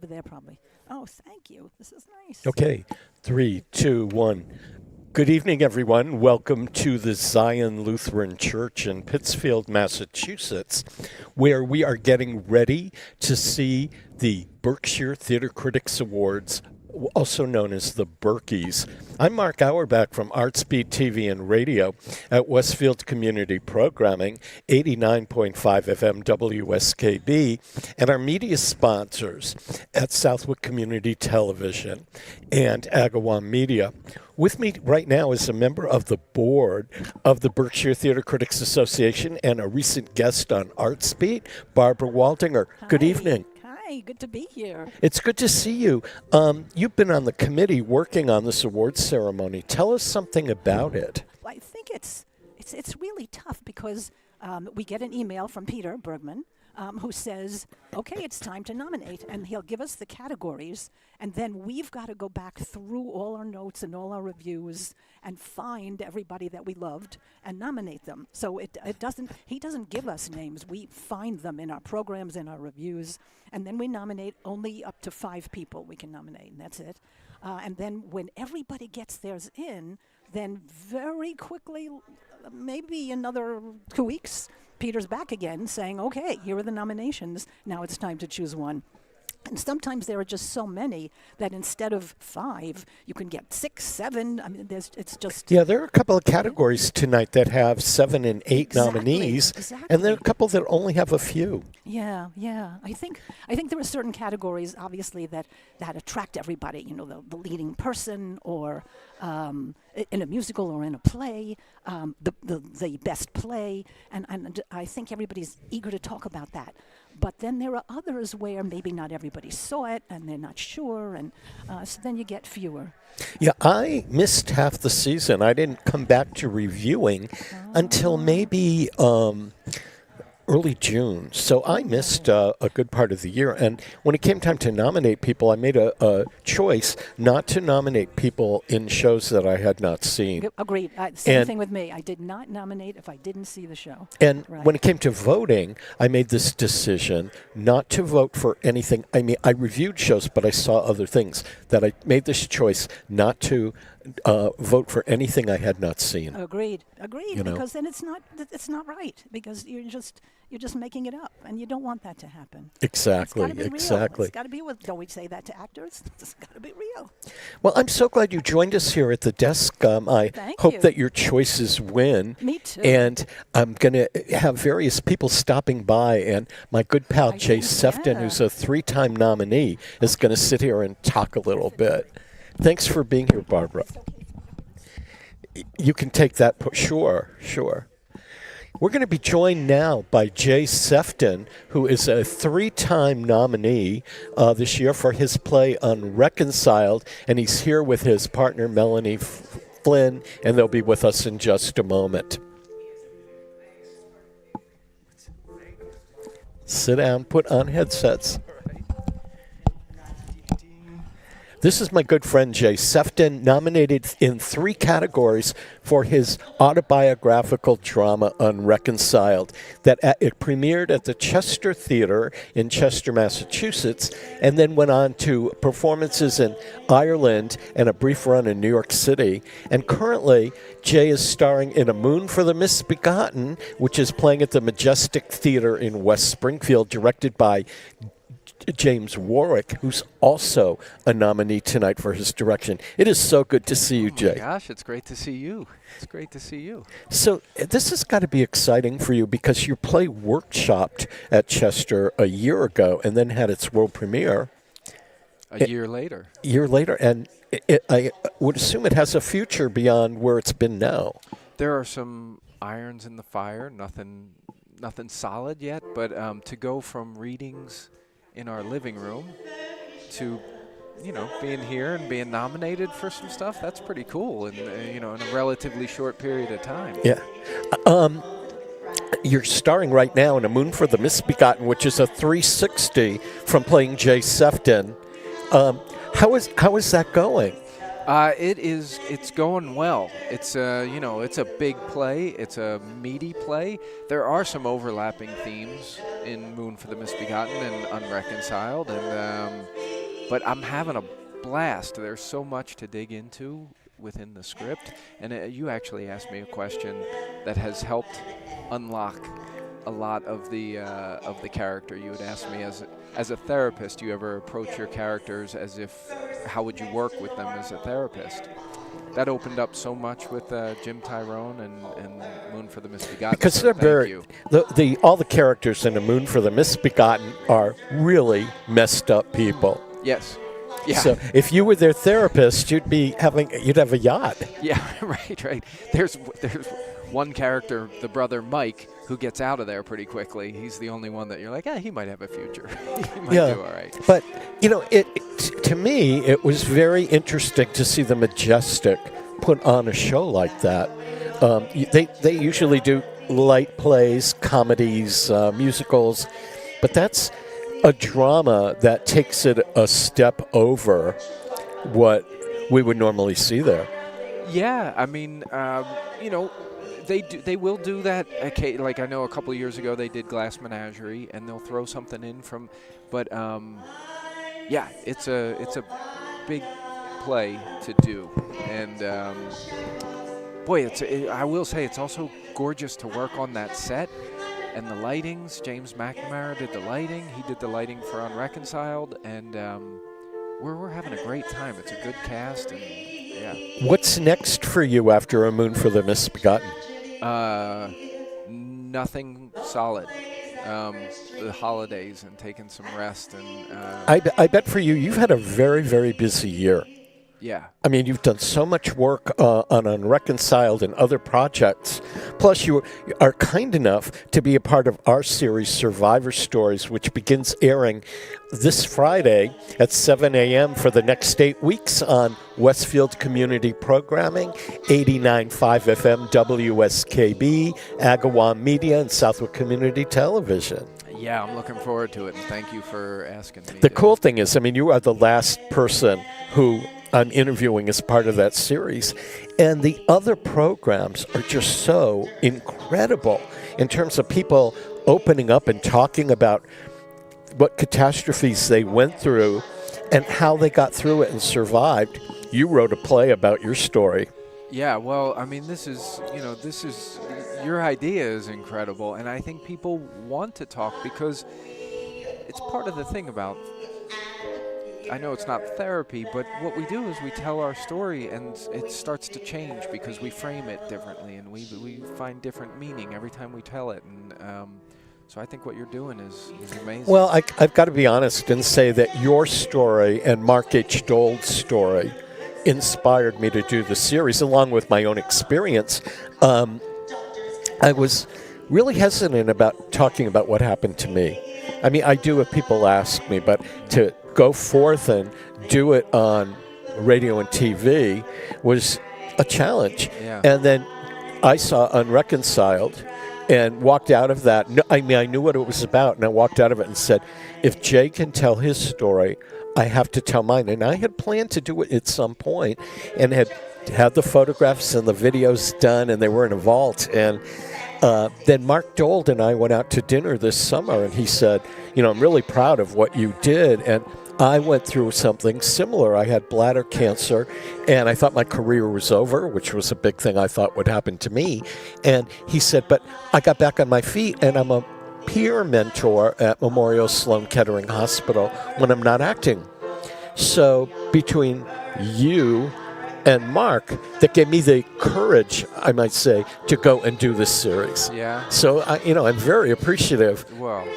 over there probably. Oh, thank you. This is nice. Okay, 3, 2, 1. Good evening, everyone. Welcome to the Zion Lutheran Church in Pittsfield, Massachusetts, where we are getting ready to see the Berkshire Theater Critics Awards, also known as the Berkeys. I'm Mark Auerbach from Artspeed TV and Radio at Westfield Community Programming, 89.5 FM WSKB, and our media sponsors at Southwick Community Television and Agawam Media. With me right now is a member of the board of the Berkshire Theater Critics Association and a recent guest on Artspeed, Barbara Waldinger. Hi. Good evening. Hi, good to be here. It's good to see you. You've been on the committee working on this awards ceremony. Tell us something about it. I think it's really tough because we get an email from Peter Bergman who says, okay, it's time to nominate, and he'll give us the categories, and then we've got to go back through all our notes and all our reviews and find everybody that we loved and nominate them. So he doesn't give us names. We find them in our programs, in our reviews, and then we nominate only up to 5 people we can nominate, and that's it. And then when everybody gets theirs in, then very quickly, maybe another 2 weeks, Peter's back again saying, okay, here are the nominations. Now it's time to choose one. And sometimes there are just so many that instead of 5, you can get 6, 7. I mean, it's just... Yeah, there are a couple of categories tonight that have 7 and 8 nominees, and there are a couple that only have a few. Yeah. I think there are certain categories, obviously, that attract everybody. You know, the leading person, or in a musical or in a play, the best play, and I think everybody's eager to talk about that. But then there are others where maybe not everybody saw it and they're not sure, and so then you get fewer. Yeah, I missed half the season. I didn't come back to reviewing until maybe early June. So I missed a good part of the year. And when it came time to nominate people, I made a choice not to nominate people in shows that I had not seen. Agreed. Same thing with me. I did not nominate if I didn't see the show. And when it came to voting, I made this decision not to vote for anything. I mean, I reviewed shows, but I saw other things. That I made this choice not to vote for anything I had not seen. Agreed. You know? Because then it's not right, because you're just making it up, and you don't want that to happen. Exactly. It's got to be real. Don't we say that to actors? It's got to be real. Well, I'm so glad you joined us here at the desk. I hope that your choices win. Me too. And I'm going to have various people stopping by, and my good pal Jay Sefton, who's a 3-time nominee, is going to sit here and talk a little bit. Thanks for being here, Barbara. You can take that. Sure. We're going to be joined now by Jay Sefton, who is a 3-time nominee this year for his play Unreconciled, and he's here with his partner Melanie Flynn, and they'll be with us in just a moment. Sit down, put on headsets. This is my good friend Jay Sefton, nominated in 3 categories for his autobiographical drama Unreconciled. It premiered at the Chester Theatre in Chester, Massachusetts, and then went on to performances in Ireland and a brief run in New York City. And currently, Jay is starring in A Moon for the Misbegotten, which is playing at the Majestic Theatre in West Springfield, directed by James Warwick, who's also a nominee tonight for his direction. It is so good to see you, Jay. Oh my gosh, it's great to see you. It's great to see you. So this has got to be exciting for you, because your play workshopped at Chester a year ago and then had its world premiere a year later. And I would assume it has a future beyond where it's been now. There are some irons in the fire, nothing solid yet, but to go from readings in our living room to, being here and being nominated for some stuff, that's pretty cool, and in a relatively short period of time. Yeah. You're starring right now in A Moon for the Misbegotten, which is a 360 from playing Jay Sefton. How is that going? It's going well. It's a big play. It's a meaty play. There are some overlapping themes in Moon for the Misbegotten and Unreconciled, and but I'm having a blast. There's so much to dig into within the script, and you actually asked me a question that has helped unlock a lot of the character. You had asked me, as a therapist, do you ever approach your characters as if, how would you work with them as a therapist? That opened up so much with Jim Tyrone and Moon for the Misbegotten. Because so they're thank you. all the characters in A Moon for the Misbegotten are really messed up people. Yes. Yeah. So if you were their therapist, you'd have a yacht. Yeah, right. There's one character, the brother Mike, who gets out of there pretty quickly. He's the only one that you're like, he might have a future. He might do all right. But, to me, it was very interesting to see the Majestic put on a show like that. They usually do light plays, comedies, musicals, but that's a drama that takes it a step over what we would normally see there. Yeah, I mean, they will do that. Okay, like I know a couple of years ago they did Glass Menagerie, and they'll throw something in from. But yeah, it's a big play to do, and boy, I will say it's also gorgeous to work on that set. And the lightings, James McNamara did the lighting. He did the lighting for Unreconciled, and we're having a great time. It's a good cast, and yeah. What's next for you after A Moon for the Misbegotten? Nothing solid. The holidays and taking some rest, and I bet for you've had a very, very busy year. yeah. I mean, you've done so much work on Unreconciled and other projects. Plus, you are kind enough to be a part of our series, Survivor Stories, which begins airing this Friday at 7 a.m. for the next 8 weeks on Westfield Community Programming, 89.5 FM WSKB, Agawam Media, and Southwood Community Television. Yeah, I'm looking forward to it, and thank you for asking me. The cool thing is, I mean, you are the last person who I'm interviewing as part of that series. And the other programs are just so incredible in terms of people opening up and talking about what catastrophes they went through and how they got through it and survived. You wrote a play about your story. Yeah, well, I mean, your idea is incredible, and I think people want to talk because it's part of the thing about, I know it's not therapy, but what we do is we tell our story, and it starts to change because we frame it differently, and we find different meaning every time we tell it, and so I think what you're doing is amazing. Well, I've got to be honest and say that your story and Mark H. Dole's story inspired me to do the series, along with my own experience. I was really hesitant about talking about what happened to me. I mean, I do if people ask me, but to go forth and do it on radio and TV was a challenge. Yeah. And then I saw Unreconciled and walked out of that. I mean, I knew what it was about, and I walked out of it and said, if Jay can tell his story, I have to tell mine. And I had planned to do it at some point and had the photographs and the videos done, and they were in a vault. And then Mark Dole and I went out to dinner this summer, and he said, I'm really proud of what you did. And I went through something similar. I had bladder cancer, and I thought my career was over, which was a big thing I thought would happen to me. And he said, but I got back on my feet, and I'm a peer mentor at Memorial Sloan Kettering Hospital when I'm not acting. So between you and Mark, that gave me the courage, I might say, to go and do this series. Yeah. So, I'm very appreciative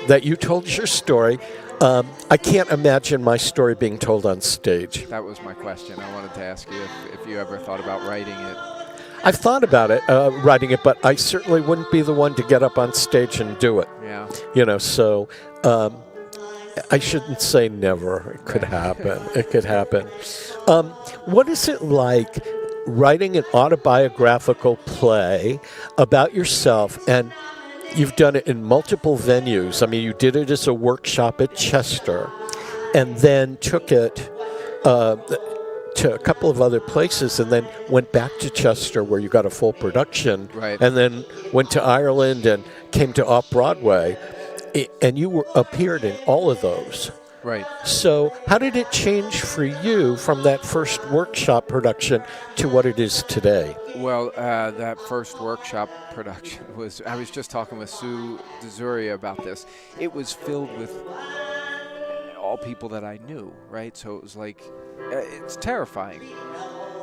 that you told your story. I can't imagine my story being told on stage. That was my question. I wanted to ask you if you ever thought about writing it. I've thought about it, writing it, but I certainly wouldn't be the one to get up on stage and do it. Yeah. So I shouldn't say never. It could happen. It could happen. What is it like writing an autobiographical play about yourself, and you've done it in multiple venues? I mean, you did it as a workshop at Chester, and then took it to a couple of other places, and then went back to Chester where you got a full production, right. And then went to Ireland and came to Off-Broadway, and you appeared in all of those. Right. So how did it change for you from that first workshop production to what it is today? Well, that first workshop production was, I was just talking with Sue DeZuria about this. It was filled with all people that I knew, right? So it was like, it's terrifying.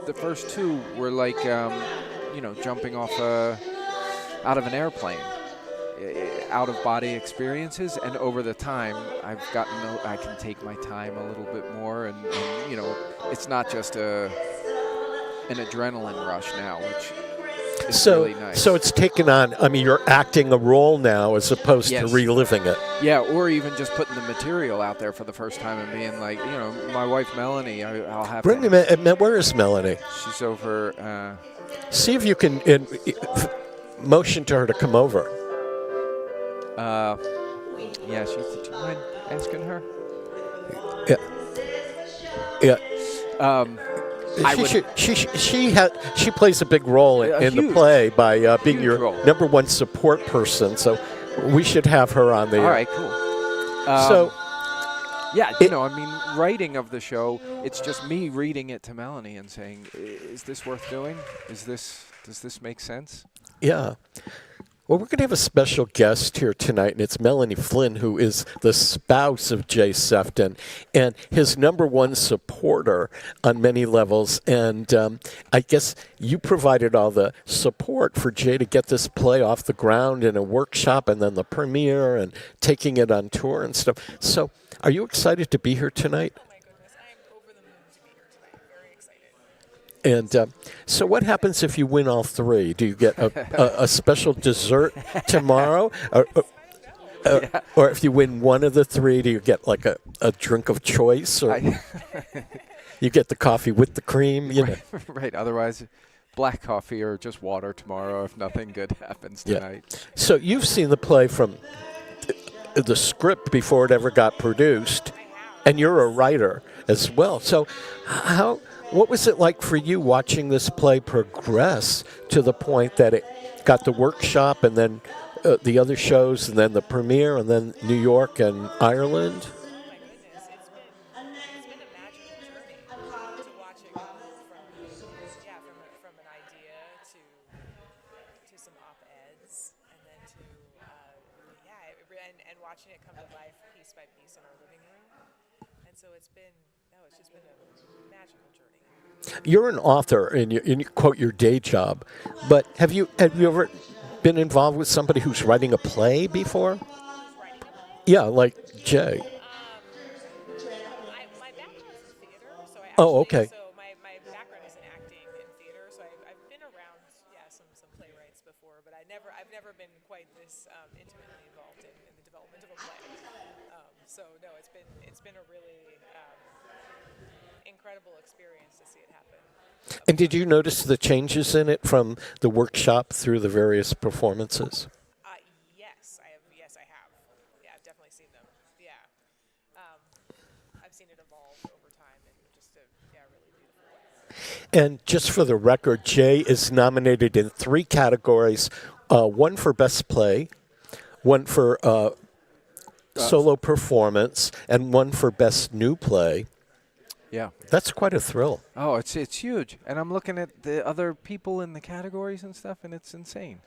The first two were like, jumping off out of an airplane. Out of body experiences, and over the time I've gotten I can take my time a little bit more, and it's not just an adrenaline rush now, which is really nice. So it's taken on, I mean, you're acting a role now as opposed to Yes. reliving it. Yeah, or even just putting the material out there for the first time and being like, my wife Melanie, I'll have Bring me, where is Melanie? she's over. See if you can motion to her to come over. Yeah, do you mind asking her? Yeah. Yeah. I She plays a big role in the huge- play by being huge your role. number one support person. So we should have her on the. All right, cool. So Yeah, writing of the show, it's just me reading it to Melanie and saying, is this worth doing? Does this make sense? yeah. Well, we're going to have a special guest here tonight, and it's Melanie Flynn, who is the spouse of Jay Sefton and his number one supporter on many levels. And I guess you provided all the support for Jay to get this play off the ground in a workshop and then the premiere and taking it on tour and stuff. So are you excited to be here tonight? Oh my goodness, I am over the moon to be here tonight. Very excited. And so what happens if you win all three? Do you get a special dessert tomorrow? Or if you win one of the three, do you get like a drink of choice? Or you get the coffee with the cream? You know? Right, otherwise black coffee or just water tomorrow if nothing good happens tonight. So you've seen the play from the script before it ever got produced, and you're a writer as well. So what was it like for you watching this play progress to the point that it got the workshop and then the other shows and then the premiere and then New York and Ireland? Oh my goodness, it's been a magical journey to watch it go from an idea to some op-eds, and then to and watching it come to life piece by piece in our living room. And so it's just been a magical journey. You're an author, and you quote your day job, but have you ever been involved with somebody who's writing a play before? Writing a play. Yeah, like Jay. My background is in theater, so I Okay. So my background is in acting and theater, so I've been around some playwrights before, but I've never been quite this intimately involved in the development of a play. So no, it's been a really incredible experience to see it happen. And did you notice the changes in it from the workshop through the various performances? Yes, I have. Yes, I have. Yeah, I've definitely seen them. Yeah, I've seen it evolve over time in just a really beautiful way. And just for the record, Jay is nominated in 3 categories, one for Best Play, one for Solo Performance, and one for Best New Play. Yeah. That's quite a thrill. Oh, it's huge. And I'm looking at the other people in the categories and stuff, and it's insane.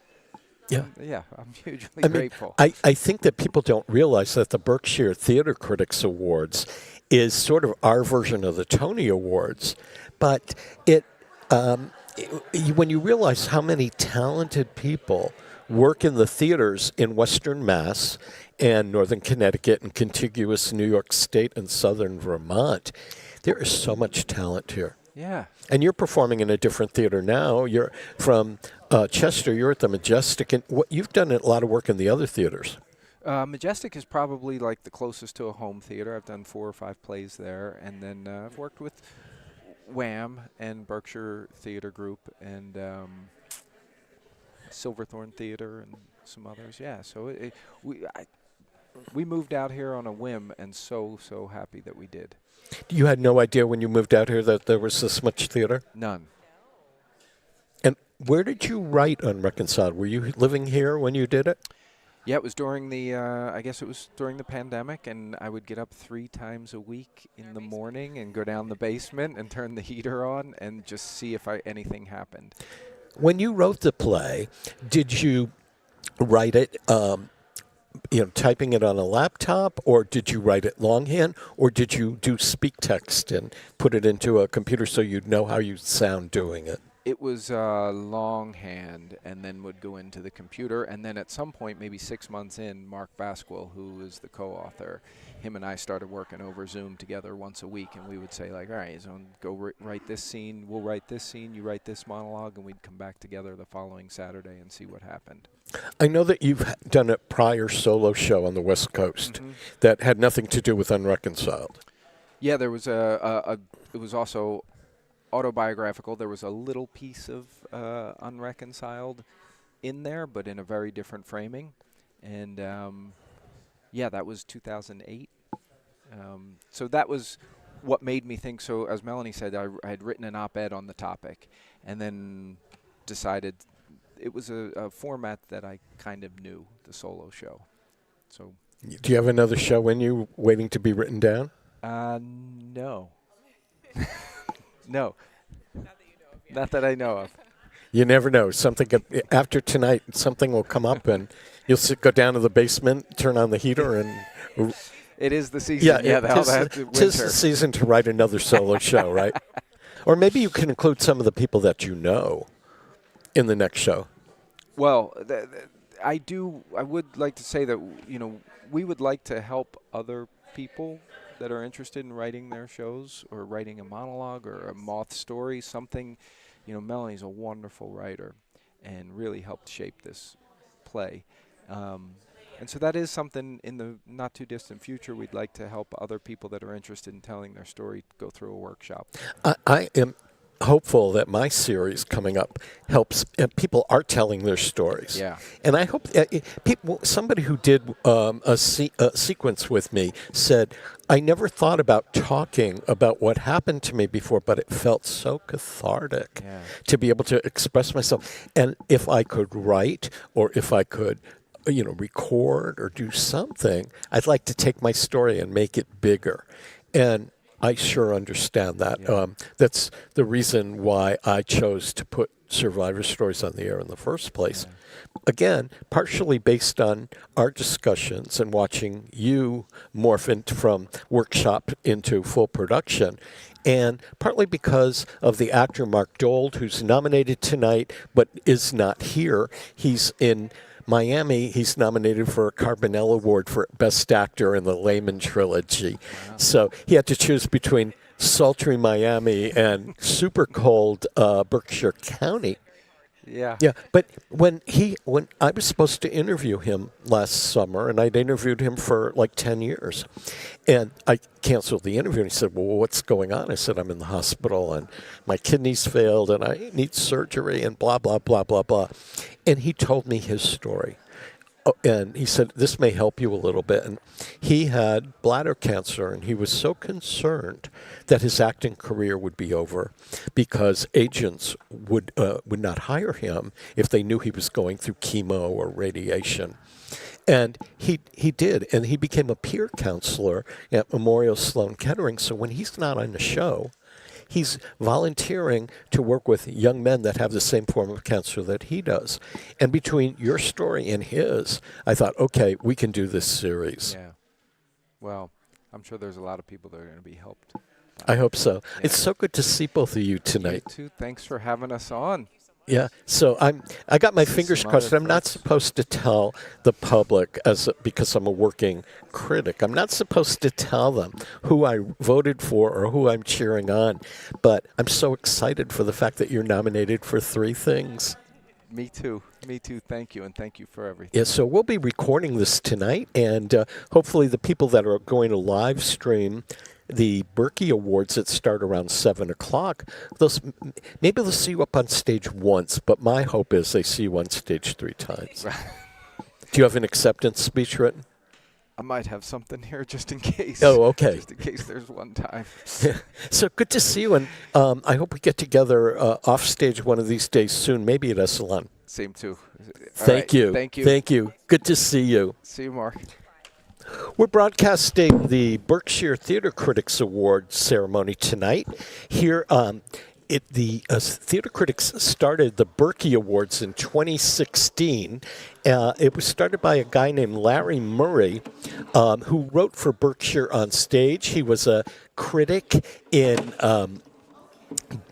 Yeah. Yeah, I'm hugely I mean, grateful. I think that people don't realize that the Berkshire Theater Critics Awards is sort of our version of the Tony Awards. But when you realize how many talented people work in the theaters in Western Mass and Northern Connecticut and contiguous New York State and Southern Vermont, there is so much talent here. Yeah. And you're performing in a different theater now. You're from Chester. You're at the Majestic, and you've done a lot of work in the other theaters. Majestic is probably like the closest to a home theater. I've done 4 or 5 plays there, and then I've worked with Wham and Berkshire Theater Group and Silverthorne Theater and some others. Yeah, so we moved out here on a whim, and so happy that we did. You had no idea when you moved out here that there was this much theater? None. And where did you write Unreconciled? Were you living here when you did it? Yeah, it was during the, I guess it was during the pandemic, and I would get up 3 times a week in the morning and go down the basement and turn the heater on and just see if anything happened. When you wrote the play, did you write it, typing it on a laptop, or did you write it longhand, or did you do speak text and put it into a computer so you'd know how you sound doing it? It was longhand, and then would go into the computer, and then at some point, maybe 6 months in, Mark Basquill, who is the co-author, him and I started working over Zoom together once a week, and we would say, like, all right, so go write this scene, we'll write this scene, you write this monologue, and we'd come back together the following Saturday and see what happened. I know that you've done a prior solo show on the West Coast that had nothing to do with Unreconciled. Yeah, there was it was also autobiographical. There was a little piece of Unreconciled in there, but in a very different framing. And yeah, that was 2008. So that was what made me think. So as Melanie said, I had written an op-ed on the topic, and then decided it was a format that I kind of knew, the solo show. So. Do you have another show in you waiting to be written down? No. No. Not that I know of. You never know. Something after tonight, something will come up, and you'll go down to the basement, turn on the heater, and it is the season. Yeah, tis the season to write another solo show, right? Or maybe you can include some of the people that you know in the next show. Well, I would like to say that we would like to help other people that are interested in writing their shows or writing a monologue or a moth story, something. Melanie's a wonderful writer and really helped shape this play. And so that is something in the not too distant future we'd like to help other people that are interested in telling their story go through a workshop. I am hopeful that my series coming up helps people are telling their stories. Yeah. And I hope somebody who did a sequence with me said, I never thought about talking about what happened to me before, but it felt so cathartic to be able to express myself. And if I could write, or if I could record or do something, I'd like to take my story and make it bigger. And I sure understand that. Yeah. That's the reason why I chose to put Survivor Stories on the air in the first place. Yeah. Again, partially based on our discussions and watching you morph from workshop into full production, and partly because of the actor Mark Dold, who's nominated tonight but is not here. He's in Miami. He's nominated for a Carbonell Award for Best Actor in the Lehman trilogy. Wow. So he had to choose between sultry Miami and super cold Berkshire County. Yeah. Yeah. But when I was supposed to interview him last summer, and I'd interviewed him for like 10 years, and I canceled the interview, and he said, well, what's going on? I said, I'm in the hospital, and my kidneys failed, and I need surgery, and blah, blah, blah, blah, blah. And he told me his story. And he said, this may help you a little bit. And he had bladder cancer, and he was so concerned that his acting career would be over because agents would not hire him if they knew he was going through chemo or radiation. And he did, and he became a peer counselor at Memorial Sloan Kettering. So when he's not on the show, he's volunteering to work with young men that have the same form of cancer that he does. And between your story and his, I thought, okay, we can do this series. Yeah. Well, I'm sure there's a lot of people that are going to be helped. I hope so. Yeah. It's so good to see both of you tonight. You too. Thanks for having us on. Yeah, so I got my fingers crossed. I'm not supposed to tell the public because I'm a working critic. I'm not supposed to tell them who I voted for or who I'm cheering on. But I'm so excited for the fact that you're nominated for 3 things. Me too. Me too. Thank you, and thank you for everything. Yeah, so we'll be recording this tonight, and hopefully the people that are going to live stream the Berkey Awards that start around 7 o'clock, maybe they'll see you up on stage once, but my hope is they see you on stage 3 times. Do you have an acceptance speech written? I might have something here just in case. Oh, okay. Just in case there's one time. So good to see you, and I hope we get together off stage one of these days soon, maybe at Esalen. seem to. All Thank right. you. Thank you. Thank you. Good to see you. See you, Mark. We're broadcasting the Berkshire Theater Critics Award ceremony tonight. Here, the Theater Critics started the Berkey Awards in 2016. It was started by a guy named Larry Murray, who wrote for Berkshire on Stage. He was a critic in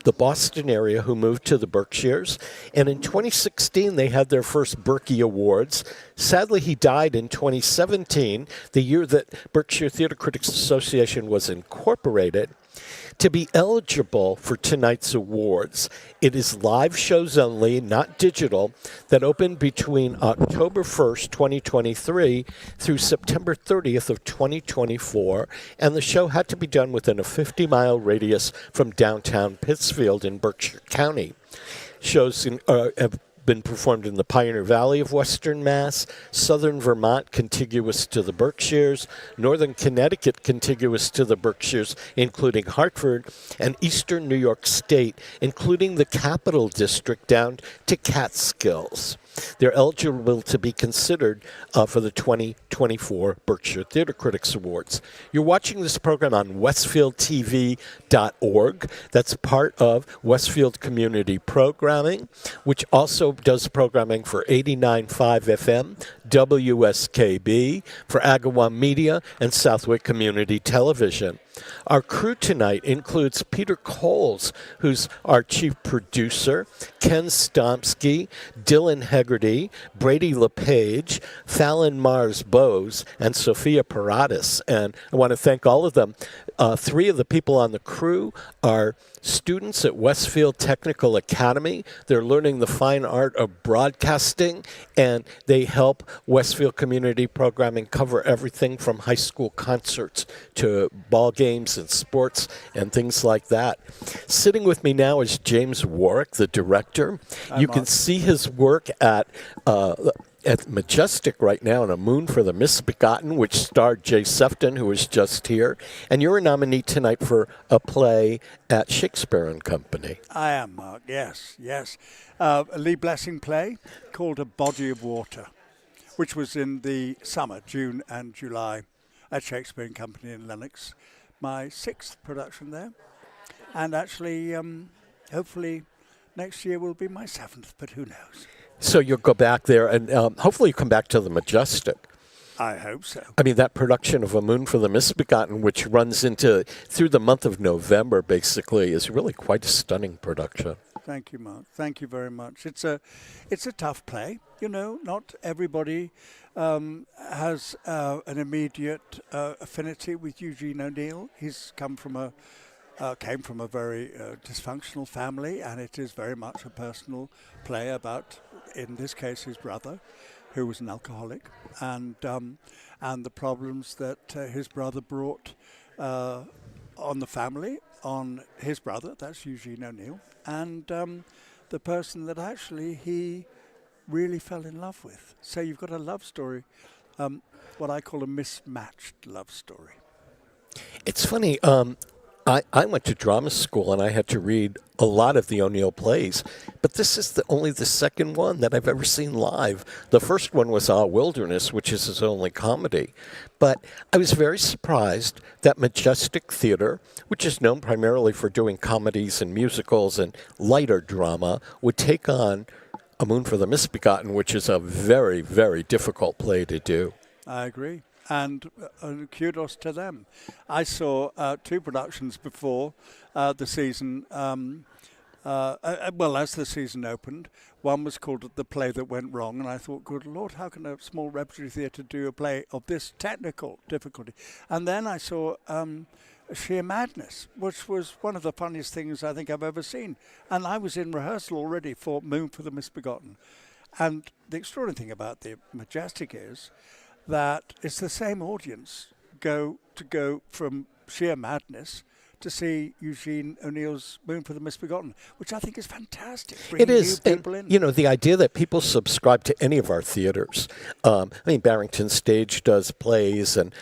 the Boston area who moved to the Berkshires. And in 2016, they had their first Berkey Awards. Sadly, he died in 2017, the year that Berkshire Theater Critics Association was incorporated. To be eligible for tonight's awards, it is live shows only, not digital, that open between October 1st, 2023 through September 30th of 2024, and the show had to be done within a 50-mile radius from downtown Pittsfield in Berkshire County. Shows have been performed in the Pioneer Valley of Western Mass, southern Vermont contiguous to the Berkshires, northern Connecticut contiguous to the Berkshires, including Hartford, and eastern New York State, including the Capital District down to Catskills. They're eligible to be considered for the 2024 Berkshire Theater Critics Awards. You're watching this program on westfieldtv.org. That's part of Westfield Community Programming, which also does programming for 89.5 FM, WSKB, for Agawam Media, and Southwick Community Television. Our crew tonight includes Peter Coles, who's our chief producer, Ken Stomsky, Dylan Hegarty, Brady LePage, Fallon Mars Bowes, and Sophia Paratis. And I want to thank all of them. Three of the people on the crew are students at Westfield Technical Academy. They're learning the fine art of broadcasting, and they help Westfield Community Programming cover everything from high school concerts to ball games and sports and things like that. Sitting with me now is James Warwick, the director. You can see his work at Majestic right now in A Moon for the Misbegotten, which starred Jay Sefton, who was just here. And you're a nominee tonight for a play at Shakespeare and Company. I am, Mark, yes. A Lee Blessing play called A Body of Water, which was in the summer, June and July, at Shakespeare and Company in Lenox. My 6th production there. And actually, hopefully, next year will be my 7th, but who knows? So you'll go back there, and hopefully you come back to the Majestic. I hope so. I mean, that production of A Moon for the Misbegotten, which runs through the month of November, basically, is really quite a stunning production. Thank you, Mark. Thank you very much. It's a tough play. You know, not everybody has an immediate affinity with Eugene O'Neill. He's came from a very dysfunctional family, and it is very much a personal play about, in this case, his brother, who was an alcoholic, and the problems that his brother brought on the family, on his brother, that's Eugene O'Neill, and the person that actually he really fell in love with. So you've got a love story, what I call a mismatched love story. It's funny. I went to drama school, and I had to read a lot of the O'Neill plays, but this is only the second one that I've ever seen live. The first one was Wilderness, which is his only comedy. But I was very surprised that Majestic Theater, which is known primarily for doing comedies and musicals and lighter drama, would take on A Moon for the Misbegotten, which is a very, very difficult play to do. I agree. And kudos to them. I saw 2 productions before the season, as the season opened. One was called The Play That Went Wrong, and I thought, good Lord, how can a small repertory theatre do a play of this technical difficulty? And then I saw Sheer Madness, which was one of the funniest things I think I've ever seen. And I was in rehearsal already for Moon for the Misbegotten. And the extraordinary thing about the Majestic is that it's the same audience go from Sheer Madness to see Eugene O'Neill's Moon for the Misbegotten, which I think is fantastic. It Bringing is, new and people in. you know, the idea that people subscribe to any of our theaters. I mean, Barrington Stage does plays and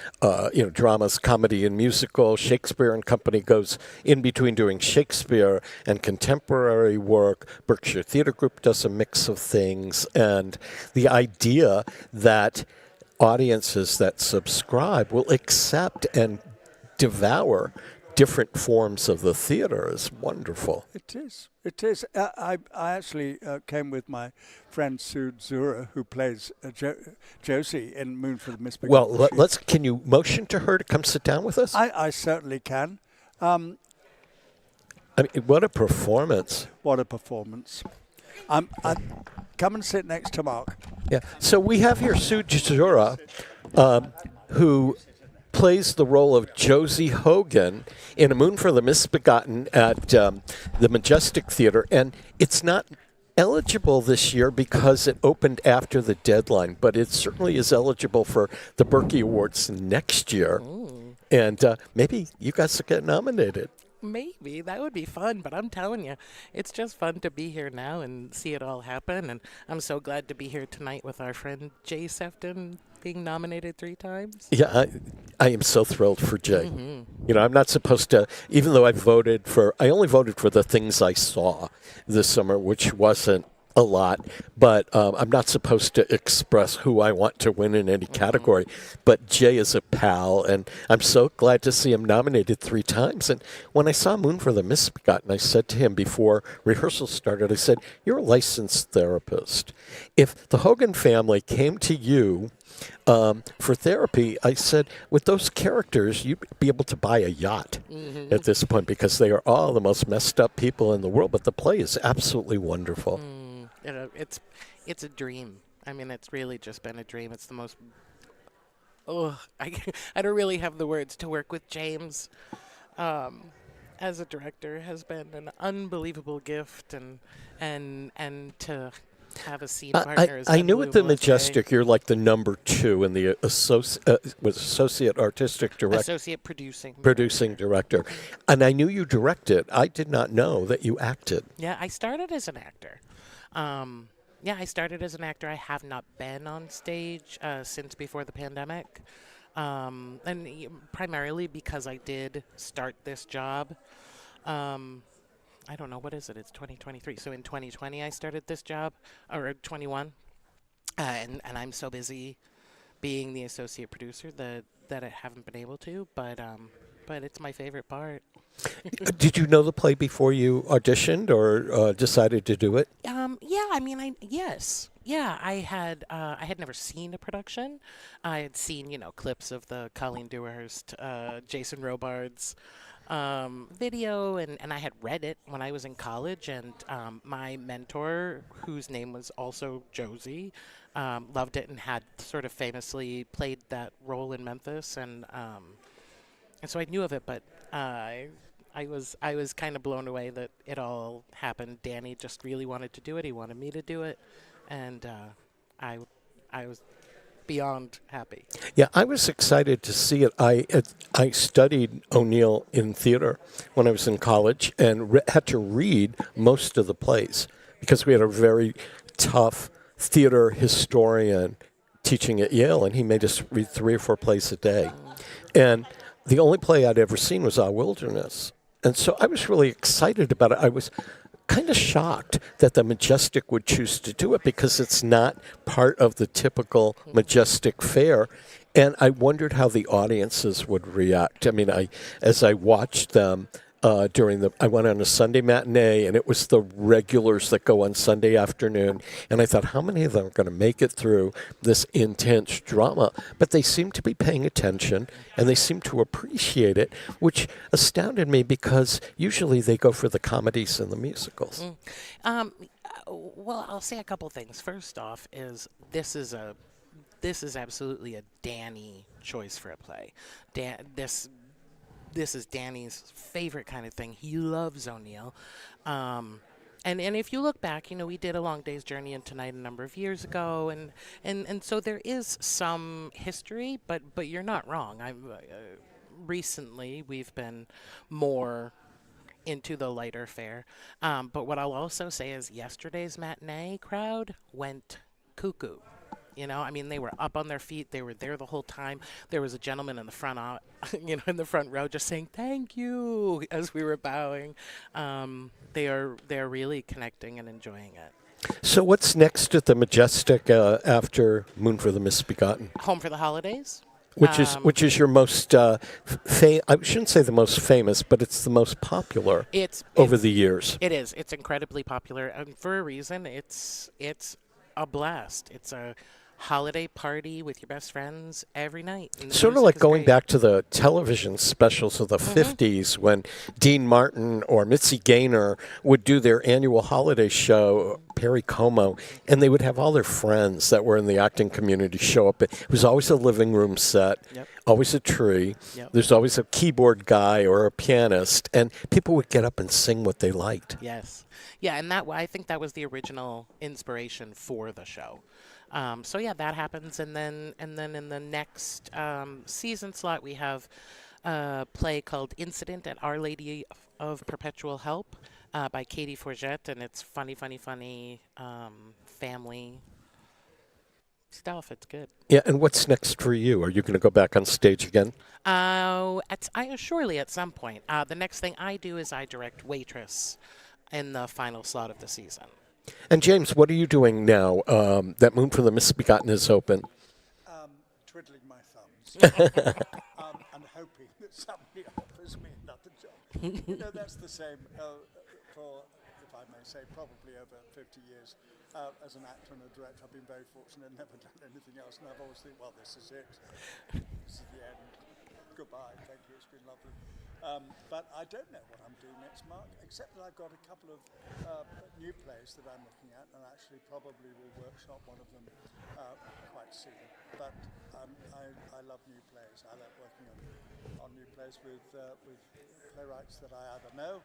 dramas, comedy, and musical. Shakespeare and Company goes in between doing Shakespeare and contemporary work. Berkshire Theatre Group does a mix of things, and the idea that audiences that subscribe will accept and devour different forms of the theater is wonderful. It is. It is. I actually came with my friend Sue Zura, who plays Josie in Moon for the Misbegotten. Well, can you motion to her to come sit down with us? I certainly can. I mean, what a performance. What a performance. Come and sit next to Mark. Yeah. So we have here Sue Zura, who plays the role of Josie Hogan in A Moon for the Misbegotten at the Majestic Theater. And it's not eligible this year because it opened after the deadline, but it certainly is eligible for the Berkey Awards next year. Ooh. And maybe you guys will get nominated. Maybe. That would be fun, but I'm telling you, it's just fun to be here now and see it all happen. And I'm so glad to be here tonight with our friend Jay Sefton being nominated 3 times. Yeah, I am so thrilled for Jay. Mm-hmm. You know, I'm not supposed to, even though I only voted for the things I saw this summer, which wasn't a lot, but I'm not supposed to express who I want to win in any category. But Jay is a pal, and I'm so glad to see him nominated 3 times. And when I saw Moon for the Misbegotten, I said to him before rehearsal started, I said, "You're a licensed therapist. If the Hogan family came to you for therapy," I said, "with those characters, you'd be able to buy a yacht at this point because they are all the most messed up people in the world. But the play is absolutely wonderful." It's a dream. I mean, it's really just been a dream. It's the most. Oh, I don't really have the words to work with James. As a director, has been an unbelievable gift, and to have a scene partner. I knew at the Majestic you're like the number 2 in the associate artistic director. Associate producing director. And I knew you directed. I did not know that you acted. Yeah, I started as an actor. I have not been on stage since before the pandemic. And primarily because I did start this job. I don't know, what is it? It's 2023. So in 2020, I started this job, or 21. And I'm so busy being the associate producer that I haven't been able to, but it's my favorite part. Did you know the play before you auditioned or decided to do it? Yes. Yeah, I had never seen a production. I had seen, clips of the Colleen Dewhurst, Jason Robards video, and I had read it when I was in college, and my mentor, whose name was also Josie, loved it and had sort of famously played that role in Memphis, and so I knew of it, but I was kind of blown away that it all happened. Danny just really wanted to do it. He wanted me to do it, and I was beyond happy. Yeah, I was excited to see it. I studied O'Neill in theater when I was in college and had to read most of the plays because we had a very tough theater historian teaching at Yale, and he made us read 3 or 4 plays a day. And the only play I'd ever seen was Our Wilderness. And so I was really excited about it. I was kind of shocked that the Majestic would choose to do it because it's not part of the typical Majestic fare. And I wondered how the audiences would react. I mean, as I watched them I went on a Sunday matinee, and it was the regulars that go on Sunday afternoon. And I thought, how many of them are going to make it through this intense drama? But they seemed to be paying attention, and they seemed to appreciate it, which astounded me because usually they go for the comedies and the musicals. Well, I'll say a couple things. First off, this is absolutely a Danny choice for a play. This is Danny's favorite kind of thing. He loves O'Neill. And if you look back, we did A Long Day's Journey into Night a number of years ago, and so there is some history, but you're not wrong. recently we've been more into the lighter fare. But what I'll also say is yesterday's matinee crowd went cuckoo. I mean, they were up on their feet. They were there the whole time. There was a gentleman in the front, in the front row, just saying "thank you" as we were bowing. They're really connecting and enjoying it. So what's next at the Majestic after Moon for the Misbegotten? Home for the holidays. Which is your most I shouldn't say the most famous, but it's the most popular over the years. It is. It's incredibly popular, and for a reason. It's a blast. It's a holiday party with your best friends every night. Sort of like going back to the television specials of the 50s when Dean Martin or Mitzi Gaynor would do their annual holiday show, Perry Como, and they would have all their friends that were in the acting community show up. It was always a living room set, always a tree. There's always a keyboard guy or a pianist, and people would get up and sing what they liked. Yes. Yeah, and I think that was the original inspiration for the show. So yeah, that happens, and then in the next season slot we have a play called Incident at Our Lady of Perpetual Help by Katie Forget, and it's funny family stuff. It's good. Yeah, and what's next for you? Are you going to go back on stage again? Surely at some point. The next thing I do is I direct Waitress in the final slot of the season. And James, what are you doing now that Moon for the Misbegotten is open? Twiddling my thumbs and hoping that somebody offers me another job. That's the same for, if I may say, probably over 50 years. As an actor and a director, I've been very fortunate, never done anything else, and I've always thought, well, this is it. This is the end. Goodbye. Thank you. It's been lovely. But I don't know what I'm doing next, Mark, except that I've got a couple of new plays that I'm looking at, and actually probably will workshop one of them quite soon. But I love new plays. I love working on new plays with playwrights that I either know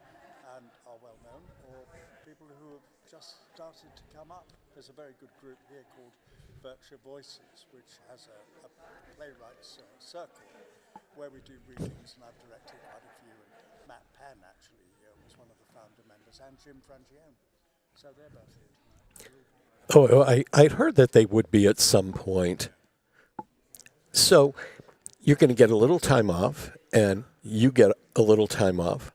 and are well known, or people who have just started to come up. There's a very good group here called Berkshire Voices, which has a playwrights circle where we do readings, and I've directed quite a few, and Matt Penn actually was one of the founder members, and Jim Frangione. So they're both here. I'd heard that they would be at some point. So you're going to get a little time off, and you get a little time off.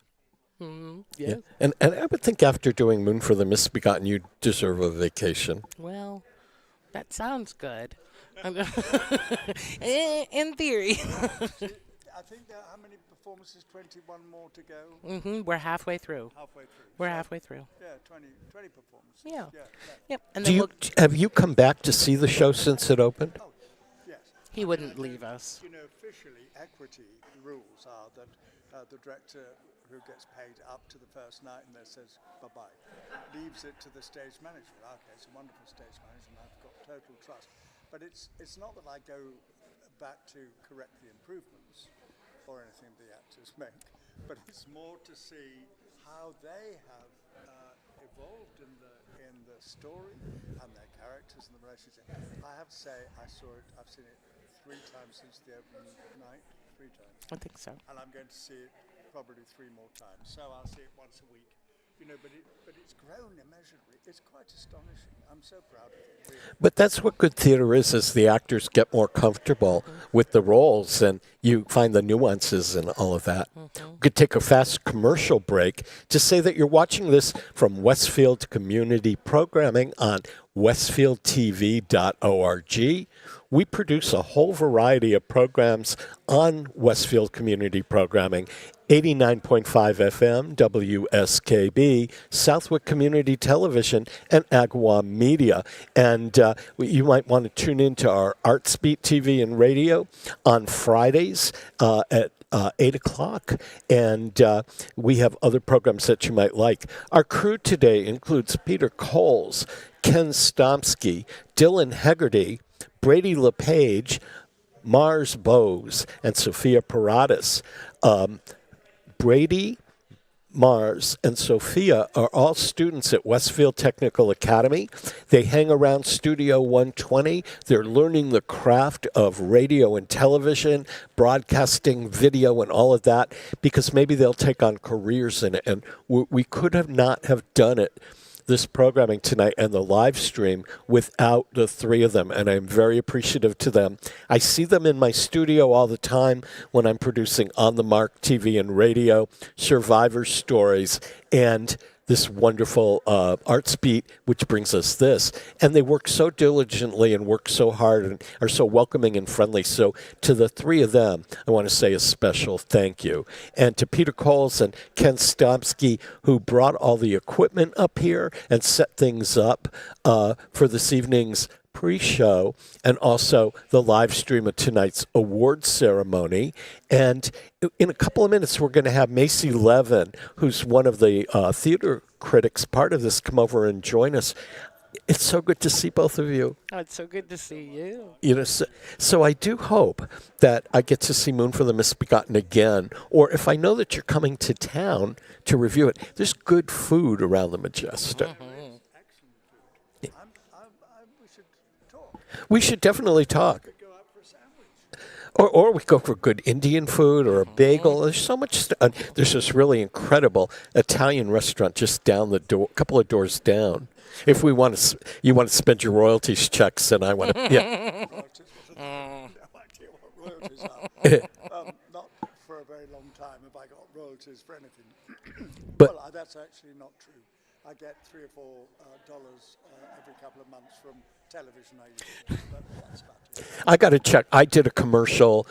Yeah. And I would think after doing Moon for the Misbegotten, you deserve a vacation. Well, that sounds good. In theory. I think there are how many performances? 21 more to go? We're halfway through. We're So, halfway through. Yeah, 20 performances. Yeah. Yeah. Yep. And then Have you come back to see the show since it opened? Oh, yes. he wouldn't leave us. Officially, equity rules are that the director who gets paid up to the first night and then says bye-bye, leaves it to the stage manager. Okay, it's a wonderful stage manager and I've got total trust. But it's not that I go back to correct the improvements or anything the actors make, but it's more to see how they have evolved in the story and their characters and the relationship. I have to say, I've seen it 3 times since the opening night, 3 times. I think so. And I'm going to see it probably 3 more times. So I'll see it once a week. But it's grown immeasurably. It's quite astonishing. I'm so proud of it. Really. But that's what good theater is as the actors get more comfortable with the roles and you find the nuances and all of that. We could take a fast commercial break to say that you're watching this from Westfield Community Programming on westfieldtv.org. We produce a whole variety of programs on Westfield Community Programming. 89.5 FM, WSKB, Southwick Community Television, and Agawam Media. And you might want to tune into our Artsbeat TV and radio on Fridays at 8 o'clock. And we have other programs that you might like. Our crew today includes Peter Coles, Ken Stomsky, Dylan Hegarty, Brady LePage, Mars Bowes, and Sophia Paradas. Brady, Mars, and Sophia are all students at Westfield Technical Academy. They hang around Studio 120. They're learning the craft of radio and television, broadcasting, video, and all of that, because maybe they'll take on careers in it. And we could have not have done it, this programming tonight and the live stream, without the three of them, and I'm very appreciative to them. I see them in my studio all the time when I'm producing On the Mark TV and radio, Survivor Stories, and this wonderful Arts Beat, which brings us this. And they work so diligently and work so hard and are so welcoming and friendly. So to the three of them, I want to say a special thank you. And to Peter Coles and Ken Stomsky, who brought all the equipment up here and set things up for this evening's pre-show, and also the live stream of tonight's award ceremony. And in a couple of minutes, we're going to have Macy Levin, who's one of the theater critics, part of this, come over and join us. It's so good to see both of you. Oh, it's so good to see you. You know, so I do hope that I get to see Moon for the Misbegotten again, or if I know that you're coming to town to review it, there's good food around the Majestic. Mm-hmm. We should definitely talk. Or we go for good Indian food or a bagel. There's so much. There's this really incredible Italian restaurant just down the door, a couple of doors down. If we want to, you want to spend your royalties checks, and I want to, yeah. No idea what royalties are. Not for a very long time have I got royalties for anything. But Well, that's actually not true. I get $3 or $4 every couple of months from television I use, but that's about it. I got to check. I did a commercial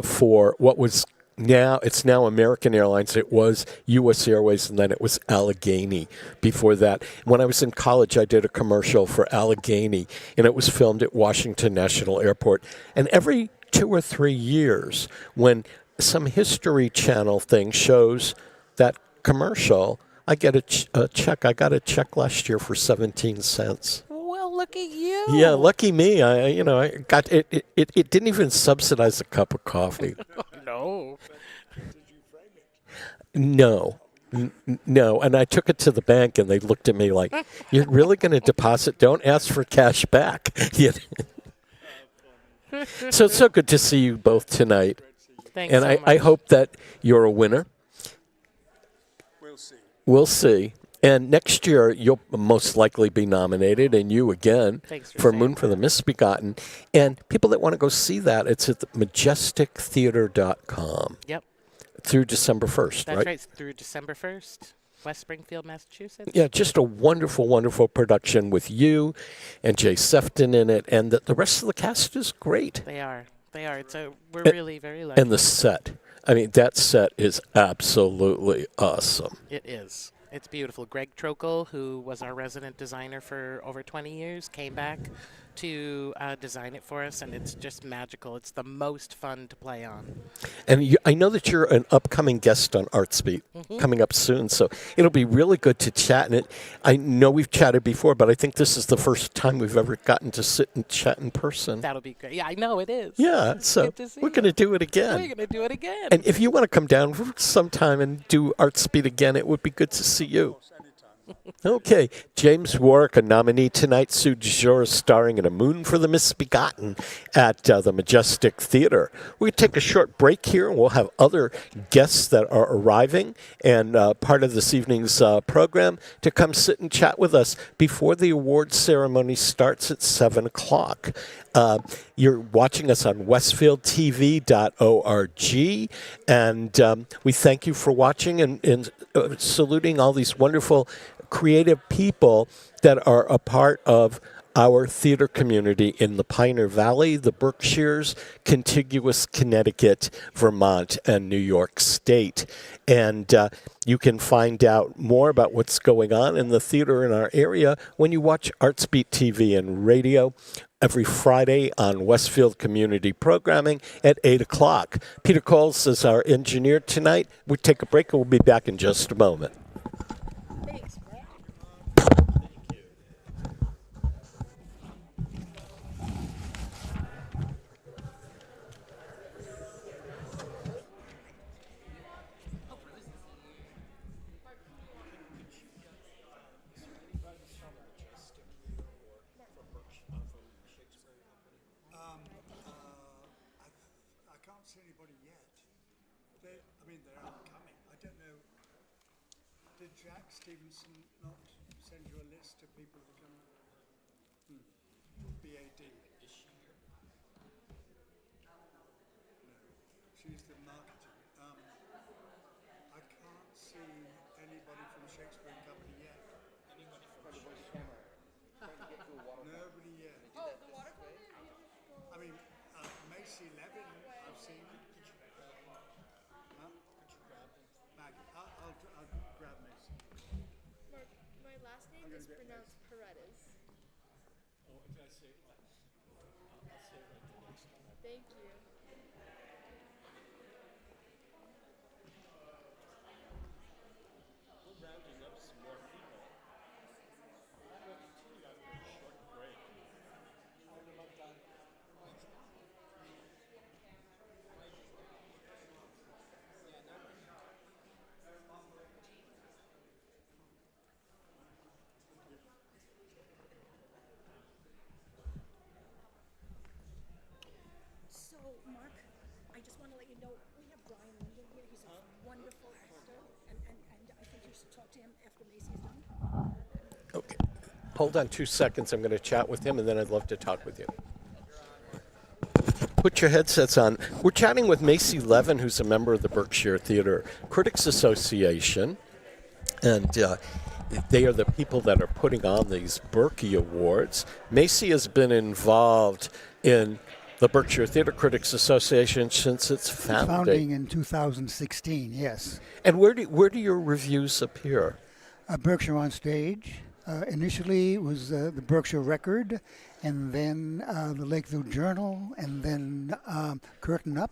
for what was it's now American Airlines. It was U.S. Airways, and then it was Allegheny before that. When I was in college, I did a commercial for Allegheny, and it was filmed at Washington National Airport. And every 2 or 3 years, when some History Channel thing shows that commercial, I get a check. I got a check last year for 17 cents. Well, look at you. Yeah, lucky me. I got it. It didn't even subsidize a cup of coffee. No. No. No, and I took it to the bank, and they looked at me like, "You're really going to deposit? Don't ask for cash back." So it's so good to see you both tonight, Thanks and so I much. hope that you're a winner. We'll see. We'll see. And next year, you'll most likely be nominated, and you again, Thanks for for saying Moon for the Misbegotten. And people that want to go see that, it's at majestictheater.com. Yep. Through December 1st, That's right? right. Through December 1st, West Springfield, Massachusetts. Yeah, just a wonderful, wonderful production with you and Jay Sefton in it, and the rest of the cast is great. They are. We're really very lucky. And the set. I mean, that set is absolutely awesome. It is. It's beautiful. Greg Trokel, who was our resident designer for over 20 years, came back to design it for us, and it's just magical. It's the most fun to play on. And I know that you're an upcoming guest on Artsbeat coming up soon, so it'll be really good to chat. And I know we've chatted before, but I think this is the first time we've ever gotten to sit and chat in person. That'll be great. Yeah, I know it is. Yeah, so Good to see we're you. going to do it again. We're going to do it again. And if you want to come down for sometime and do Artsbeat again, it would be good to see you. Okay, James Warwick, a nominee tonight. Sue DeJour is starring in A Moon for the Misbegotten at the Majestic Theater. We're going to take a short break here, and we'll have other guests that are arriving and part of this evening's program to come sit and chat with us before the award ceremony starts at 7 o'clock. You're watching us on westfieldtv.org, and we thank you for watching and saluting all these wonderful creative people that are a part of our theater community in the Pioneer Valley, the Berkshires, contiguous Connecticut, Vermont, and New York State. And you can find out more about what's going on in the theater in our area when you watch Artsbeat TV and radio every Friday on Westfield Community Programming at 8 o'clock. Peter Coles is our engineer tonight. We'll take a break, and we'll be back in just a moment. anybody yet. They're upcoming. I don't know. Did Jack Stevenson not send you a list of people who are coming? BAD. Is she here? No. She's the marketing. I can't see anybody from Shakespeare Company yet. Anybody from Shakespeare? Nobody yet. Oh, the water cooler? I mean, Macy Levin, I've seen. Huh? Maggie, I'll grab Macy. Mark, my last name is pronounced Paredes. Oh, did I say it? I'll say it right the next time. Thank you. We're rounding up some more people. I'm going to continue after a short break. So, Mark, I just want to let you know we have Brian Linden here. He's a wonderful actor, and I think you should talk to him after Macy's done. Okay. Hold on 2 seconds. I'm going to chat with him, and then I'd love to talk with you. Put your headsets on. We're chatting with Macy Levin, who's a member of the Berkshire Theater Critics Association, and they are the people that are putting on these Berkey Awards. Macy has been involved in the Berkshire Theater Critics Association since its Founding in 2016, yes. And where do your reviews appear? Berkshire on Stage. Initially, it was the Berkshire Record, and then the Lakeview Journal, and then Curtain Up.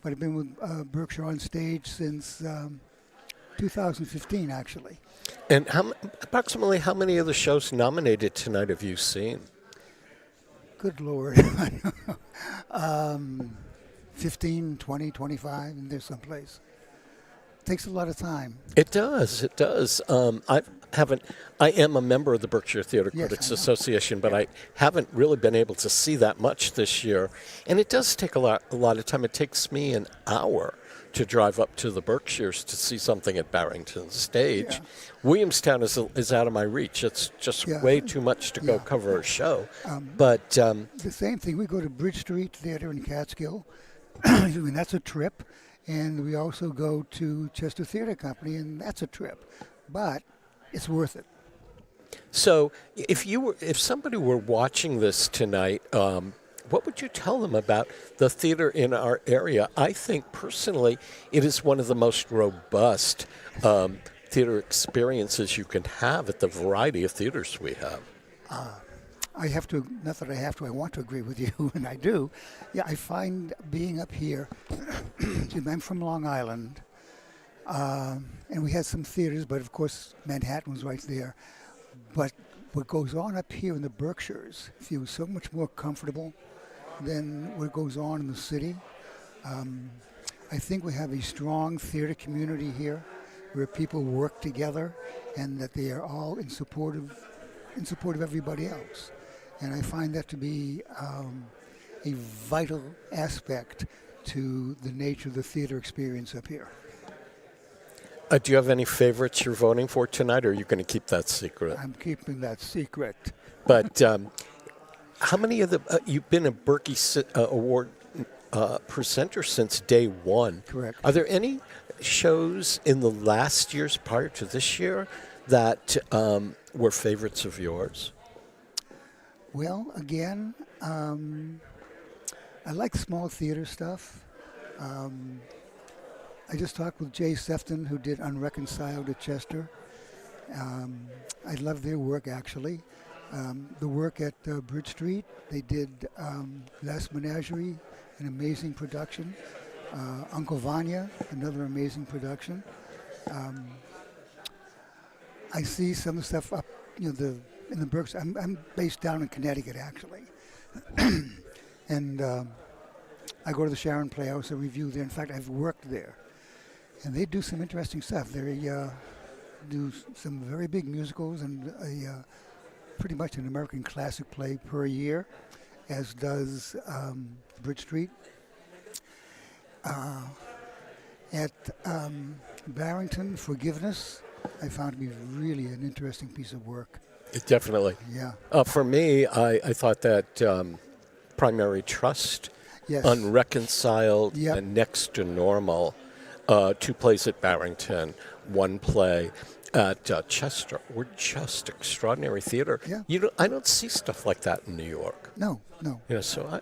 But I've been with Berkshire on Stage since 2015, actually. And approximately how many of the shows nominated tonight have you seen? Good Lord. 15, 20, 25, and there's someplace. Takes a lot of time. It does. It does. I am a member of the Berkshire Theater Yes, Critics I know. Association, but I haven't really been able to see that much this year. And it does take a lot of time. It takes me an hour to drive up to the Berkshires to see something at Barrington Stage. Yeah. Williamstown is out of my reach. It's just Yeah. way too much to go Yeah. cover a show. But The same thing. We go to Bridge Street Theater in Catskill. I mean, that's a trip. And we also go to Chester Theater Company, and that's a trip. But it's worth it. so, if somebody were watching this tonight, what would you tell them about the theater in our area? I think personally, it is one of the most robust theater experiences you can have at the variety of theaters we have. I have to, not that I have to, I want to agree with you, and I do. Yeah, I find being up here, I'm from Long Island, and we had some theaters, but of course Manhattan was right there. But what goes on up here in the Berkshires feels so much more comfortable than what goes on in the city. I think we have a strong theater community here where people work together and that they are all in support of everybody else. And I find that to be a vital aspect to the nature of the theater experience up here. Do you have any favorites you're voting for tonight, or are you going to keep that secret? I'm keeping that secret. But how many of you've been a Berkey Award presenter since day one? Correct. Are there any shows in the last years prior to this year that were favorites of yours? Well, again, I like small theater stuff. I just talked with Jay Sefton, who did Unreconciled at Chester. I love their work, actually. The work at Bridge Street, they did Last Menagerie, an amazing production. Uncle Vanya, another amazing production. I see some of the stuff up, in the Berks. I'm based down in Connecticut, actually. And I go to the Sharon Playhouse, I review there. In fact, I've worked there. And they do some interesting stuff. They do some very big musicals and pretty much an American classic play per year, as does Bridge Street. At Barrington, Forgiveness, I found to be really an interesting piece of work. Definitely. Yeah. For me, I thought that Primary Trust, Yes. Unreconciled, Yep. and Next to Normal, 2 plays at Barrington, 1 play at Chester, were just extraordinary theater. Yeah. I don't see stuff like that in New York. No. So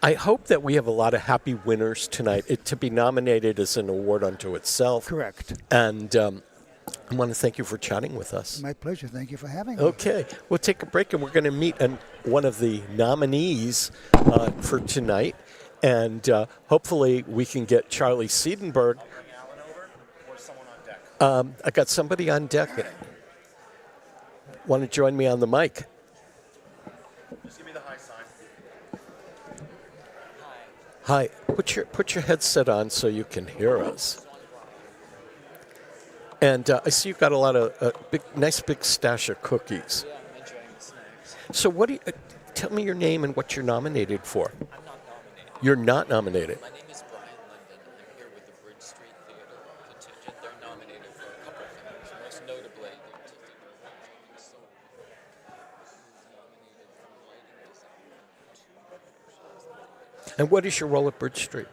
I hope that we have a lot of happy winners tonight. To be nominated is an award unto itself. Correct. And I want to thank you for chatting with us. My pleasure. Thank you for having me. Okay, we'll take a break and we're going to meet one of the nominees for tonight. And hopefully we can get Charlie Seidenberg. I got somebody on deck. Want to join me on the mic? Just give me the high sign. Hi. Put your headset on so you can hear us. And I see you've got a lot of nice big stash of cookies. Yeah, I'm enjoying the snacks. So tell me your name and what you're nominated for. I'm not nominated. You're not nominated. My name is Brian London. I'm here with the Bridge Street Theater contingent. They're nominated for a couple of things. Most notably, the artistic director, Jamie Soul, who's nominated for writing this album. And what is your role at Bridge Street?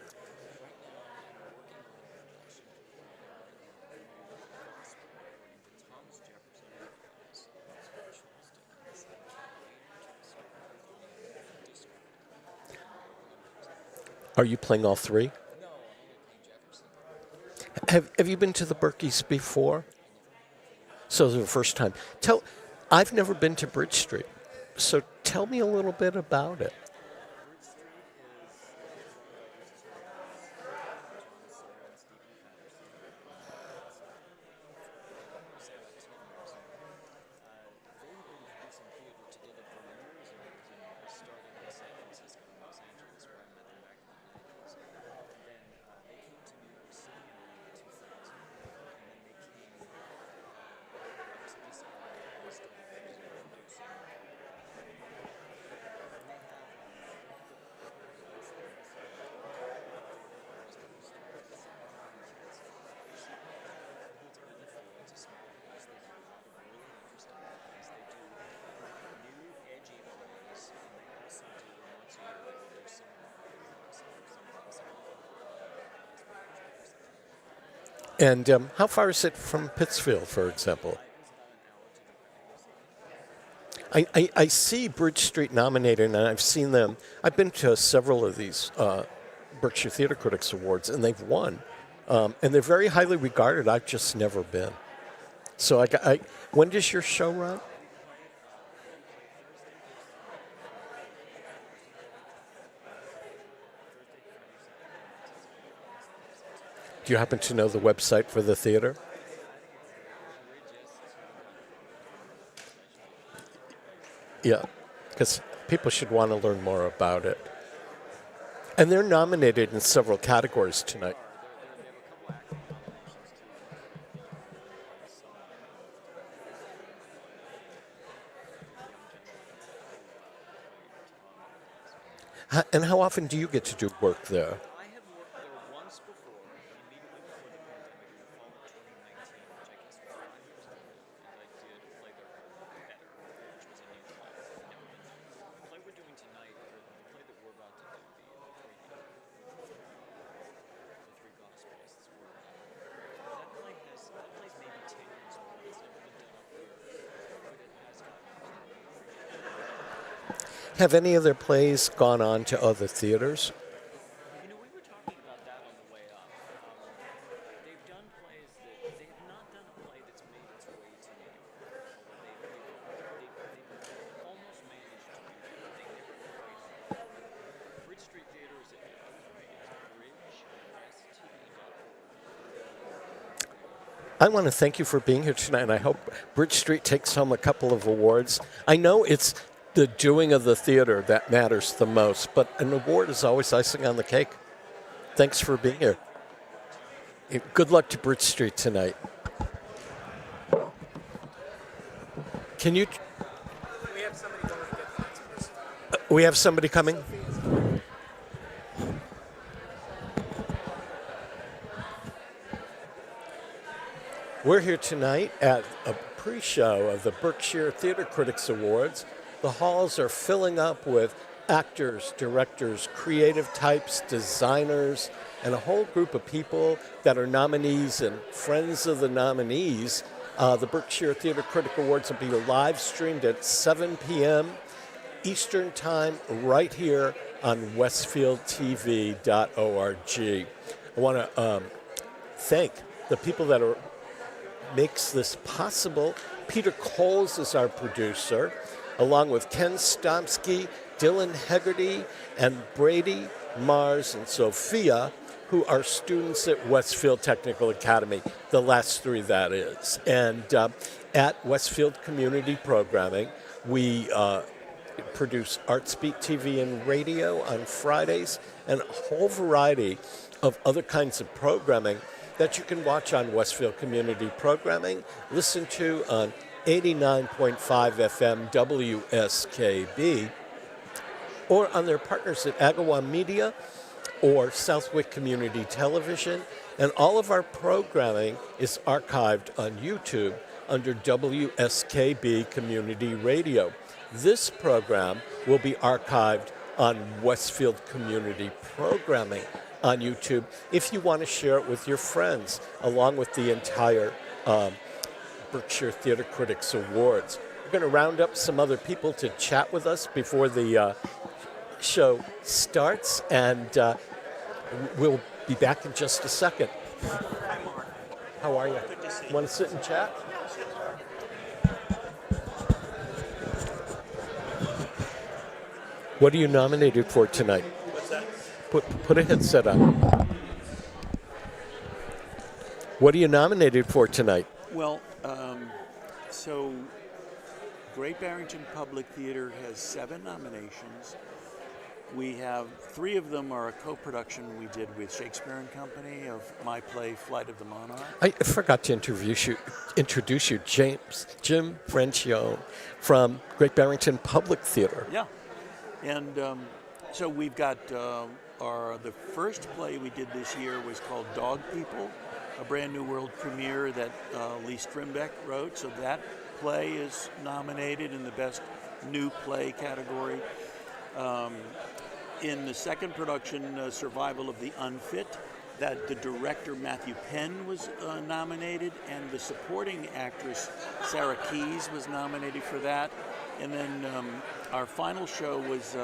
Are you playing all 3? No, I'm only playing Jefferson. Have you been to the Berkeys before? So this is the first time. I've never been to Bridge Street. So tell me a little bit about it. And how far is it from Pittsfield, for example? I see Bridge Street nominated, and I've seen them. I've been to several of these Berkshire Theater Critics Awards, and they've won. And they're very highly regarded. I've just never been. So when does your show run? Do you happen to know the website for the theater? Yeah, because people should want to learn more about it. And they're nominated in several categories tonight. And how often do you get to do work there? I have worked there once before, immediately before the pandemic in the fall of 2019, which I guess was 5 years ago, and I did a play there called Better, which was a new play. I've never been to. The play we're doing tonight, or the play that we're about to do, the three Gospels, that play's maybe 10 years old. It's never been done up here, but it has gotten. Have any of their plays gone on to other theaters? You know, we were talking about that on the way up. They've done plays that they have not done a play that's made its way to New York. They've almost managed to do that, but they never quite have. Bridge Street Theater is at bridge-st.org. I want to thank you for being here tonight, and I hope Bridge Street takes home a couple of awards. I know it's the doing of the theater that matters the most, but an award is always icing on the cake. Thanks for being here. Good luck to Bridge Street tonight. Can you? We have somebody going to get the next person. We have somebody coming? We're here tonight at a pre-show of the Berkshire Theater Critics Awards. The halls are filling up with actors, directors, creative types, designers, and a whole group of people that are nominees and friends of the nominees. The Berkshire Theater Critic Awards will be live streamed at 7 p.m. Eastern Time right here on westfieldtv.org. I want to thank the people that makes this possible. Peter Coles is our producer, along with Ken Stomsky, Dylan Hegarty, and Brady, Mars, and Sophia, who are students at Westfield Technical Academy, the last three that is. And at Westfield Community Programming, we produce ArtSpeak TV and radio on Fridays, and a whole variety of other kinds of programming that you can watch on Westfield Community Programming, listen to on 89.5 FM WSKB, or on their partners at Agawa Media or Southwick Community Television. And all of our programming is archived on YouTube under WSKB Community Radio. This program will be archived on Westfield Community Programming on YouTube if you want to share it with your friends, along with the entire Berkshire Theater Critics Awards. We're going to round up some other people to chat with us before the show starts, and we'll be back in just a second. Hi, Mark. How are you? Good to see you. Want to sit and chat? What are you nominated for tonight? What's that? Put a headset on. What are you nominated for tonight? Well, so Great Barrington Public Theater has 7 nominations. We have 3 of them are a co-production we did with Shakespeare and Company of my play Flight of the Monarch. I forgot to introduce you, Jim Franchione from Great Barrington Public Theater. Yeah, and so we've got the first play we did this year was called Dog People, a brand new world premiere that Lee Strimbeck wrote. So that play is nominated in the Best New Play category. In the second production, Survival of the Unfit, that the director Matthew Penn was nominated, and the supporting actress Sarah Keyes was nominated for that. And then our final show was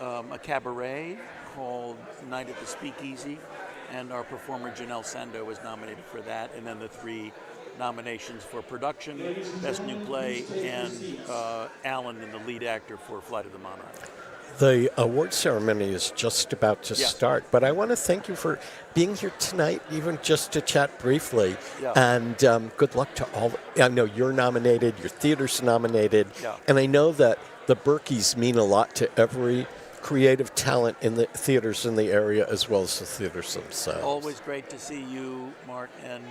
a cabaret called Night at the Speakeasy, and our performer Janelle Sando was nominated for that. And then the 3 nominations for production, Best New Play, and Alan and the lead actor for Flight of the Monarch. The award ceremony is just about to start, but I want to thank you for being here tonight, even just to chat briefly. Yeah. And good luck to all. I know you're nominated, your theater's nominated, and I know that the Berkeys mean a lot to every creative talent in the theaters in the area, as well as the theaters themselves. Always great to see you, Mark, and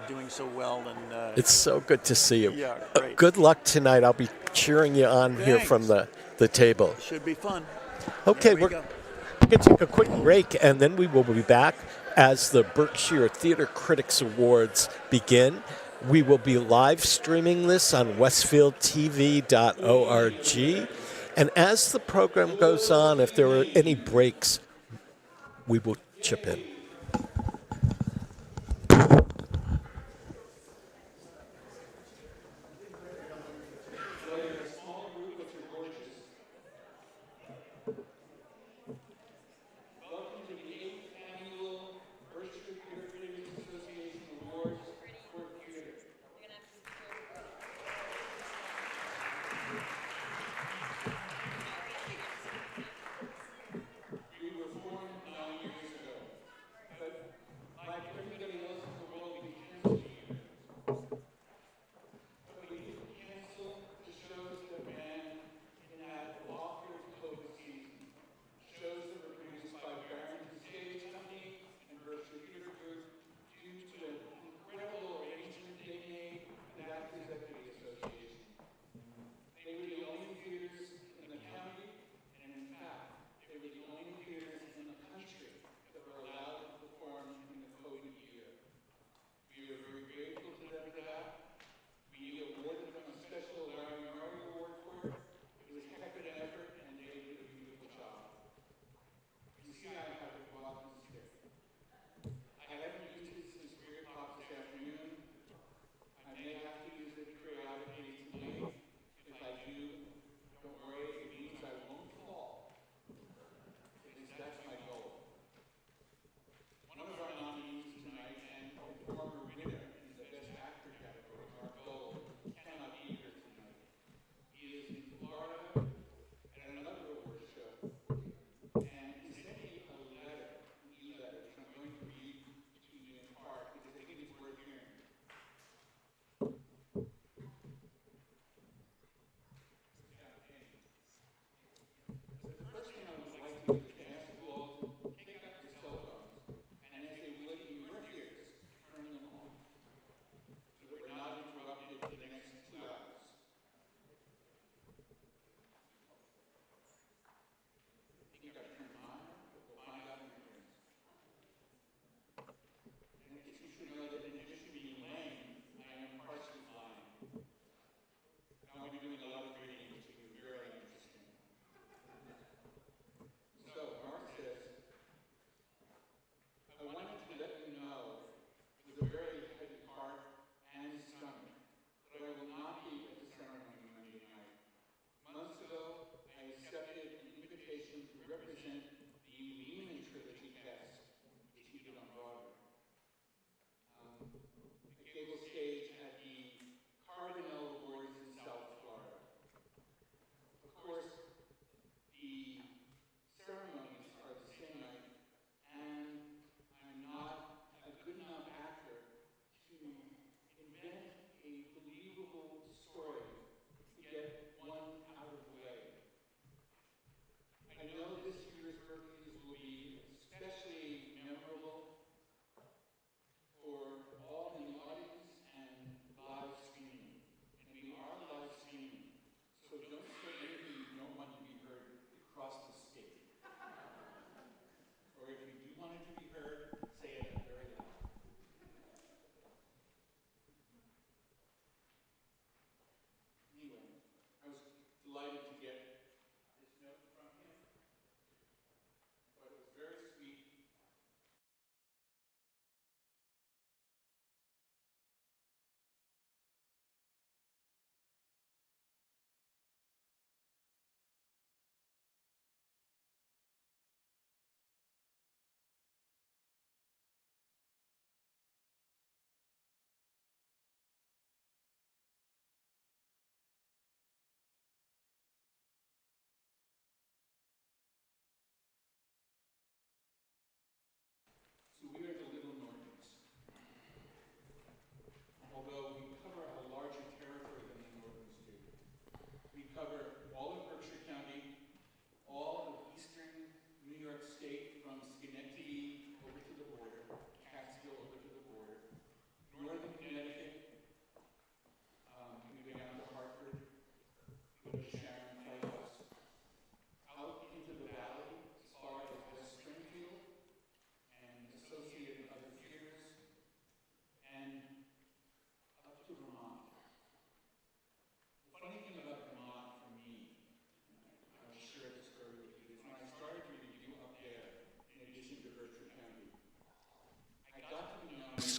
doing so well. And it's so good to see you. Yeah, great. Good luck tonight. I'll be cheering you on here from the table. Should be fun. Okay, we're going to take a quick break, and then we will be back as the Berkshire Theater Critics Awards begin. We will be live streaming this on westfieldtv.org. And as the program goes on, if there are any breaks, we will chip in.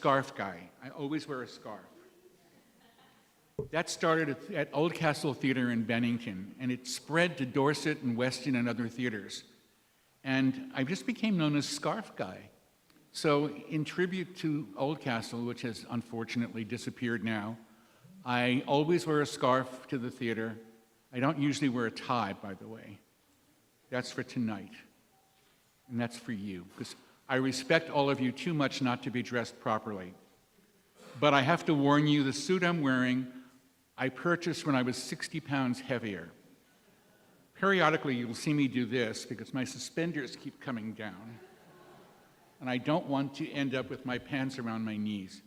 scarf guy. I always wear a scarf. That started at Oldcastle Theatre in Bennington, and it spread to Dorset and Weston and other theaters. And I just became known as Scarf Guy. So in tribute to Oldcastle, which has unfortunately disappeared now, I always wear a scarf to the theater. I don't usually wear a tie, by the way. That's for tonight. And that's for you, because I respect all of you too much not to be dressed properly. But I have to warn you, the suit I'm wearing, I purchased when I was 60 pounds heavier. Periodically, you'll see me do this because my suspenders keep coming down, and I don't want to end up with my pants around my knees.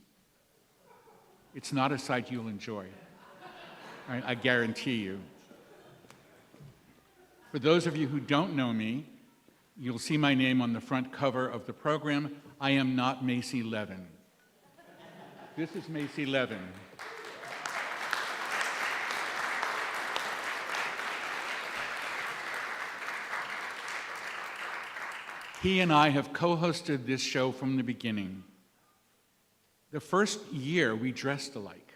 It's not a sight you'll enjoy. I guarantee you. For those of you who don't know me, you'll see my name on the front cover of the program. I am not Macy Levin. This is Macy Levin. He and I have co-hosted this show from the beginning. The first year, we dressed alike.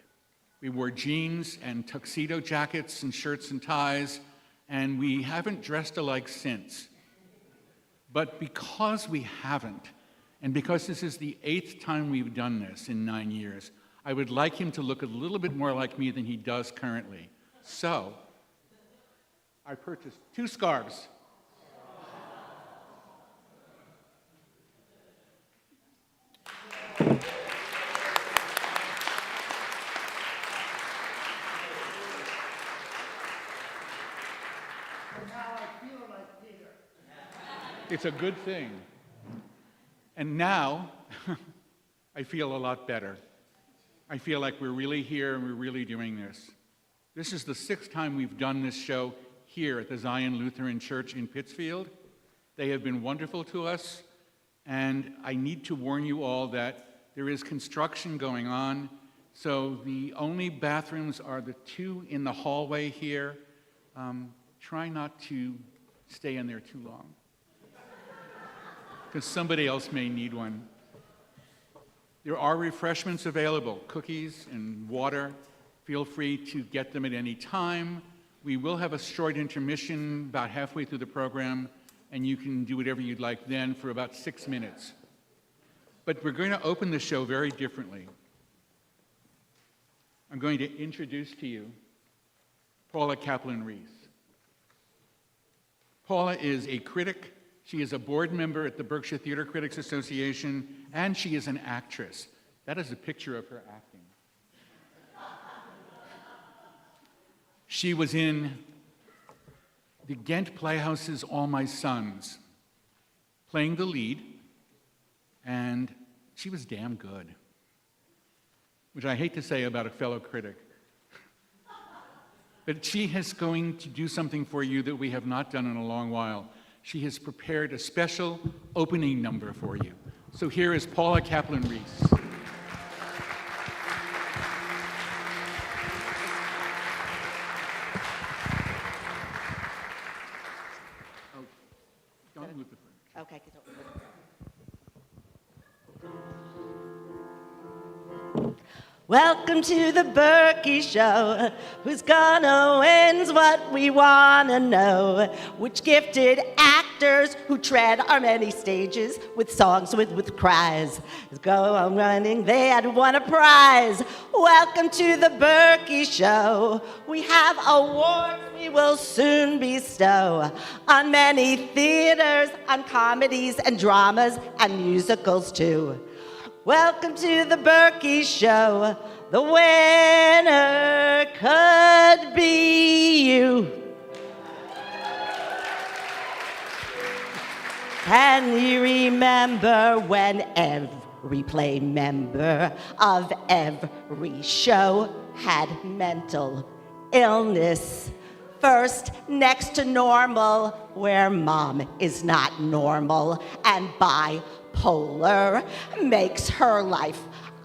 We wore jeans and tuxedo jackets and shirts and ties, and we haven't dressed alike since. But because we haven't, and because this is the 8th time we've done this in 9 years, I would like him to look a little bit more like me than he does currently. So, I purchased 2 scarves. It's a good thing. And now, I feel a lot better. I feel like we're really here and we're really doing this. This is the 6th time we've done this show here at the Zion Lutheran Church in Pittsfield. They have been wonderful to us, and I need to warn you all that there is construction going on, so the only bathrooms are the 2 in the hallway here. Try not to stay in there too long, because somebody else may need one. There are refreshments available, cookies and water. Feel free to get them at any time. We will have a short intermission about halfway through the program, and you can do whatever you'd like then for about 6 minutes. But we're going to open the show very differently. I'm going to introduce to you Paula Kaplan-Reese. Paula is a critic. She is a board member at the Berkshire Theatre Critics Association, and she is an actress. That is a picture of her acting. She was in the Ghent Playhouse's All My Sons, playing the lead, and she was damn good, which I hate to say about a fellow critic. But she is going to do something for you that we have not done in a long while. She has prepared a special opening number for you. So here is Paula Kaplan-Reese. Oh, don't move the furniture. Okay, don't move it. Welcome to the Berkey Show. Who's gonna win's what we wanna know. Which gifted actors who tread our many stages with songs with cries go on running, they had won a prize. Welcome to the Berkey Show. We have awards we will soon bestow on many theaters, on comedies and dramas and musicals too. Welcome to the Berkey Show. The winner could be you. Can you remember when every play member of every show had mental illness? First, next to normal, where mom is not normal and bipolar makes her life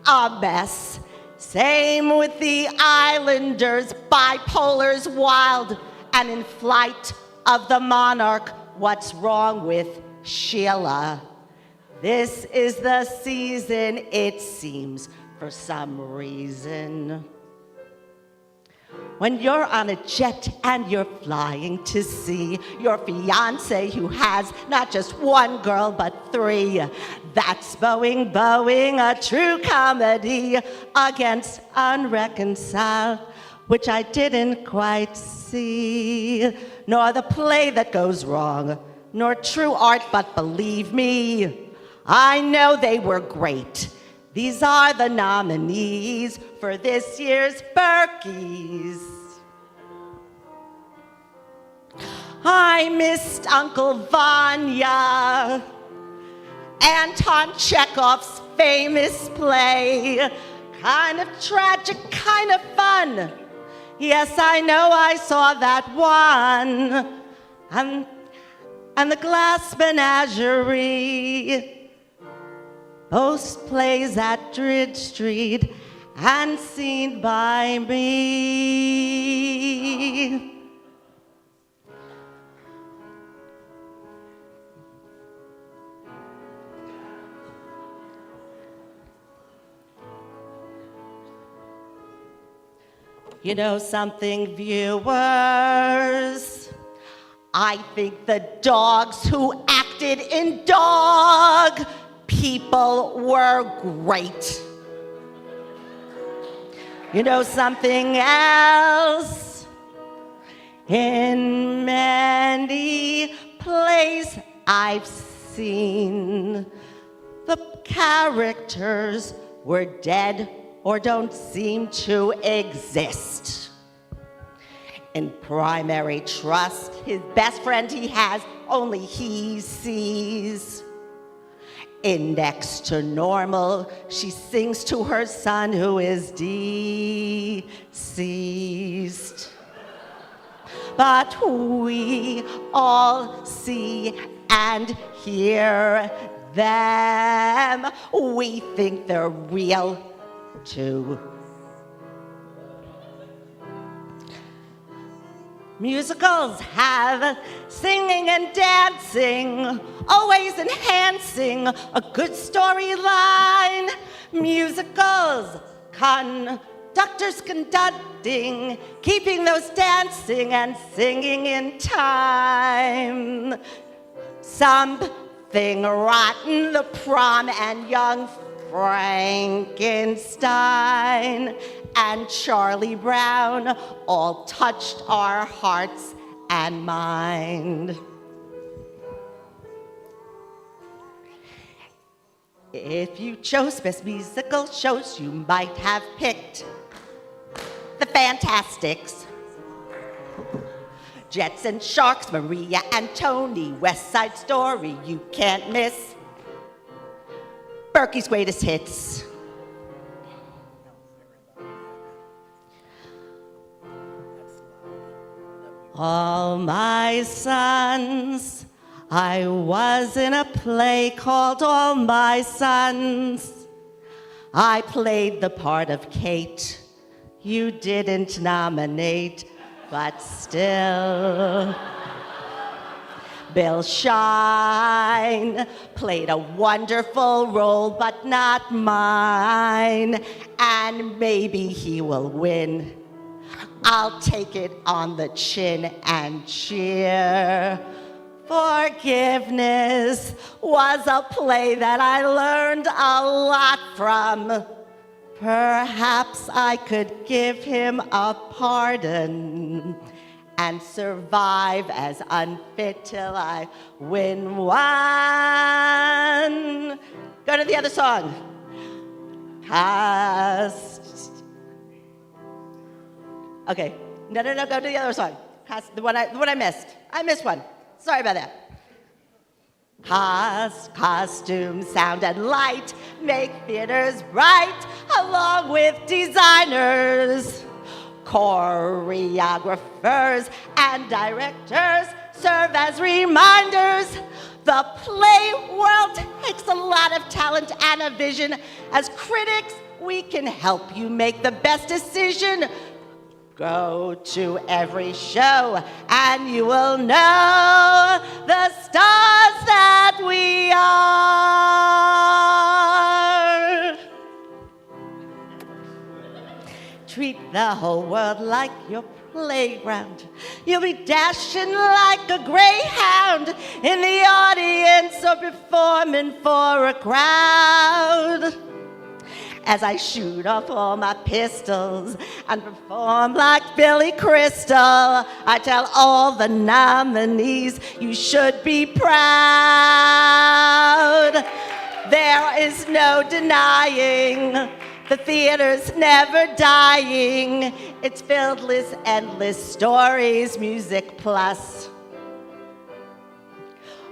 a mess. Same with the Islanders, bipolar's wild and in flight of the monarch. What's wrong with Sheila? This is the season, it seems, for some reason. When you're on a jet and you're flying to see your fiance who has not just one girl but three, that's Boeing, a true comedy against Unreconciled, which I didn't quite see, nor the play that goes wrong, nor true art, but believe me, I know they were great. These are the nominees for this year's Berkeys. I missed Uncle Vanya, Anton Chekhov's famous play. Kind of tragic, kind of fun. Yes, I know I saw that one. And the Glass Menagerie. Both plays at Drid Street and seen by me. You know something, viewers? I think the dogs who acted in Dog People were great. You know something else? In many plays I've seen, the characters were dead or don't seem to exist. In Primary Trust, his best friend he has, only he sees. In Next to Normal, she sings to her son who is deceased. But we all see and hear them. We think they're real too. Musicals have singing and dancing, always enhancing a good storyline. Musicals, conductors conducting, keeping those dancing and singing in time. Something rotten, The Prom and Young Frankenstein and Charlie Brown all touched our hearts and mind. If you chose best musical shows, you might have picked The Fantastics, Jets and Sharks, Maria and Tony, West Side Story, you can't miss, Berkey's Greatest Hits. All my sons, I was in a play called All My Sons. I played the part of Kate. You didn't nominate, but still. Bill Shine played a wonderful role, but not mine. And maybe he will win. I'll take it on the chin and cheer. Forgiveness was a play that I learned a lot from. Perhaps I could give him a pardon and survive as unfit till I win one. Go to the other song. Okay, no, go to the other song. The one I missed. I missed one. Sorry about that. Costume, sound, and light make theaters bright, along with designers. Choreographers and directors serve as reminders. The play world takes a lot of talent and a vision. As critics, we can help you make the best decision. Go to every show and you will know the stars that we are. treat the whole world like your playground. You'll be dashing like a greyhound in the audience or performing for a crowd. As I shoot off all my pistols and perform like Billy Crystal, I tell all the nominees you should be proud. There is no denying the theater's never dying. It's filled with endless stories, music plus.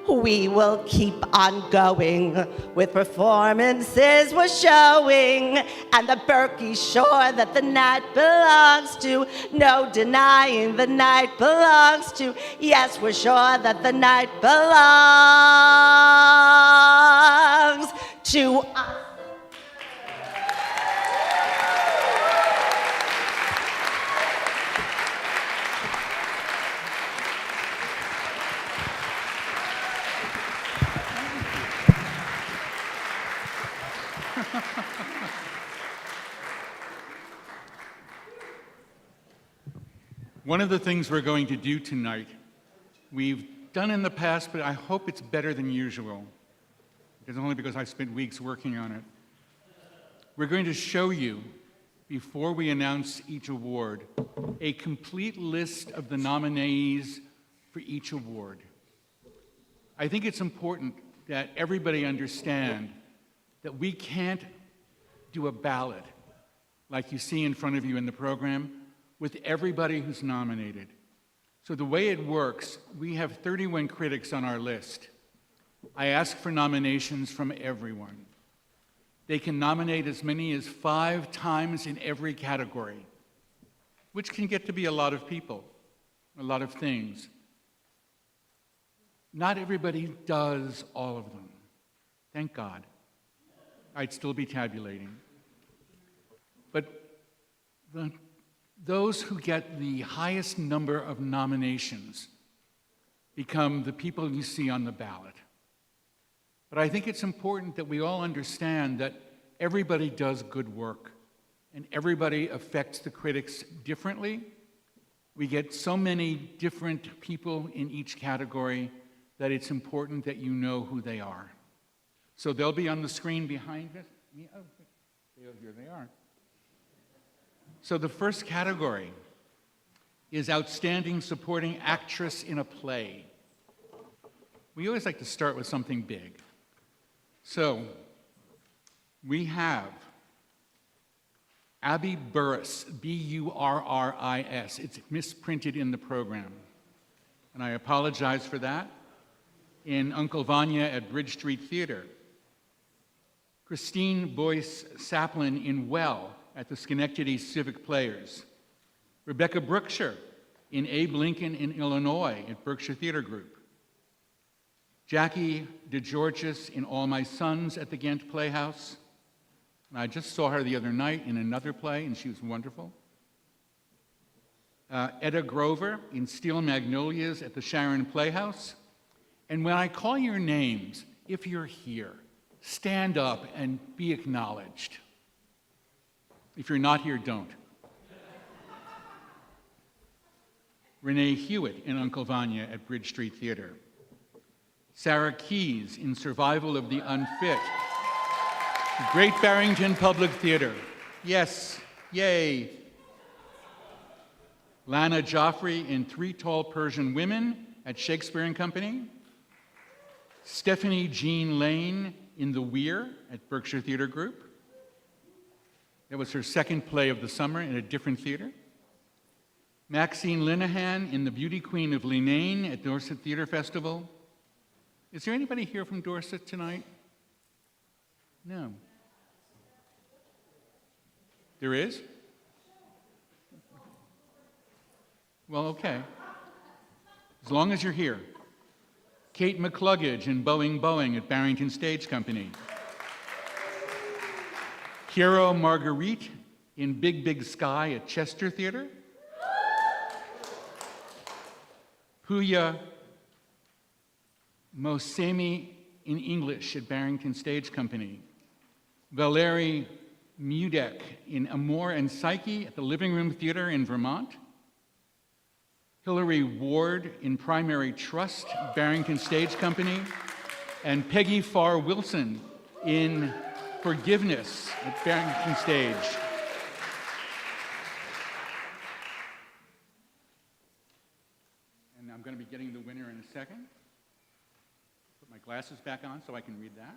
We will keep on going with performances we're showing, and the Berkshire shore that the night belongs to. No denying the night belongs to. Yes, we're sure that the night belongs to us. One of the things we're going to do tonight, we've done in the past, but I hope it's better than usual. It's only because I spent weeks working on it. We're going to show you, before we announce each award, a complete list of the nominees for each award. I think it's important that everybody understand that we can't do a ballot like you see in front of you in the program with everybody who's nominated. So the way it works, we have 31 critics on our list. I ask for nominations from everyone. They can nominate as many as 5 times in every category, which can get to be a lot of people, a lot of things. Not everybody does all of them. Thank God. I'd still be tabulating. But those who get the highest number of nominations become the people you see on the ballot. But I think it's important that we all understand that everybody does good work, and everybody affects the critics differently. We get so many different people in each category that it's important that you know who they are. So they'll be on the screen behind us. Oh, here they are. So the first category is Outstanding Supporting Actress in a Play. We always like to start with something big. So we have Abby Burris, B-U-R-R-I-S. It's misprinted in the program, and I apologize for that. In Uncle Vanya at Bridge Street Theater. Christine Boyce Saplin in Well at the Schenectady Civic Players. Rebecca Berkshire in Abe Lincoln in Illinois at Berkshire Theater Group. Jackie DeGeorgis in All My Sons at the Ghent Playhouse. And I just saw her the other night in another play, and she was wonderful. Etta Grover in Steel Magnolias at the Sharon Playhouse. And when I call your names, if you're here, stand up and be acknowledged. If you're not here, don't. Renee Hewitt in Uncle Vanya at Bridge Street Theater. Sarah Keyes in Survival of the Unfit. Great Barrington Public Theater. Yes, yay. Lana Joffrey in Three Tall Persian Women at Shakespeare and Company. Stephanie Jean Lane in The Weir at Berkshire Theater Group. That was her second play of the summer in a different theater. Maxine Linehan in The Beauty Queen of Leenane at Dorset Theater Festival. Is there anybody here from Dorset tonight? No. There is? Well, okay. As long as you're here. Kate McCluggage in Boeing at Barrington Stage Company. Hero Marguerite in Big Big Sky at Chester Theater. Puya Mosemi in English at Barrington Stage Company. Valerie Mudek in Amor and Psyche at the Living Room Theater in Vermont. Hillary Ward in Primary Trust, Barrington Stage Company. And Peggy Farr Wilson in Forgiveness at Barrington Stage. And I'm going to be getting the winner in a second. Put my glasses back on so I can read that.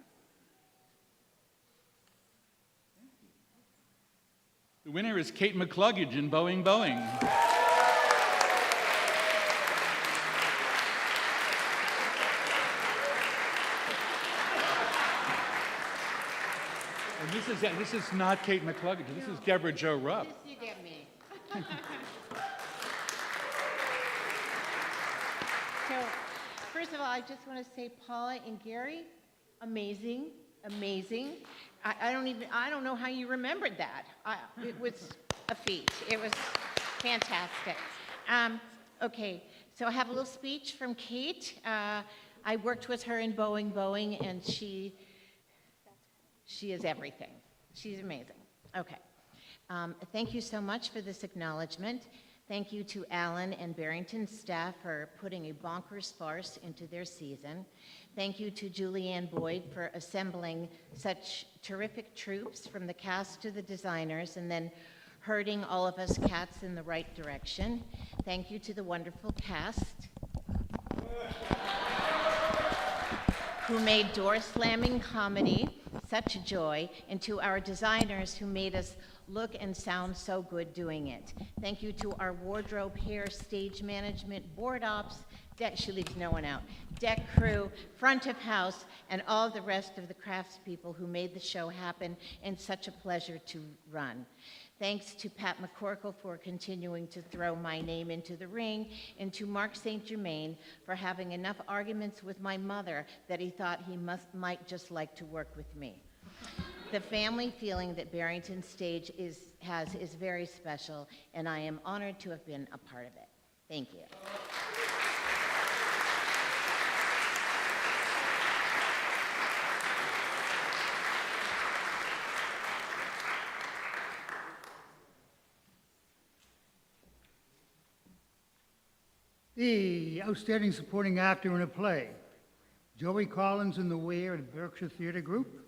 The winner is Kate McCluggage in Boeing Boeing. And this is not Kate McCluggage. This is Deborah Jo Rupp. You get me. So, first of all, I just want to say, Paula and Gary, amazing, amazing. I don't know how you remembered that. It was a feat. It was fantastic. Okay, so I have a little speech from Kate. I worked with her in Boeing Boeing, and she is everything. She's amazing. Okay. Thank you so much for this acknowledgement. Thank you to Alan and Barrington staff for putting a bonkers farce into their season. Thank you to Julianne Boyd for assembling such terrific troops from the cast to the designers and then herding all of us cats in the right direction. Thank you to the wonderful cast who made door-slamming comedy such a joy, and to our designers who made us look and sound so good doing it. Thank you to our wardrobe, hair, stage management, board ops, she leaves no one out, deck crew, front of house, and all the rest of the craftspeople who made the show happen and such a pleasure to run. Thanks to Pat McCorkle for continuing to throw my name into the ring, and to Mark St. Germain for having enough arguments with my mother that he thought he might just like to work with me. The family feeling that Barrington Stage has is very special, and I am honored to have been a part of it. Thank you. The Outstanding Supporting Actor in a Play, Joey Collins in The Weir at Berkshire Theater Group,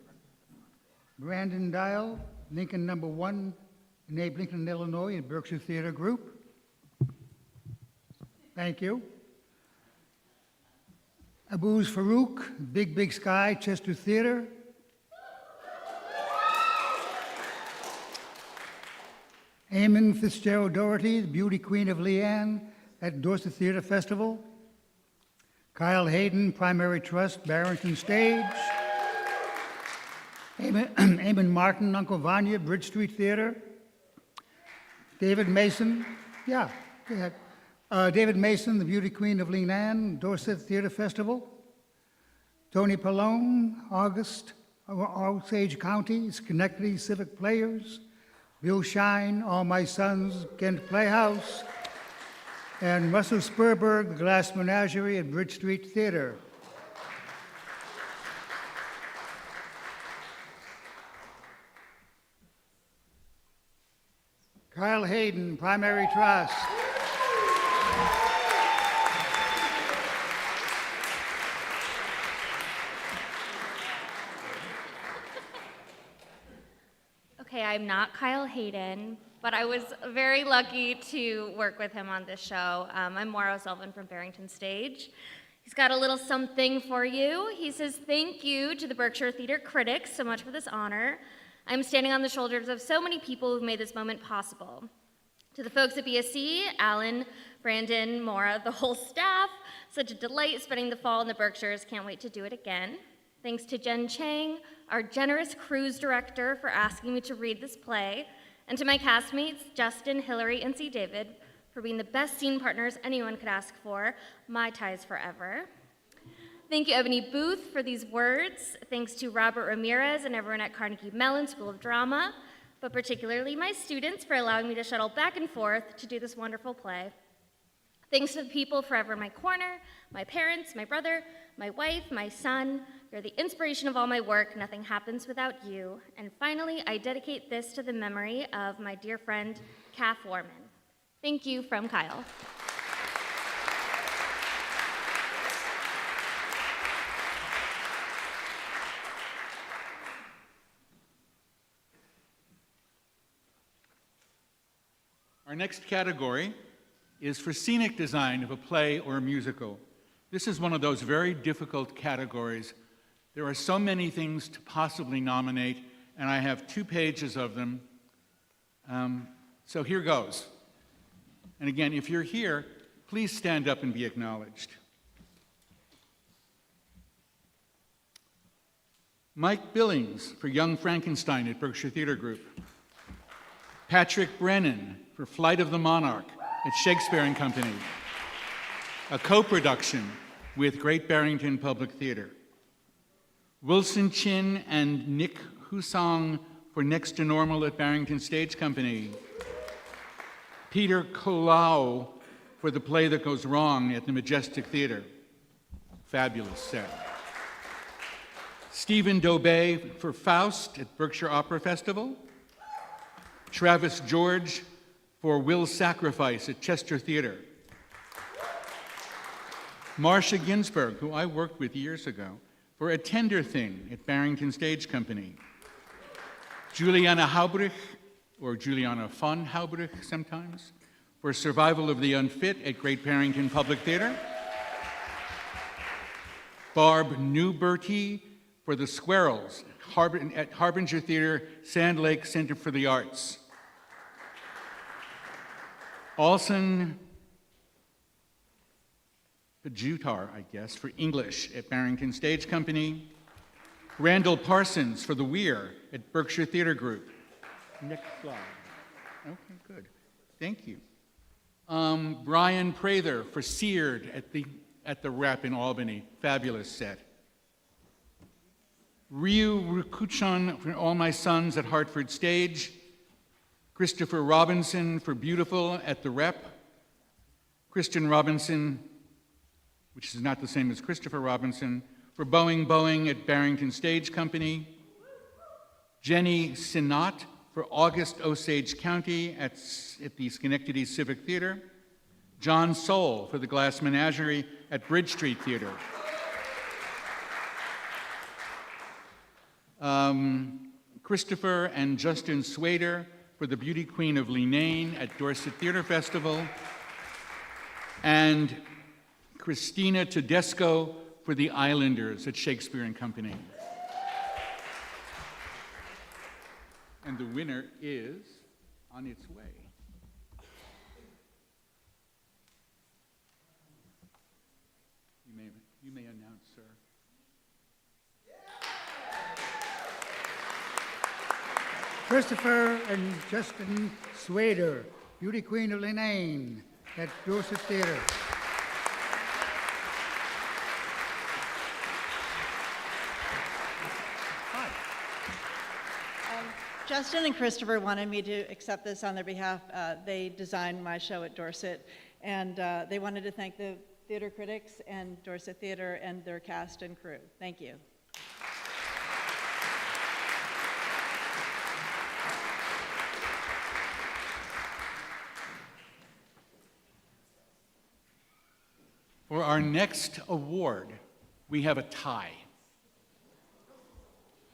Brandon Dial, Lincoln No. 1 in Abe Lincoln, Illinois at Berkshire Theater Group. Thank you. Abuz Farouk, Big Big Sky, Chester Theater. Eamon Fitzgerald Doherty, the Beauty Queen of Leanne at Dorset Theater Festival. Kyle Hayden, Primary Trust, Barrington Stage. Eamon Martin, Uncle Vanya, Bridge Street Theater. David Mason, go ahead. David Mason, the Beauty Queen of Leanne, Dorset Theater Festival. Tony Pallone, Osage County, Schenectady Civic Players. Bill Shine, All My Sons, Kent Playhouse. And Russell Spurberg, The Glass Menagerie at Bridge Street Theater. Kyle Hayden, Primary Trust. Okay, I'm not Kyle Hayden, but I was very lucky to work with him on this show. I'm Maura O'Sullivan from Barrington Stage. He's got a little something for you. He says, "Thank you to the Berkshire Theater critics so much for this honor. I'm standing on the shoulders of so many people who've made this moment possible. To the folks at BSC, Alan, Brandon, Maura, the whole staff, such a delight spending the fall in the Berkshires. Can't wait to do it again. Thanks to Jen Chang, our generous cruise director, for asking me to read this play, and to my castmates, Justin, Hillary, and C. David, for being the best scene partners anyone could ask for. My ties forever. Thank you, Ebony Booth, for these words. Thanks to Robert Ramirez and everyone at Carnegie Mellon School of Drama, but particularly my students for allowing me to shuttle back and forth to do this wonderful play. Thanks to the people forever in my corner, my parents, my brother, my wife, my son, You're the inspiration of all my work. Nothing happens without you. And finally, I dedicate this to the memory of my dear friend, Kath Warman. Thank you from Kyle. Our next category is for scenic design of a play or a musical. This is one of those very difficult categories. There are so many things to possibly nominate, and I have 2 pages of them. So here goes. And again, if you're here, please stand up and be acknowledged. Mike Billings for Young Frankenstein at Berkshire Theatre Group. Patrick Brennan for Flight of the Monarch at Shakespeare and Company, a co-production with Great Barrington Public Theatre. Wilson Chin and Nick Husong for Next to Normal at Barrington Stage Company. Peter Colau for The Play That Goes Wrong at the Majestic Theatre. Fabulous set. Stephen Dobey for Faust at Berkshire Opera Festival. Travis George for Will's Sacrifice at Chester Theatre. Marcia Ginsburg, who I worked with years ago, for A Tender Thing at Barrington Stage Company. Juliana Haubrich, or Juliana von Haubrich sometimes, for Survival of the Unfit at Great Barrington Public Theatre. Barb Newberty for The Squirrels at Harbinger Theatre, Sand Lake Center for the Arts. Alson Pajutar, I guess, for English at Barrington Stage Company. Randall Parsons for The Weir at Berkshire Theatre Group. Next slide. Okay, good. Thank you. Brian Prather for Seared at the Rep in Albany. Fabulous set. Ryu Rukuchan for All My Sons at Hartford Stage. Christopher Robinson for Beautiful at the Rep. Christian Robinson, which is not the same as Christopher Robinson, for Boeing at Barrington Stage Company. Jenny Sinat for August Osage County at the Schenectady Civic Theater. John Soule for The Glass Menagerie at Bridge Street Theater. Christopher and Justin Swader for The Beauty Queen of Leenane at Dorset Theatre Festival. And Christina Tedesco for The Islanders at Shakespeare and Company. And the winner is on its way. You may announce, sir. Christopher and Justin Swader, Beauty Queen of Leenane at Dorset Theatre. Justin and Christopher wanted me to accept this on their behalf. They designed my show at Dorset, and they wanted to thank the theater critics and Dorset Theatre and their cast and crew. Thank you. For our next award, we have a tie.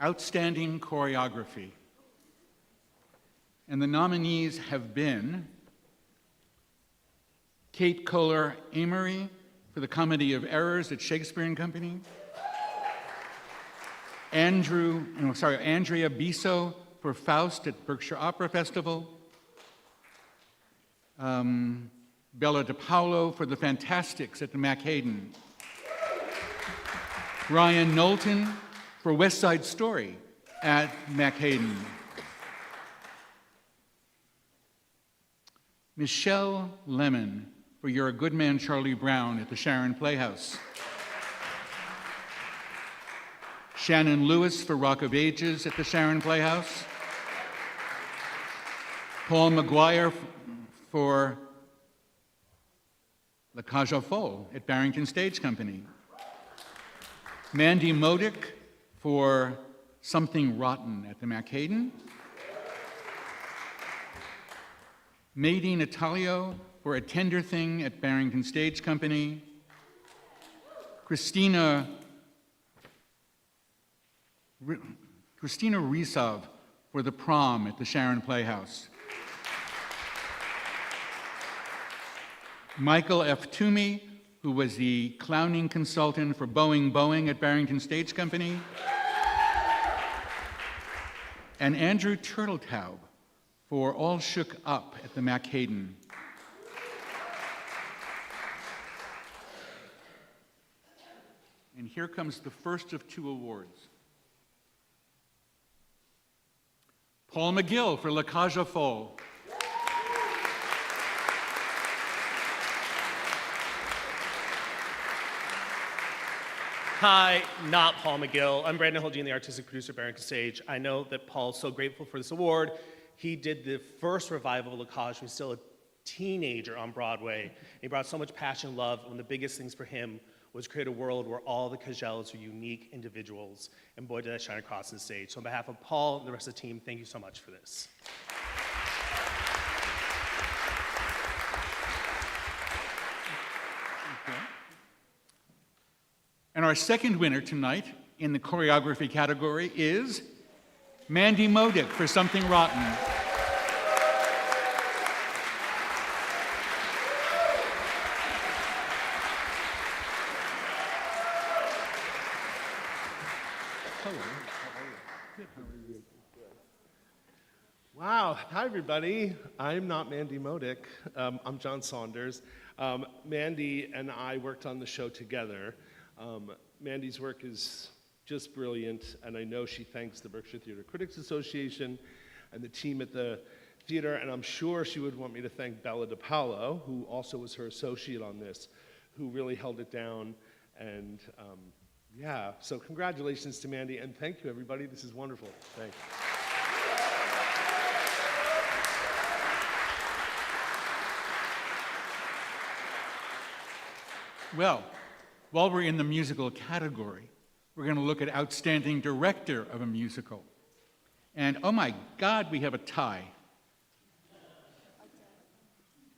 Outstanding Choreography. And the nominees have been Kate Kohler-Amory for The Comedy of Errors at Shakespeare and Company. Andrea Biso for Faust at Berkshire Opera Festival. Bella DePaulo for The Fantastics at the Mac Hayden. Ryan Knowlton for West Side Story at Mac Hayden. Michelle Lemon for You're a Good Man, Charlie Brown at the Sharon Playhouse. Shannon Lewis for Rock of Ages at the Sharon Playhouse. Paul McGuire for La Cage aux Folles at Barrington Stage Company. Mandy Modick for Something Rotten at the Mac-Hayden. Madine Italio for A Tender Thing at Barrington Stage Company. Christina Risov for The Prom at the Sharon Playhouse. Michael F. Toomey, who was the clowning consultant for Boeing at Barrington Stage Company. And Andrew Turtletaub for All Shook Up at the Mac-Hayden. And here comes the first of two awards. Paul McGill for La Cage aux Folles. Hi, not Paul McGill. I'm Brandon Holdean, the artistic producer of Barrington Stage. I know that Paul's so grateful for this award. He did the first revival of La Cage when he was still a teenager on Broadway. He brought so much passion and love. One of the biggest things for him was create a world where all the Cagelles are unique individuals, and boy, did that shine across the stage. So on behalf of Paul and the rest of the team, thank you so much for this. And our second winner tonight in the choreography category is Mandy Modick for Something Rotten. Wow, hi everybody. I'm not Mandy Modick. I'm John Saunders. Mandy and I worked on the show together. Mandy's work is just brilliant, and I know she thanks the Berkshire Theatre Critics Association and the team at the theater, and I'm sure she would want me to thank Bella DiPaolo, who also was her associate on this, who really held it down. And yeah, so congratulations to Mandy, and thank you everybody. This is wonderful. Thanks. Well, while we're in the musical category, we're going to look at Outstanding Director of a Musical. And oh my God, we have a tie.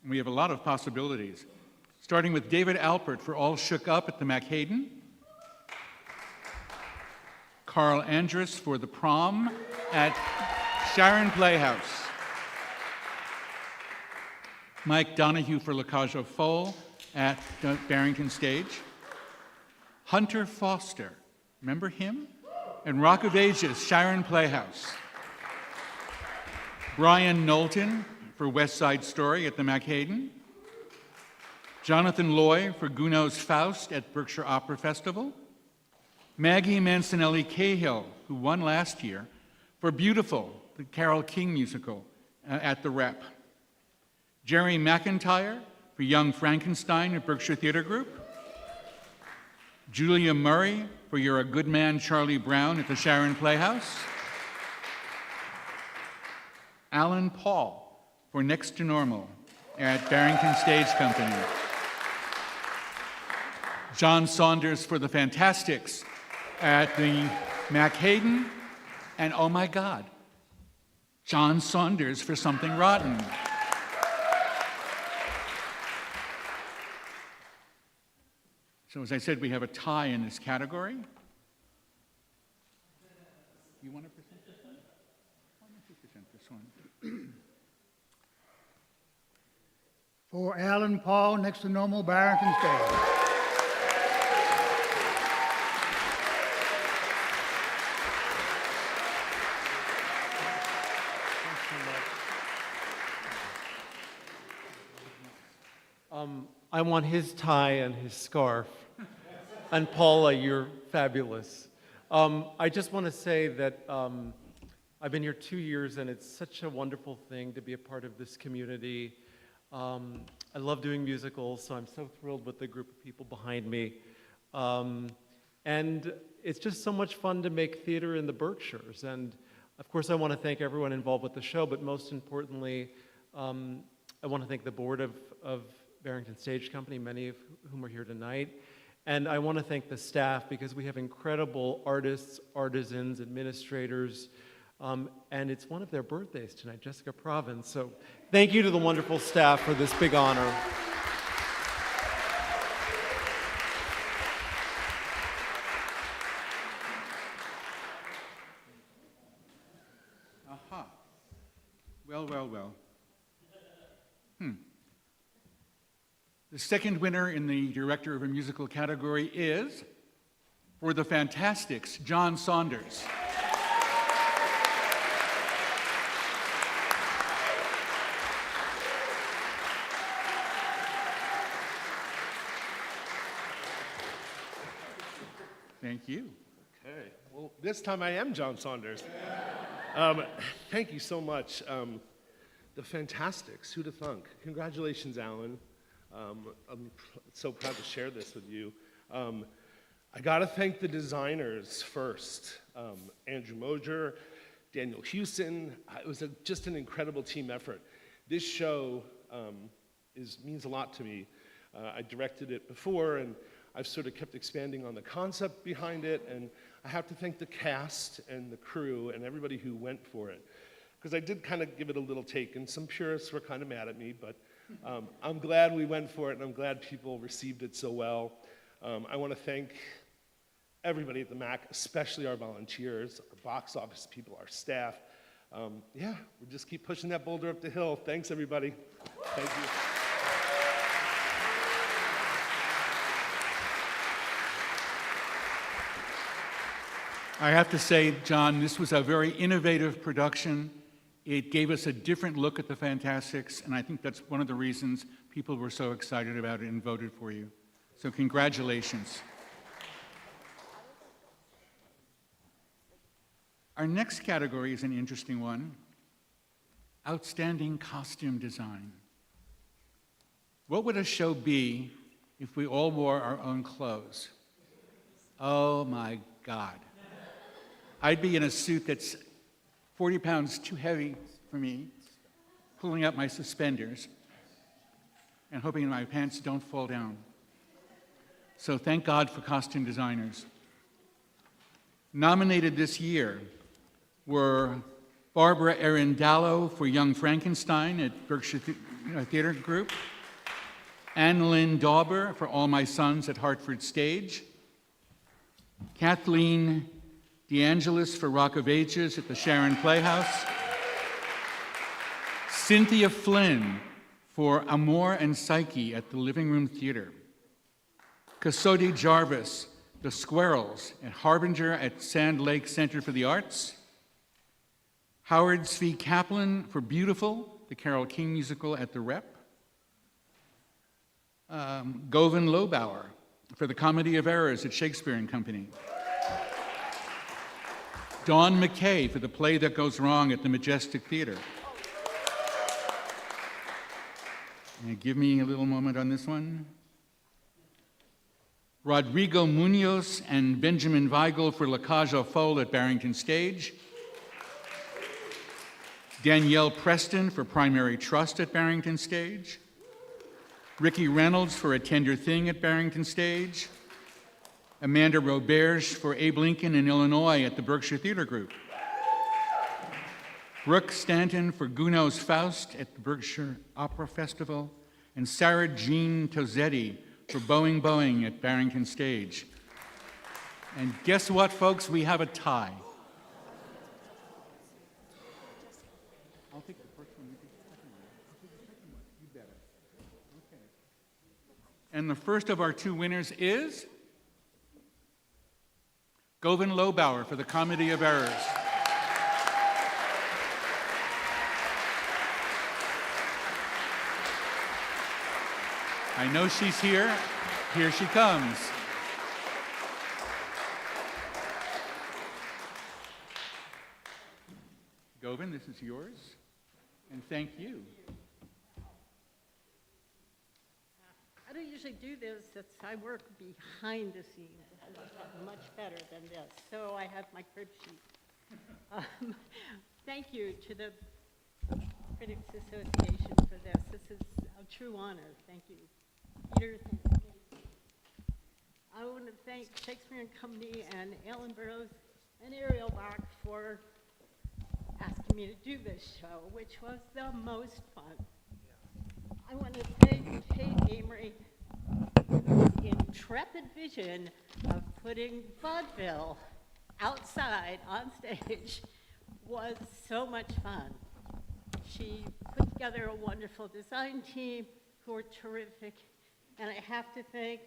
We have a lot of possibilities, starting with David Alpert for All Shook Up at the Mac-Hayden, Carl Andrus for The Prom at Sharon Playhouse, Mike Donahue for La Cage aux Folles at Barrington Stage, Hunter Foster, remember him? And Rock of Ages, Sharon Playhouse. Brian Knowlton for West Side Story at the Mac-Hayden. Jonathan Loy for Gounod's Faust at Berkshire Opera Festival. Maggie Mancinelli Cahill, who won last year, for Beautiful, the Carole King musical at the Rep. Jerry McIntyre for Young Frankenstein at Berkshire Theatre Group. Julia Murray for You're a Good Man, Charlie Brown at the Sharon Playhouse. Alan Paul for Next to Normal at Barrington Stage Company. John Saunders for The Fantastics at the Mac-Hayden. And oh my God, John Saunders for Something Rotten. So as I said, we have a tie in this category. You want to present this one? Why don't you present this one? For Alan Paul, Next to Normal, Barrington Stage. I want his tie and his scarf. And Paula, you're fabulous. I just want to say that I've been here 2 years, and it's such a wonderful thing to be a part of this community. I love doing musicals, so I'm so thrilled with the group of people behind me. And it's just so much fun to make theater in the Berkshires. And of course, I want to thank everyone involved with the show, but most importantly, I want to thank the board of Barrington Stage Company, many of whom are here tonight, And I want to thank the staff because we have incredible artists, artisans, administrators, and it's one of their birthdays tonight, Jessica Province. So thank you to the wonderful staff for this big honor. Aha. Well, well, well. The second winner in the Director of a Musical category is, for The Fantastics, John Saunders. Thank you. Okay. Well, this time I am John Saunders. Thank you so much. The Fantastics, who'd have thunk? Congratulations, Alan. I'm so proud to share this with you. I gotta thank the designers first. Andrew Moser, Daniel Hewson. It was just an incredible team effort. This show means a lot to me. I directed it before, and I've sort of kept expanding on the concept behind it, and I have to thank the cast and the crew and everybody who went for it. Because I did kind of give it a little take, and some purists were kind of mad at me, but I'm glad we went for it, and I'm glad people received it so well. I want to thank everybody at the MAC, especially our volunteers, our box office people, our staff. Yeah, we'll just keep pushing that boulder up the hill. Thanks, everybody. Thank you. I have to say, John, this was a very innovative production. It gave us a different look at the Fantastics, and I think that's one of the reasons people were so excited about it and voted for you. So congratulations. Our next category is an interesting one, outstanding costume design. What would a show be if we all wore our own clothes? Oh my God. I'd be in a suit that's 40 pounds too heavy for me, pulling up my suspenders and hoping my pants don't fall down. So thank God for costume designers. Nominated this year were Barbara Arundalo for Young Frankenstein at Berkshire Theater Group, Anne Lynn Dauber for All My Sons at Hartford Stage, Kathleen DeAngelis for Rock of Ages at the Sharon Playhouse, Cynthia Flynn for Amor and Psyche at the Living Room Theater, Kasodi Jarvis, The Squirrels at Harbinger at Sand Lake Center for the Arts, Howard Svi Kaplan for Beautiful, the Carole King musical at the Rep, Govan Lobauer for The Comedy of Errors at Shakespeare and Company, Dawn McKay for The Play That Goes Wrong at the Majestic Theater. Give me a little moment on this one. Rodrigo Munoz and Benjamin Weigel for La Cage aux Folles at Barrington Stage. Danielle Preston for Primary Trust at Barrington Stage. Ricky Reynolds for A Tender Thing at Barrington Stage. Amanda Roberge for Abe Lincoln in Illinois at the Berkshire Theater Group. Brooke Stanton for Gounod's Faust at the Berkshire Opera Festival. And Sarah Jean Tosetti for Boeing Boeing at Barrington Stage. And guess what, folks? We have a tie. I'll take the first one, you take the second one. I'll take the second one. You better. Okay. And the first of our two winners is Govan Lobauer for The Comedy of Errors. I know she's here. Here she comes. Govan, this is yours. And thank you. I don't usually do this. I work behind the scenes. It's much better than this. So I have my crib sheet. Thank you to the Critics Association for this. This is a true honor. Thank you. Peter, thank you. I want to thank Shakespeare and Company and Ellen Burroughs and Ariel Bach for asking me to do this show, which was the most fun. I want to thank Kate Amory, whose intrepid vision of putting vaudeville outside on stage was so much fun. She put together a wonderful design team who were terrific, and I have to thank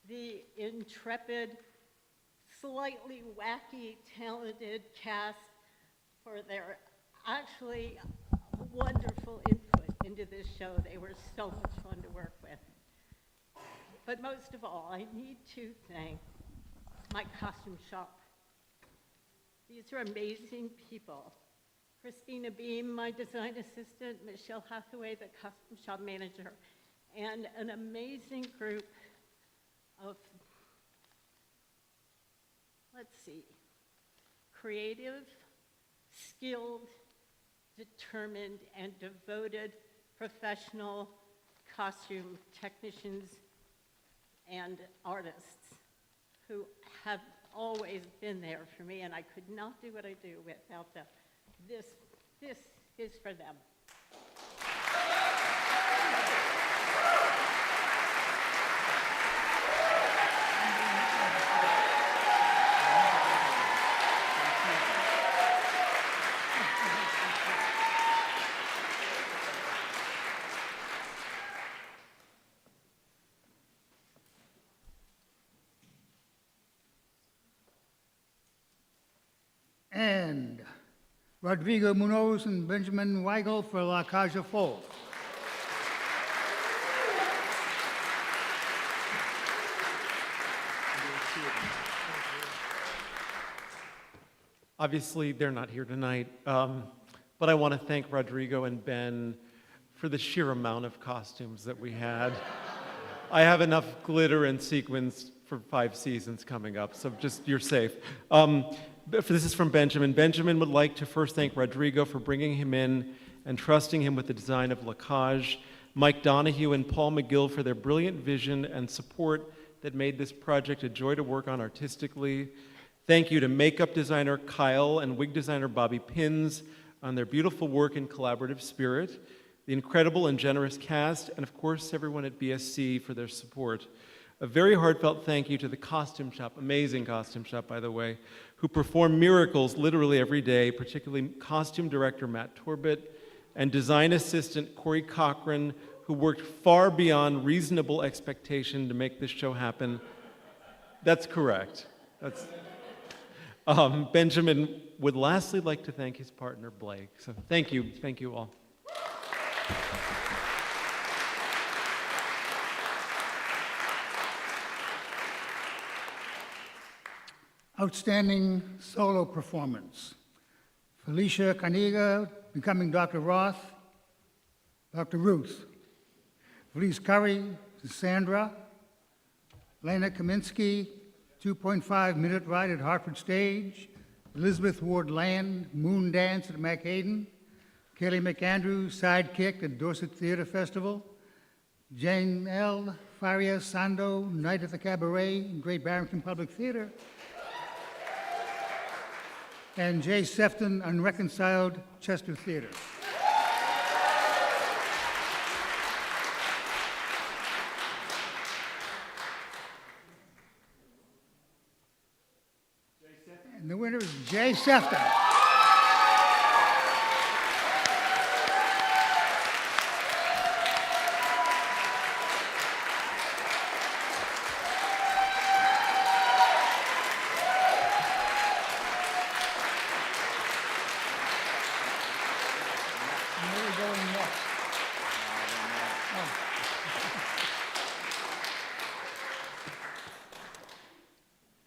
the intrepid, slightly wacky, talented cast for their actually wonderful input into this show. They were so much fun to work with. But most of all, I need to thank my costume shop. These are amazing people. Christina Beam, my design assistant, Michelle Hathaway, the costume shop manager, and an amazing group of, let's see, creative, skilled, determined, and devoted professional costume technicians and artists who have always been there for me, and I could not do what I do without them. This is for them. And Rodrigo Munoz and Benjamin Weigel for La Caja Folk. Obviously, they're not here tonight, but I want to thank Rodrigo and Ben for the sheer amount of costumes that we had. I have enough glitter and sequins for 5 seasons coming up, so just you're safe. This is from Benjamin. Benjamin would like to first thank Rodrigo for bringing him in and trusting him with the design of La Cage, Mike Donahue and Paul McGill for their brilliant vision and support that made this project a joy to work on artistically. Thank you to makeup designer Kyle and wig designer Bobby Pins on their beautiful work and collaborative spirit, the incredible and generous cast, and of course everyone at BSC for their support. A very heartfelt thank you to the costume shop, amazing costume shop, by the way, who perform miracles literally every day, particularly costume director Matt Torbett and design assistant Corey Cochran, who worked far beyond reasonable expectation to make this show happen. That's correct. Benjamin would lastly like to thank his partner, Blake. So thank you all. Outstanding solo performance. Felicia Carniga becoming Dr. Roth, Dr. Ruth. Felice Curry, Sandra. Lena Kaminsky, 2.5-minute ride at Hartford Stage. Elizabeth Ward Land, Moon Dance at McHayden. Kelly McAndrew, Sidekick at Dorset Theatre Festival. Jane L. Farias Sando, Night at the Cabaret, Great Barrington Public Theatre. And Jay Sefton, Unreconciled, Chester Theatre. And the winner is Jay Sefton.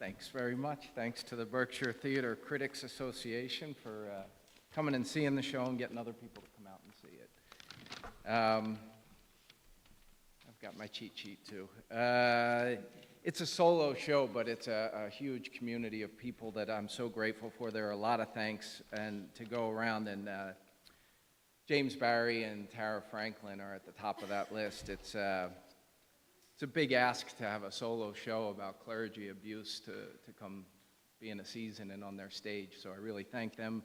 Thanks very much. Thanks to the Berkshire Theater Critics Association for coming and seeing the show and getting other people to come out and see it. I've got my cheat sheet too. It's a solo show, but it's a huge community of people that I'm so grateful for. There are a lot of thanks and to go around, and James Barry and Tara Franklin are at the top of that list. it's a big ask to have a solo show about clergy abuse to come be in a season and on their stage. So I really thank them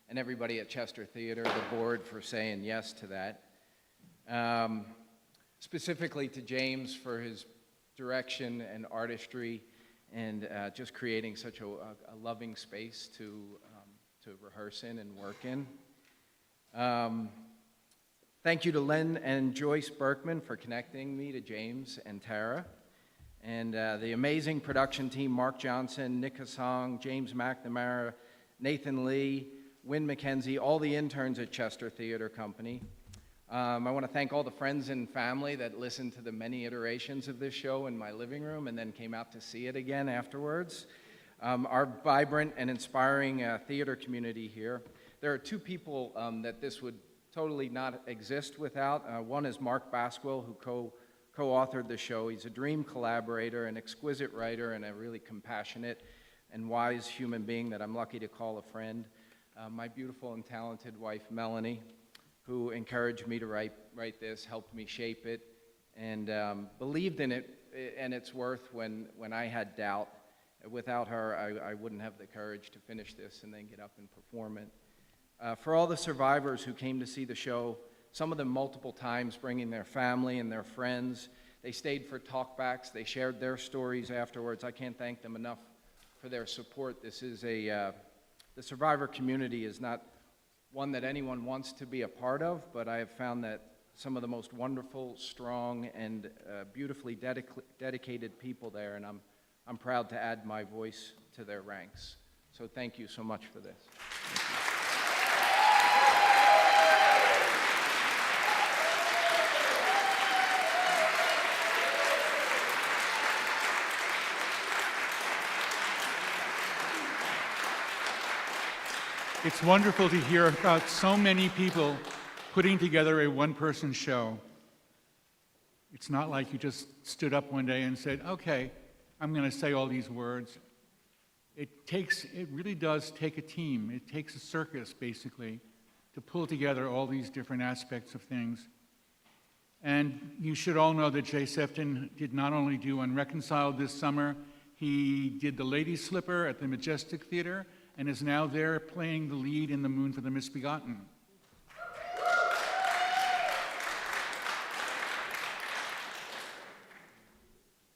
and everybody at Chester Theater, the board, for saying yes to that. Specifically to James for his direction and artistry and just creating such a loving space to rehearse in and work in. Thank you to Len and Joyce Berkman for connecting me to James and Tara. And the amazing production team, Mark Johnson, Nick Hassong, James McNamara, Nathan Lee, Wynn McKenzie, all the interns at Chester Theater Company. I want to thank all the friends and family that listened to the many iterations of this show in my living room and then came out to see it again afterwards. Our vibrant and inspiring theater community here. There are two people that this would totally not exist without. One is Mark Basquill, who co-authored the show. He's a dream collaborator, an exquisite writer, and a really compassionate and wise human being that I'm lucky to call a friend. My beautiful and talented wife, Melanie, who encouraged me to write this, helped me shape it, and believed in it and its worth when I had doubt. Without her, I wouldn't have the courage to finish this and then get up and perform it. For all the survivors who came to see the show, some of them multiple times, bringing their family and their friends, they stayed for talkbacks, they shared their stories afterwards. I can't thank them enough for their support. This is the survivor community is not one that anyone wants to be a part of, but I have found that some of the most wonderful, strong, and beautifully dedicated people there, and I'm proud to add my voice to their ranks. So thank you so much for this. It's wonderful to hear about so many people putting together a one-person show. It's not like you just stood up one day and said, okay, I'm going to say all these words. It really does take a team. It takes a circus, basically, to pull together all these different aspects of things. And you should all know that Jay Sefton did not only do Unreconciled this summer, he did The Lady's Slipper at the Majestic Theater, and is now there playing the lead in The Moon for the Misbegotten.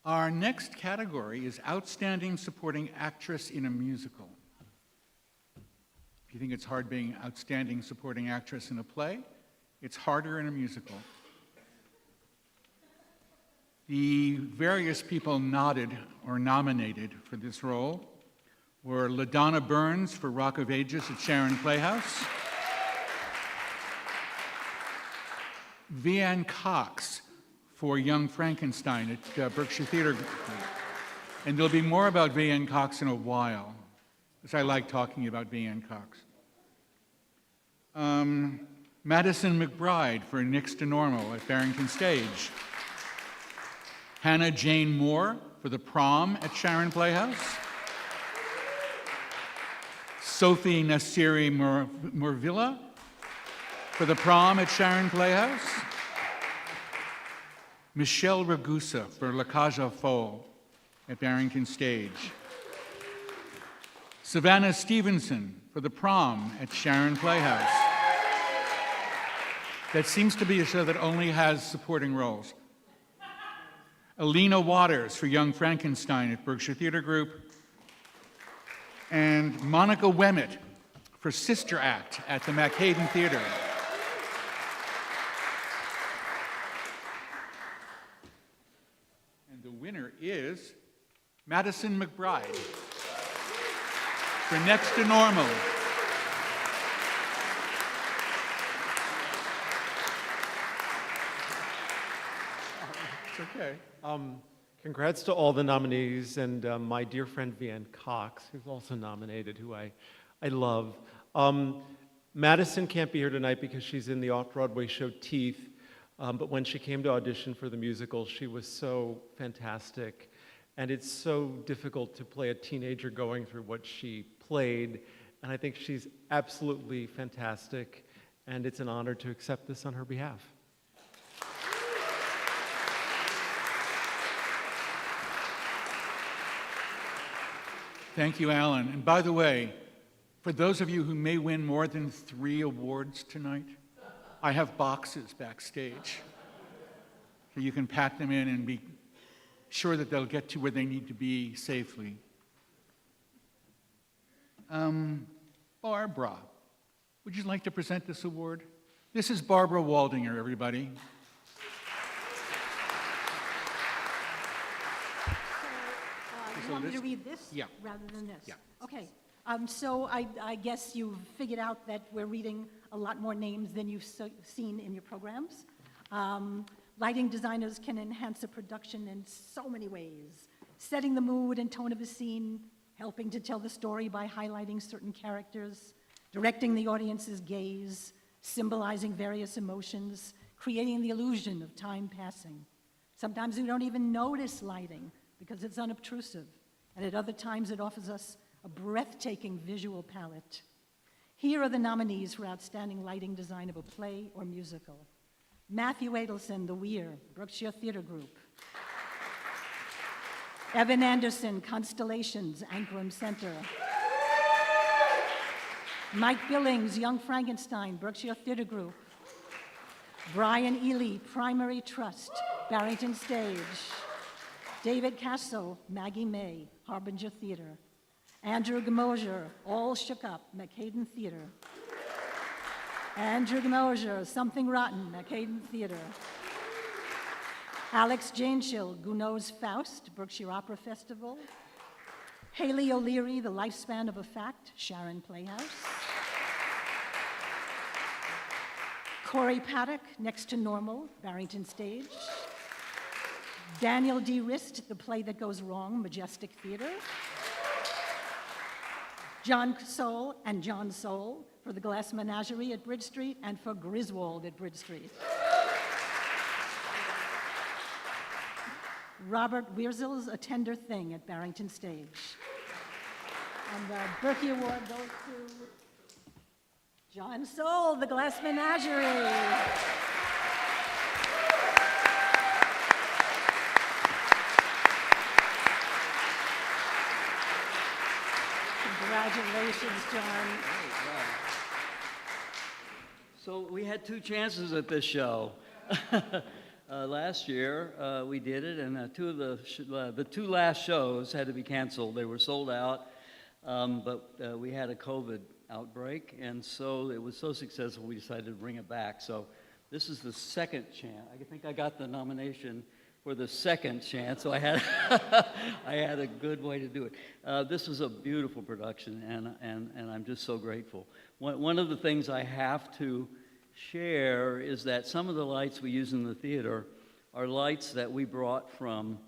Our next category is Outstanding Supporting Actress in a Musical. If you think it's hard being Outstanding Supporting Actress in a play, it's harder in a musical. The various people nominated for this role were LaDonna Burns for Rock of Ages at Sharon Playhouse, Vianne Cox for Young Frankenstein at Berkshire Theater. And there'll be more about Vianne Cox in a while, because I like talking about Vianne Cox. Madison McBride for Next to Normal at Barrington Stage. Hannah Jane Moore for The Prom at Sharon Playhouse. Sophie Nassiri Morvilla for The Prom at Sharon Playhouse. Michelle Ragusa for La Cage aux Folles at Barrington Stage. Savannah Stevenson for The Prom at Sharon Playhouse. That seems to be a show that only has supporting roles. Alina Waters for Young Frankenstein at Berkshire Theater Group. And Monica Wemmett for Sister Act at the McHayden Theater. And the winner is Madison McBride for Next to Normal. It's okay. Congrats to all the nominees and my dear friend Vianne Cox, who's also nominated, who I love. Madison can't be here tonight because she's in the off-Broadway show Teeth, but when she came to audition for the musical, she was so fantastic. And it's so difficult to play a teenager going through what she played, and I think she's absolutely fantastic, and it's an honor to accept this on her behalf. Thank you, Alan. And by the way, for those of you who may win more than 3 awards tonight, I have boxes backstage. So you can pack them in and be sure that they'll get to where they need to be safely. Barbara, would you like to present this award? This is Barbara Waldinger, everybody. You want me to read this Yeah. rather than this? Yeah. Okay. So I guess you've figured out that we're reading a lot more names than you've seen in your programs. Lighting designers can enhance a production in so many ways, setting the mood and tone of a scene, helping to tell the story by highlighting certain characters, directing the audience's gaze, symbolizing various emotions, creating the illusion of time passing. Sometimes we don't even notice lighting because it's unobtrusive, and at other times it offers us a breathtaking visual palette. Here are the nominees for Outstanding Lighting Design of a Play or Musical. Matthew Adelson, The Weir, Berkshire Theater Group. Evan Anderson, Constellations, Ankrum Center. Mike Billings, Young Frankenstein, Berkshire Theater Group. Brian Ely, Primary Trust, Barrington Stage. David Castle, Maggie May, Harbinger Theater. Andrew Gamosier, All Shook Up, McHayden Theater. Andrew Gamosier, Something Rotten, McHayden Theater. Alex Janeshill, Gounod's Faust, Berkshire Opera Festival. Haley O'Leary, The Lifespan of a Fact, Sharon Playhouse. Corey Paddock, Next to Normal, Barrington Stage. Daniel D. Rist, The Play That Goes Wrong, Majestic Theater. John Soule and John Soule for The Glass Menagerie at Bridge Street and for Griswold at Bridge Street. Robert Wierzels, A Tender Thing at Barrington Stage. And the Berkey Award goes to John Soule, The Glass Menagerie. Congratulations, John. So we had 2 chances at this show. Last year we did it, and the 2 last shows had to be canceled. They were sold out, but we had a COVID outbreak, and so it was so successful we decided to bring it back. So this is the second chance. I think I got the nomination for the second chance, so I had I had a good way to do it. This is a beautiful production, and I'm just so grateful. One of the things I have to share is that some of the lights we use in the theater are lights that we brought from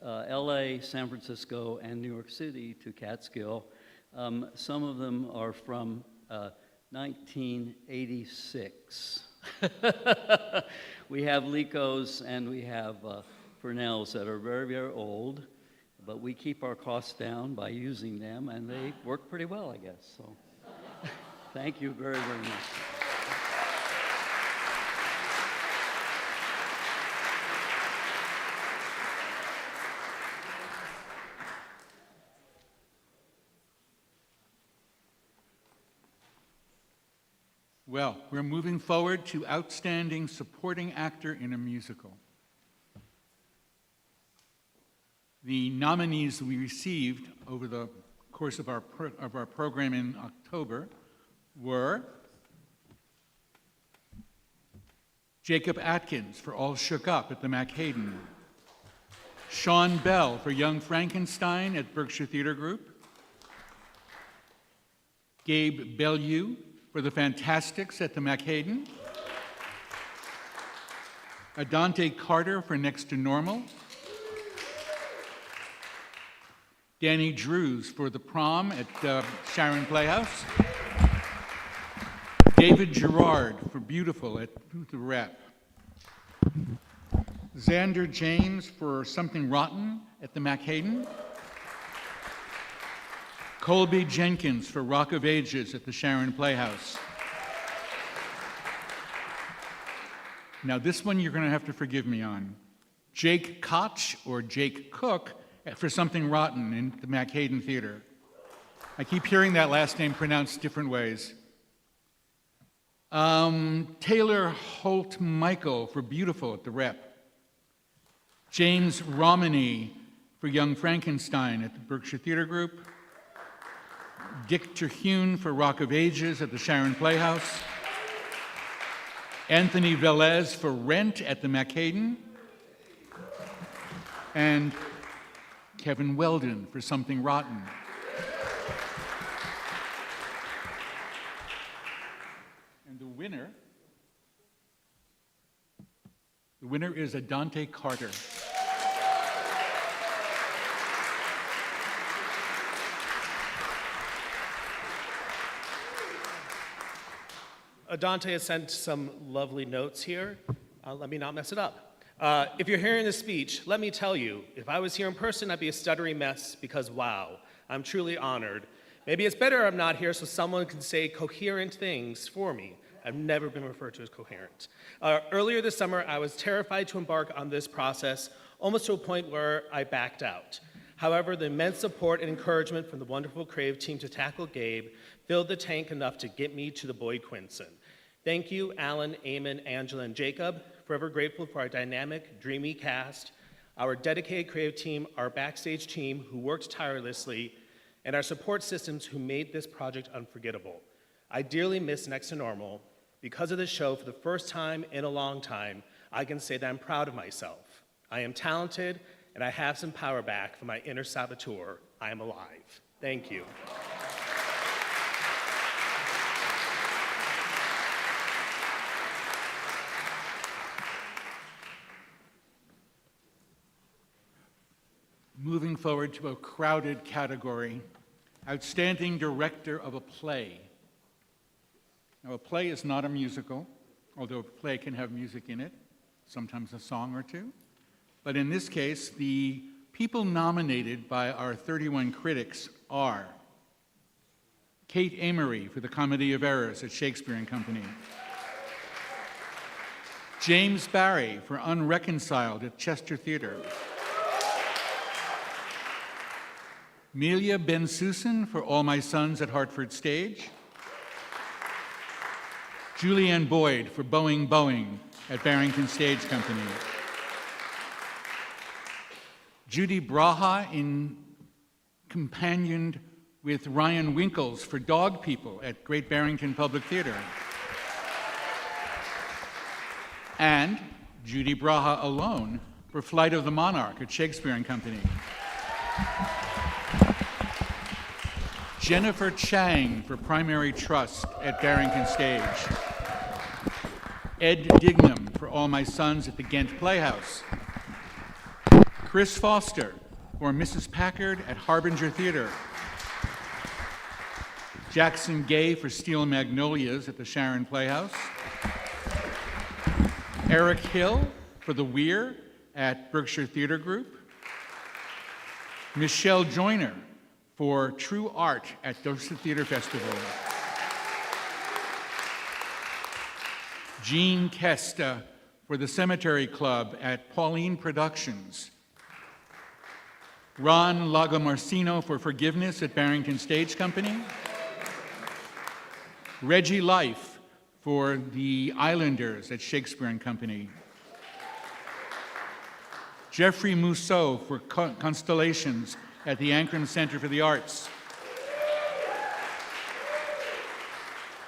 LA, San Francisco, and New York City to Catskill. Some of them are from 1986. We have Licos and we have Fresnels that are very, very old, but we keep our costs down by using them, and they work pretty well, I guess. So thank you very, very much. Well, we're moving forward to Outstanding Supporting Actor in a Musical. The nominees we received over the course of our program in October were Jacob Atkins for All Shook Up at the McHayden, Sean Bell for Young Frankenstein at Berkshire Theater Group, Gabe Bellew for The Fantastics at the McHayden, Adante Carter for Next to Normal, Danny Drews for The Prom at Sharon Playhouse, David Gerard for Beautiful at The Rep, Xander James for Something Rotten at the McHayden, Colby Jenkins for Rock of Ages at the Sharon Playhouse. Now this one you're going to have to forgive me on. Jake Koch or Jake Cook for Something Rotten in the McHayden Theater. I keep hearing that last name pronounced different ways. Taylor Holt Michael for Beautiful at the Rep. James Romney for Young Frankenstein at the Berkshire Theater Group. Dick Terhune for Rock of Ages at the Sharon Playhouse. Anthony Velez for Rent at the Macadam. And Kevin Weldon for Something Rotten. And the winner is Adante Carter. Dante has sent some lovely notes here. Let me not mess it up. If you're hearing this speech, let me tell you, if I was here in person, I'd be a stuttering mess because, wow, I'm truly honored. Maybe it's better I'm not here so someone can say coherent things for me. I've never been referred to as coherent. Earlier this summer, I was terrified to embark on this process, almost to a point where I backed out. However, the immense support and encouragement from the wonderful Crave team to tackle Gabe filled the tank enough to get me to the Boyd Quinson. Thank you, Alan, Eamon, Angela, and Jacob. Forever grateful for our dynamic, dreamy cast, our dedicated creative team, our backstage team who worked tirelessly, and our support systems who made this project unforgettable. I dearly miss Next to Normal. Because of this show, for the first time in a long time, I can say that I'm proud of myself. I am talented, and I have some power back from my inner saboteur. I am alive. Thank you. Moving forward to a crowded category, Outstanding Director of a Play. Now, a play is not a musical, although a play can have music in it, sometimes a song or two. But in this case, the people nominated by our 31 critics are Kate Amory for The Comedy of Errors at Shakespeare and Company, James Barry for Unreconciled at Chester Theatre, Melia Ben-Susan for All My Sons at Hartford Stage, Julianne Boyd for Boeing Boeing at Barrington Stage Company, Judy Braha companioned with Ryan Winkles for Dog People at Great Barrington Public Theater, and Judy Braha alone for Flight of the Monarch at Shakespeare and Company. Jennifer Chang for Primary Trust at Barrington Stage. Ed Dignam for All My Sons at the Ghent Playhouse. Chris Foster for Mrs. Packard at Harbinger Theatre. Jackson Gay for Steel Magnolias at the Sharon Playhouse. Eric Hill for The Weir at Berkshire Theatre Group. Michelle Joyner for True Art at Dorset Theatre Festival. Jean Kesta for The Cemetery Club at Pauline Productions. Ron Lagomarsino for Forgiveness at Barrington Stage Company. Reggie Life for The Islanders at Shakespeare and Company. Jeffrey Mousseau for Constellations at the Ankrum Center for the Arts.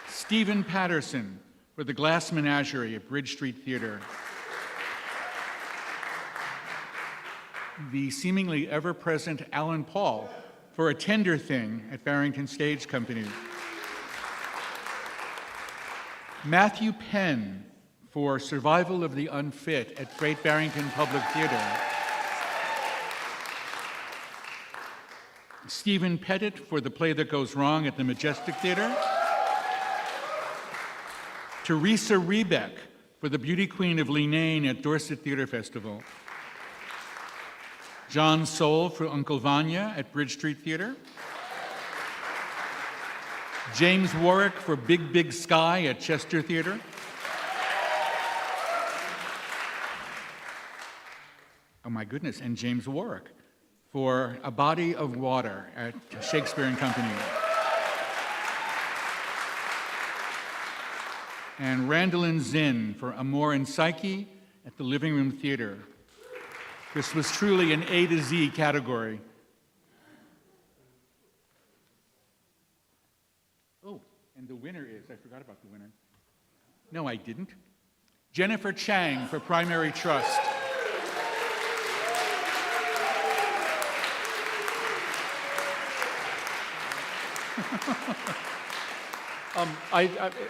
Stephen Patterson for The Glass Menagerie at Bridge Street Theatre. The seemingly ever-present Alan Paul for A Tender Thing at Barrington Stage Company. Matthew Penn for Survival of the Unfit at Great Barrington Public Theatre. Stephen Pettit for The Play That Goes Wrong at the Majestic Theatre. Teresa Rebeck for The Beauty Queen of Leenane at Dorset Theatre Festival. John Soule for Uncle Vanya at Bridge Street Theatre. James Warwick for Big Big Sky at Chester Theatre. Oh my goodness, and James Warwick for A Body of Water at Shakespeare and Company. and Randolyn Zinn for Amor and Psyche at the Living Room Theater. This was truly an A to Z category. Oh, and the winner is, I forgot about the winner. No, I didn't. Jennifer Chang for Primary Trust. I'm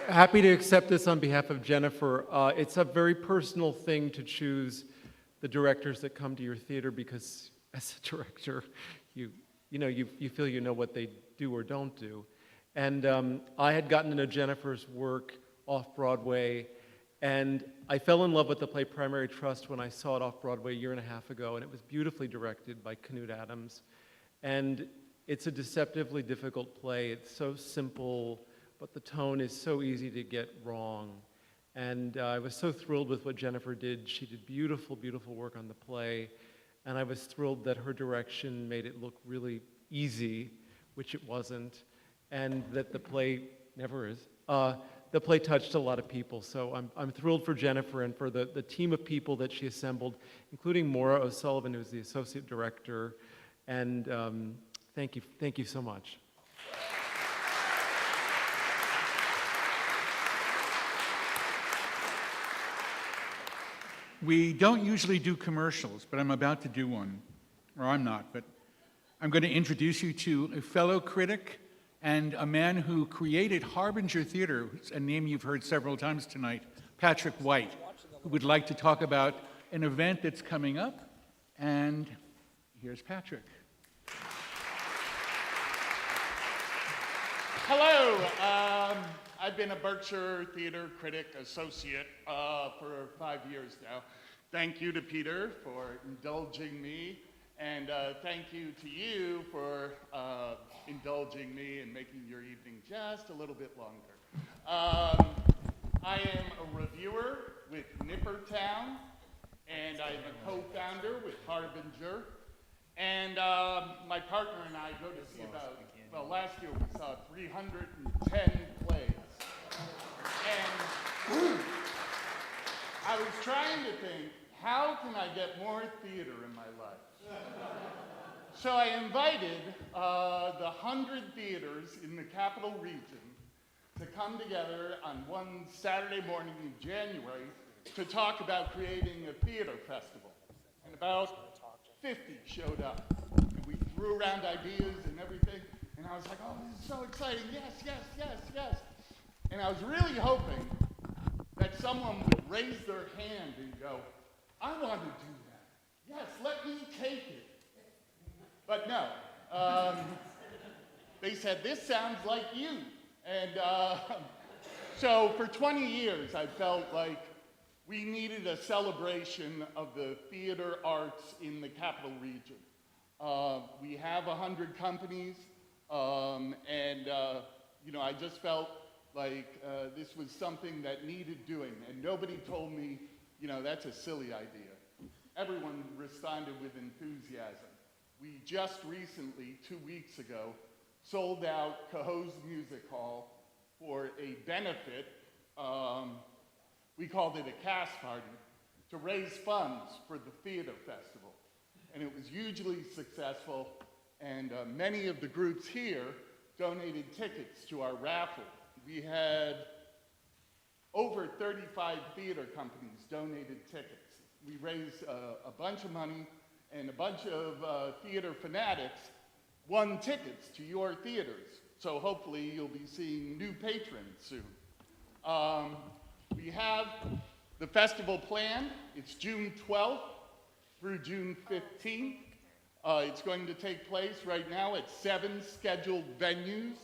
happy to accept this on behalf of Jennifer. It's a very personal thing to choose the directors that come to your theater because as a director, you feel you know what they do or don't do. And I had gotten to know Jennifer's work off-Broadway, and I fell in love with the play Primary Trust when I saw it off-Broadway a year and a half ago, and it was beautifully directed by Knut Adams. And it's a deceptively difficult play. It's so simple, but the tone is so easy to get wrong. And I was so thrilled with what Jennifer did. She did beautiful, beautiful work on the play. And I was thrilled that her direction made it look really easy, which it wasn't, and that the play never is. The play touched a lot of people. So I'm thrilled for Jennifer and for the team of people that she assembled, including Maura O'Sullivan, who's the associate director. And thank you so much. We don't usually do commercials, but I'm about to do one. Or I'm not, but I'm going to introduce you to a fellow critic and a man who created Harbinger Theater, a name you've heard several times tonight, Patrick White, who would like to talk about an event that's coming up. And here's Patrick. Hello. I've been a Berkshire Theater Critic Associate for 5 years now. Thank you to Peter for indulging me, and thank you to you for indulging me and making your evening just a little bit longer. I am a reviewer with Nippertown, and I'm a co-founder with Harbinger. And my partner and I go to see about, well, last year we saw 310 plays. And I was trying to think, how can I get more theater in my life? So I invited the 100 theaters in the capital region to come together on one Saturday morning in January to talk about creating a theater festival. And about 50 showed up. And we threw around ideas and everything. And I was like, oh, this is so exciting. Yes, yes, yes, yes. And I was really hoping that someone would raise their hand and go, I want to do that. Yes, let me take it. But no. They said, this sounds like you. And so for 20 years, I felt like we needed a celebration of the theater arts in the capital region. We have 100 companies, and I just felt like this was something that needed doing, and nobody told me, that's a silly idea. Everyone responded with enthusiasm. We just recently, 2 weeks ago, sold out Cahoe's Music Hall for a benefit. We called it a cast party to raise funds for the theater festival. And it was hugely successful, and many of the groups here donated tickets to our raffle. We had over 35 theater companies donated tickets. We raised a bunch of money, and a bunch of theater fanatics won tickets to your theaters. So hopefully you'll be seeing new patrons soon. We have the festival planned. It's June 12th through June 15th. It's going to take place right now at 7 scheduled venues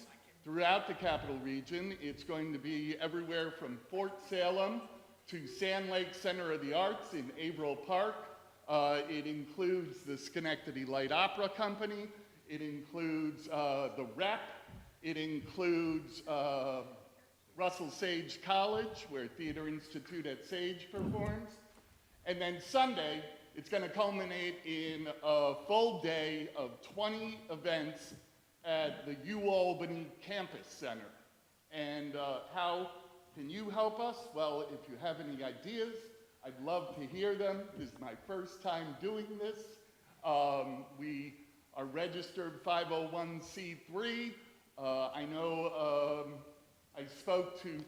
throughout the capital region. It's going to be everywhere from Fort Salem to Sand Lake Center of the Arts in Averill Park. It includes the Schenectady Light Opera Company. It includes the Rep. It includes Russell Sage College, where Theater Institute at Sage performs. And then Sunday, it's going to culminate in a full day of 20 events at the UAlbany Campus Center. And how Can you help us? Well, if you have any ideas, I'd love to hear them. This is my first time doing this. We are registered 501c3. I know I spoke to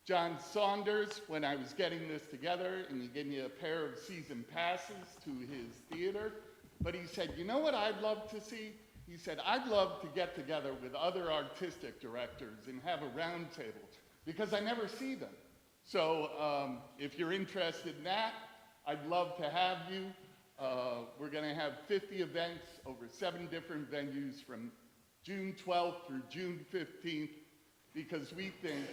John Saunders when I was getting this together, and he gave me a pair of season passes to his theater. But he said, you know what I'd love to see? He said, I'd love to get together with other artistic directors and have a round table, because I never see them. So if you're interested in that, I'd love to have you. We're going to have 50 events over 7 different venues from June 12th through June 15th, because we think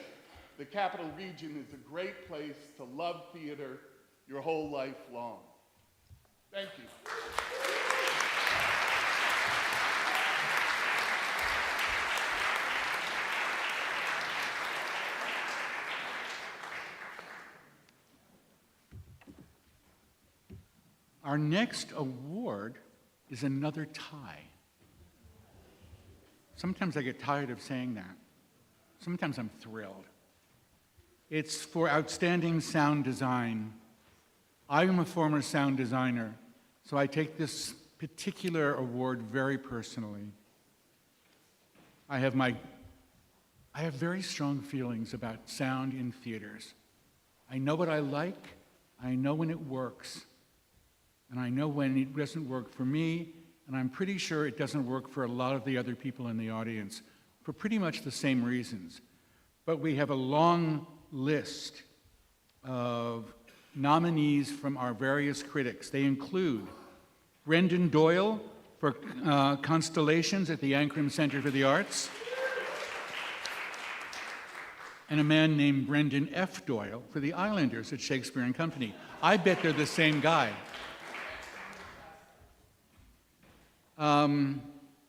the Capital Region is a great place to love theater your whole life long. Thank you. Our next award is another tie. Sometimes I get tired of saying that. Sometimes I'm thrilled. It's for outstanding sound design. I am a former sound designer, so I take this particular award very personally. I have very strong feelings about sound in theaters. I know what I like, I know when it works, and I know when it doesn't work for me, and I'm pretty sure it doesn't work for a lot of the other people in the audience for pretty much the same reasons. But we have a long list of nominees from our various critics. They include Brendan Doyle for Constellations at the Ankrum Center for the Arts, and a man named Brendan F. Doyle for the Islanders at Shakespeare and Company. I bet they're the same guy.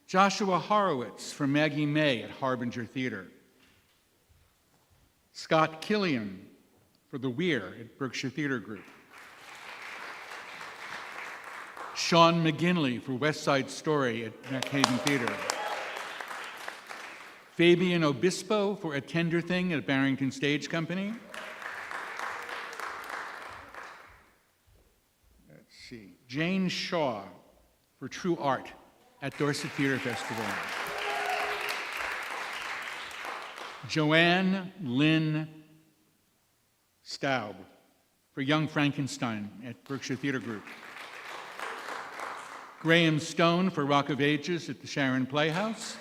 Joshua Horowitz for Maggie May at Harbinger Theater. Scott Killian for The Weir at Berkshire Theater Group. Sean McGinley for West Side Story at Haven Theater. Fabian Obispo for A Tender Thing at Barrington Stage Company. Let's see. Jane Shaw for True Art at Dorset Theater Festival. Joanne Lynn Staub for Young Frankenstein at Berkshire Theater Group. Graham Stone for Rock of Ages at the Sharon Playhouse.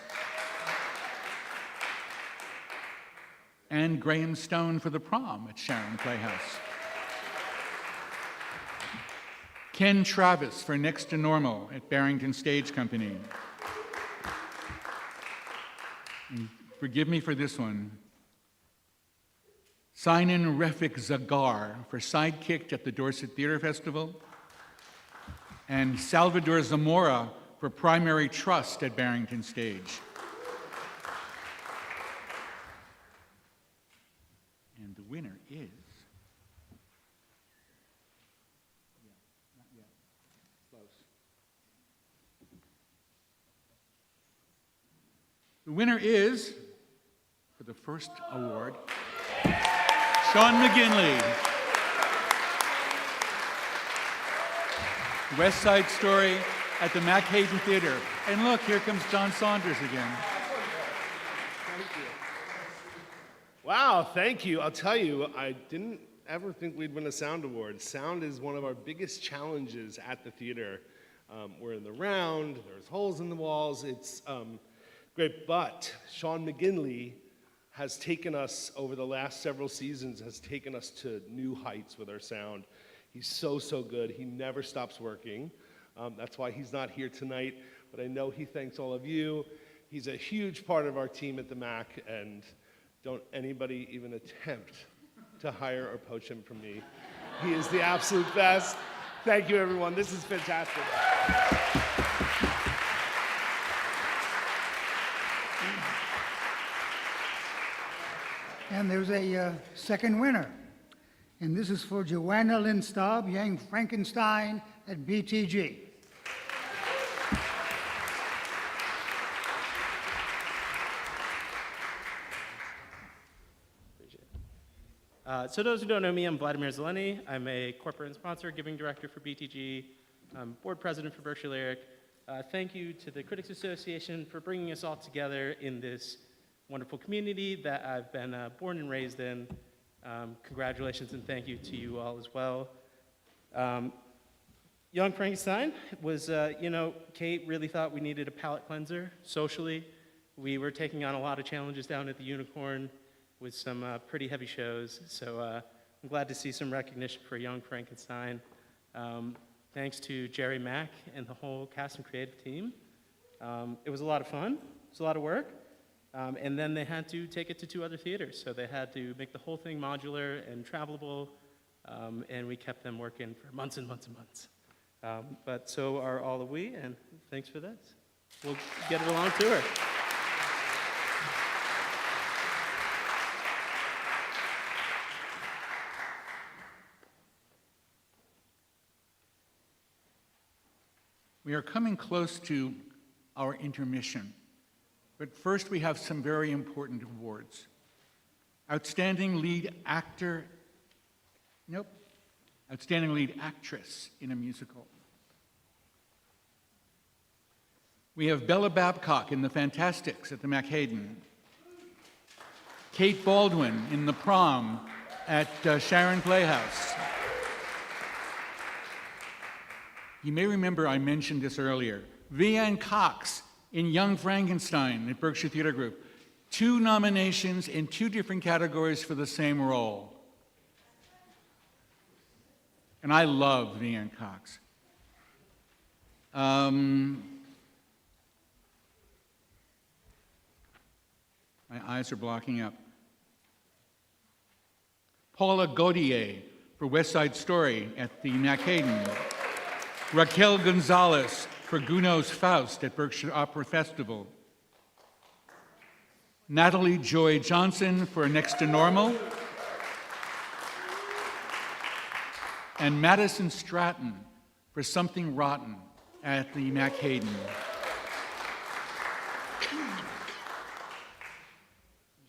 And Graham Stone for The Prom at Sharon Playhouse. Ken Travis for Next to Normal at Barrington Stage Company. And forgive me for this one. Sinan Refik Zagar for Sidekicked at the Dorset Theater Festival. And Salvador Zamora for Primary Trust at Barrington Stage. And the winner is... The winner is, for the first award, Sean McGinley. West Side Story at the Mac Hayden Theater. And look, here comes John Saunders again. Thank you. Wow, thank you. I'll tell you, I didn't ever think we'd win a sound award. Sound is one of our biggest challenges at the theater. We're in the round, there's holes in the walls, it's great, but Sean McGinley has taken us, over the last several seasons, has taken us to new heights with our sound. He's so, so good. He never stops working. That's why he's not here tonight, but I know he thanks all of you. He's a huge part of our team at the MAC, and don't anybody even attempt to hire or poach him from me. He is the absolute best. Thank you, everyone. This is fantastic. And there's a second winner. And this is for Joanna Lynn Staub, Young Frankenstein at BTG. So those who don't know me, I'm Vladimir Zeleny. I'm a corporate and sponsor giving director for BTG. I'm board president for Berkshire Lyric. Thank you to the Critics Association for bringing us all together in this wonderful community that I've been born and raised in. Congratulations and thank you to you all as well. Young Frankenstein was, Kate really thought we needed a palate cleanser socially. We were taking on a lot of challenges down at the Unicorn with some pretty heavy shows. So I'm glad to see some recognition for Young Frankenstein. Thanks to Jerry Mack and the whole cast and creative team. It was a lot of fun. It was a lot of work. And then they had to take it to 2 other theaters. So they had to make the whole thing modular and travelable. And we kept them working for months and months and months. But so are all of we, and thanks for this. We'll get it along tour. We are coming close to our intermission, but first we have some very important awards. Outstanding lead actor, outstanding lead actress in a musical. We have Bella Babcock in The Fantastics at the Mac-Hayden. Kate Baldwin in The Prom at Sharon Playhouse. You may remember I mentioned this earlier. Vianne Cox in Young Frankenstein at Berkshire Theater Group. 2 nominations in 2 different categories for the same role. And I love Vianne Cox. My eyes are blocking up. Paula Gautier for West Side Story at the Mac-Hayden. Raquel Gonzalez for Gounod's Faust at Berkshire Opera Festival. Natalie Joy Johnson for Next to Normal. And Madison Stratton for Something Rotten at the Mac-Hayden. Do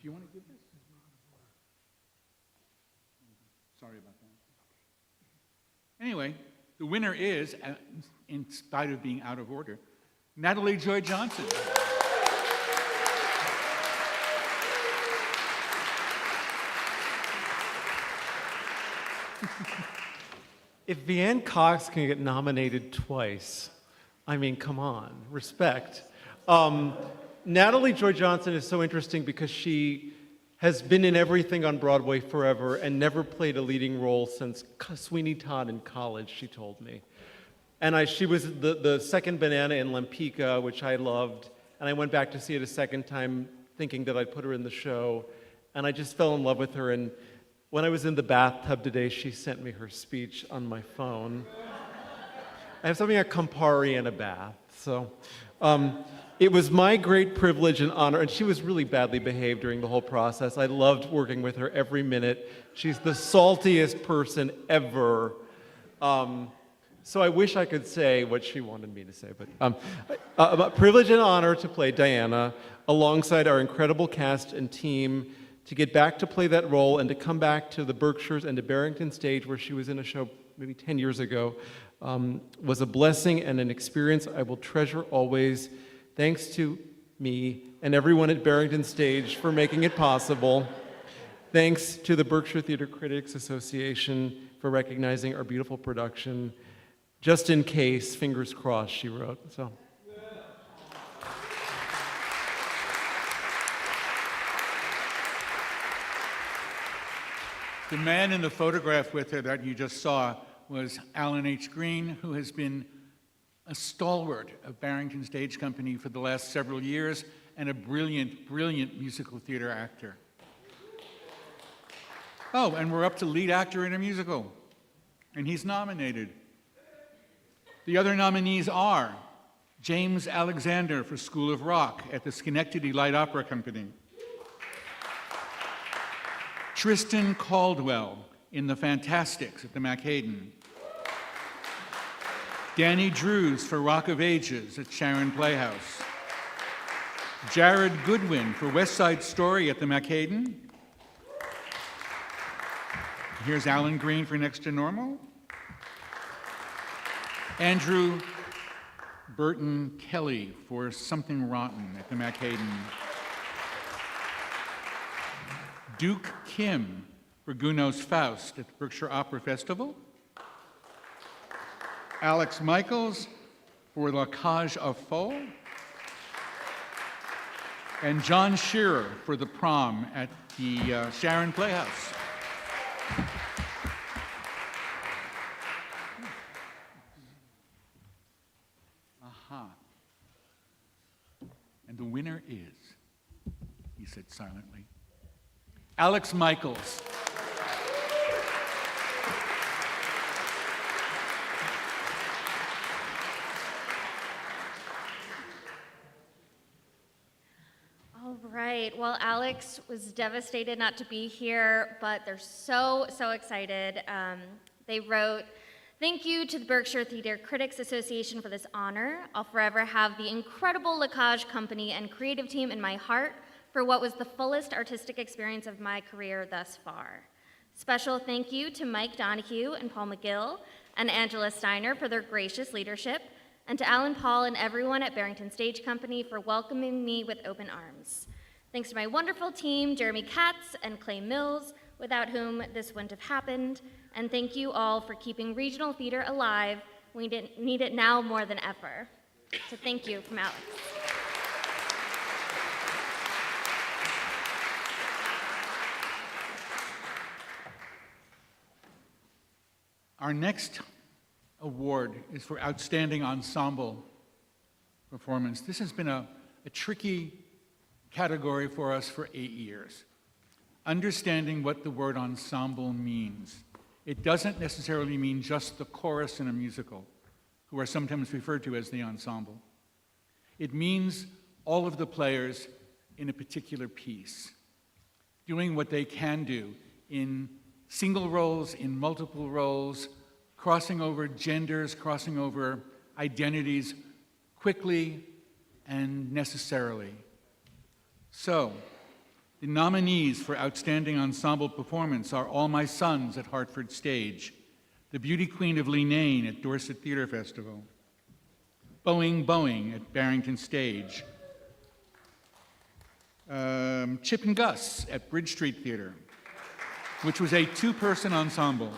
you want to give this? Sorry about that. Anyway, the winner is, in spite of being out of order, Natalie Joy Johnson. If Vianne Cox can get nominated twice, I mean, come on, respect. Natalie Joy Johnson is so interesting because she has been in everything on Broadway forever and never played a leading role since Sweeney Todd in college, she told me. And she was the second banana in Lempicka, which I loved, and I went back to see it a second time thinking that I'd put her in the show, and I just fell in love with her. And when I was in the bathtub today, she sent me her speech on my phone. I have something like Campari and a bath, so it was my great privilege and honor, and she was really badly behaved during the whole process. I loved working with her every minute. She's the saltiest person ever. So I wish I could say what she wanted me to say, but privilege and honor to play Diana alongside our incredible cast and team, to get back to play that role and to come back to the Berkshires and to Barrington Stage, where she was in a show maybe 10 years ago, was a blessing and an experience I will treasure always. Thanks to me and everyone at Barrington Stage for making it possible. Thanks to the Berkshire Theater Critics Association for recognizing our beautiful production. Just in case, fingers crossed, she wrote. So. The man in the photograph with her that you just saw was Alan H. Green, who has been a stalwart of Barrington Stage Company for the last several years and a brilliant, brilliant musical theater actor. Oh, and we're up to lead actor in a musical, and he's nominated. The other nominees are James Alexander for School of Rock at the Schenectady Light Opera Company, Tristan Caldwell in The Fantastics at the Mac-Hayden, Danny Drews for Rock of Ages at Sharon Playhouse, Jared Goodwin for West Side Story at the Mac-Hayden, Here's Alan Green for Next to Normal. Andrew Burton Kelly for Something Rotten at the McHayden. Duke Kim for Gounod's Faust at the Berkshire Opera Festival. Alex Michaels for La Cage aux Folles. And John Shearer for The Prom at the Sharon Playhouse. Aha. And the winner is, he said silently, Alex Michaels. All right. Well, Alex was devastated not to be here, but they're so excited. They wrote, "Thank you to the Berkshire Theater Critics Association for this honor. I'll forever have the incredible La Cage Company and creative team in my heart for what was the fullest artistic experience of my career thus far. Special thank you to Mike Donahue and Paul McGill and Angela Steiner for their gracious leadership, and to Alan Paul and everyone at Barrington Stage Company for welcoming me with open arms. Thanks to my wonderful team, Jeremy Katz and Clay Mills, without whom this wouldn't have happened. And thank you all for keeping regional theater alive. We need it now more than ever." So thank you from Alex. Our next award is for Outstanding Ensemble Performance. This has been a tricky category for us for 8 years. Understanding what the word ensemble means. It doesn't necessarily mean just the chorus in a musical, who are sometimes referred to as the ensemble. It means all of the players in a particular piece, doing what they can do in single roles, in multiple roles, crossing over genders, crossing over identities quickly and necessarily. So, the nominees for Outstanding Ensemble Performance are All My Sons at Hartford Stage, The Beauty Queen of Leenane at Dorset Theatre Festival, Boeing Boeing at Barrington Stage, Chip and Gus at Bridge Street Theatre, which was a two-person ensemble,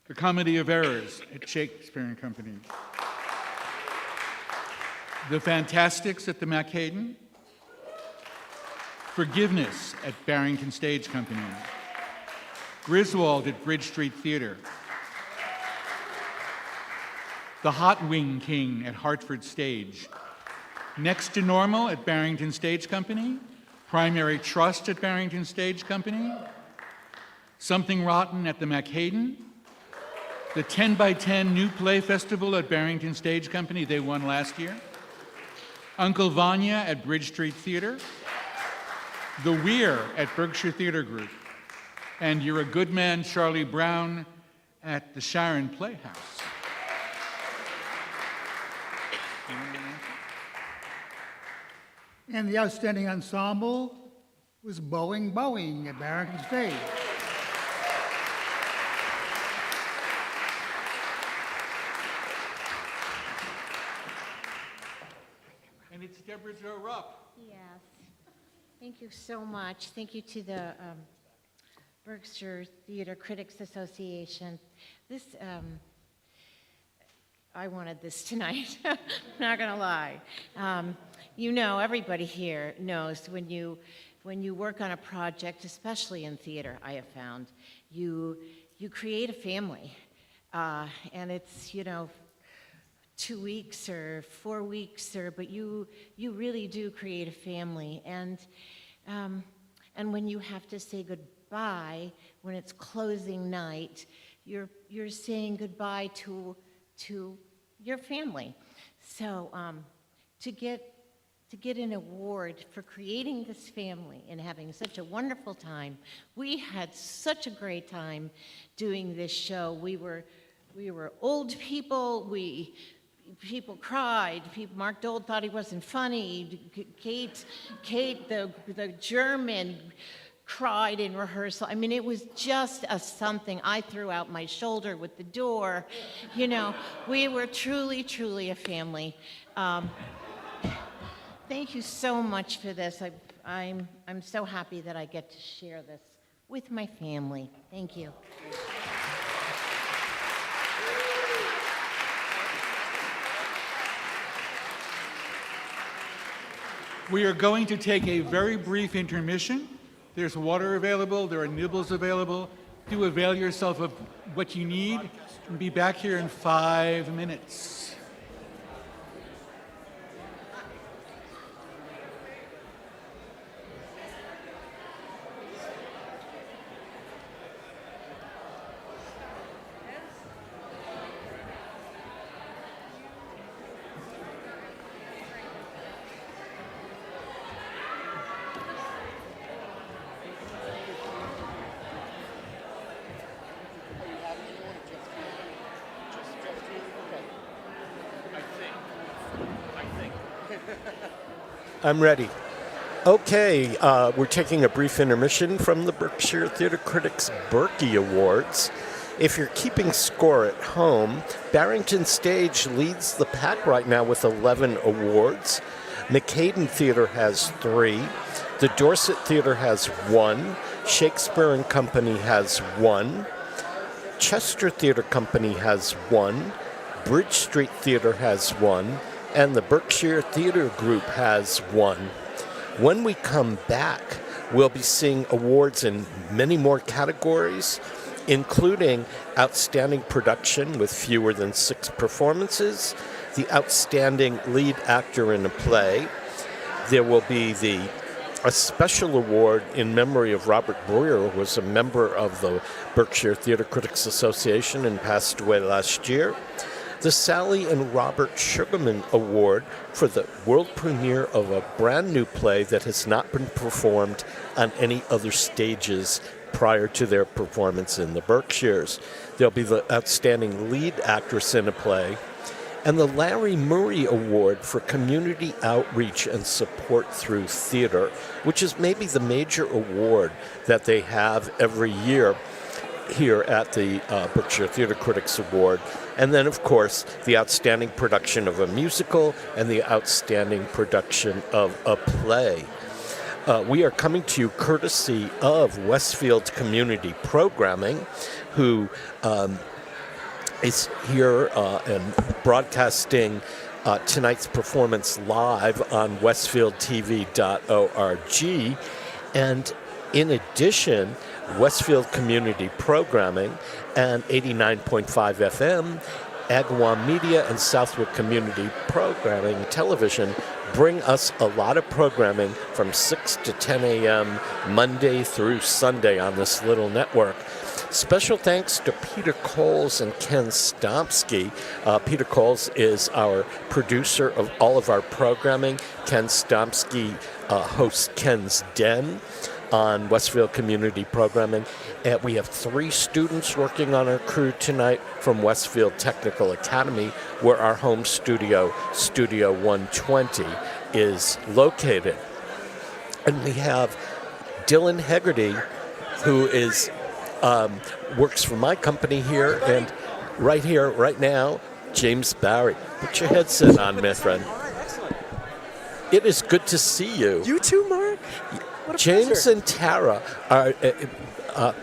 The Comedy of Errors at Shakespeare and Company, The Fantastics at the McHayden, Forgiveness at Barrington Stage Company, Griswold at Bridge Street Theatre, The Hot Wing King at Hartford Stage, Next to Normal at Barrington Stage Company, Primary Trust at Barrington Stage Company, Something Rotten at the McHayden, the 10 by 10 New Play Festival at Barrington Stage Company, they won last year, Uncle Vanya at Bridge Street Theatre, The Weir at Berkshire Theatre Group, and You're a Good Man, Charlie Brown at the Sharon Playhouse. And the Outstanding Ensemble was Boeing Boeing at Barrington Stage. And it's Deborah Jo Rupp. Yes. Thank you so much. Thank you to the Berkshire Theater Critics Association. This, I wanted this tonight, not gonna lie. You know, everybody here knows when you work on a project, especially in theater, I have found, you create a family. And it's, 2 weeks or 4 weeks, but you really do create a family. And when you have to say goodbye, when it's closing night, you're saying goodbye to your family. So to get an award for creating this family and having such a wonderful time. We had such a great time doing this show. We were old people. People cried. Mark Dole thought he wasn't funny. Kate, the German, cried in rehearsal. I mean, it was just a something. I threw out my shoulder with the door. You know, we were truly, truly a family. Thank you so much for this. I'm so happy that I get to share this with my family. Thank you. We are going to take a very brief intermission. There's water available, there are nibbles available. Do avail yourself of what you need and be back here in 5 minutes. I'm ready. Okay, we're taking a brief intermission from the Berkshire Theatre Critics Berkey Awards. If you're keeping score at home, Barrington Stage leads the pack right now with 11 awards. McCaden Theatre has 3. The Dorset Theatre has 1. Shakespeare and Company has 1. Chester Theatre Company has 1. Bridge Street Theatre has 1. And the Berkshire Theatre Group has 1. When we come back, we'll be seeing awards in many more categories, including Outstanding Production with fewer than 6 performances, the Outstanding Lead Actor in a Play. There will be a special award in memory of Robert Boyer, who was a member of the Berkshire Theatre Critics Association and passed away last year. The Sally and Robert Sugarman Award for the world premiere of a brand new play that has not been performed on any other stages prior to their performance in the Berkshires. There'll be the Outstanding Lead Actress in a Play, and the Larry Murray Award for Community Outreach and Support Through Theater, which is maybe the major award that they have every year here at the Berkshire Theatre Critics Award. And then, of course, the outstanding production of a musical and the outstanding production of a play. We are coming to you courtesy of Westfield Community Programming, who is here and broadcasting tonight's performance live on westfieldtv.org. And in addition, Westfield Community Programming and 89.5 FM, Agawam Media, and Southwood Community Programming Television bring us a lot of programming from 6 to 10 a.m. Monday through Sunday on this little network. Special thanks to Peter Coles and Ken Stomsky. Peter Coles is our producer of all of our programming. Ken Stomsky hosts Ken's Den on Westfield Community Programming. And we have 3 students working on our crew tonight from Westfield Technical Academy, where our home studio, Studio 120, is located. And we have Dylan Hegarty, who is works for my company here, and right here, right now, James Barry. Put your headset on, my friend. It is good to see you. You too, Mark. James pleasure. and Tara are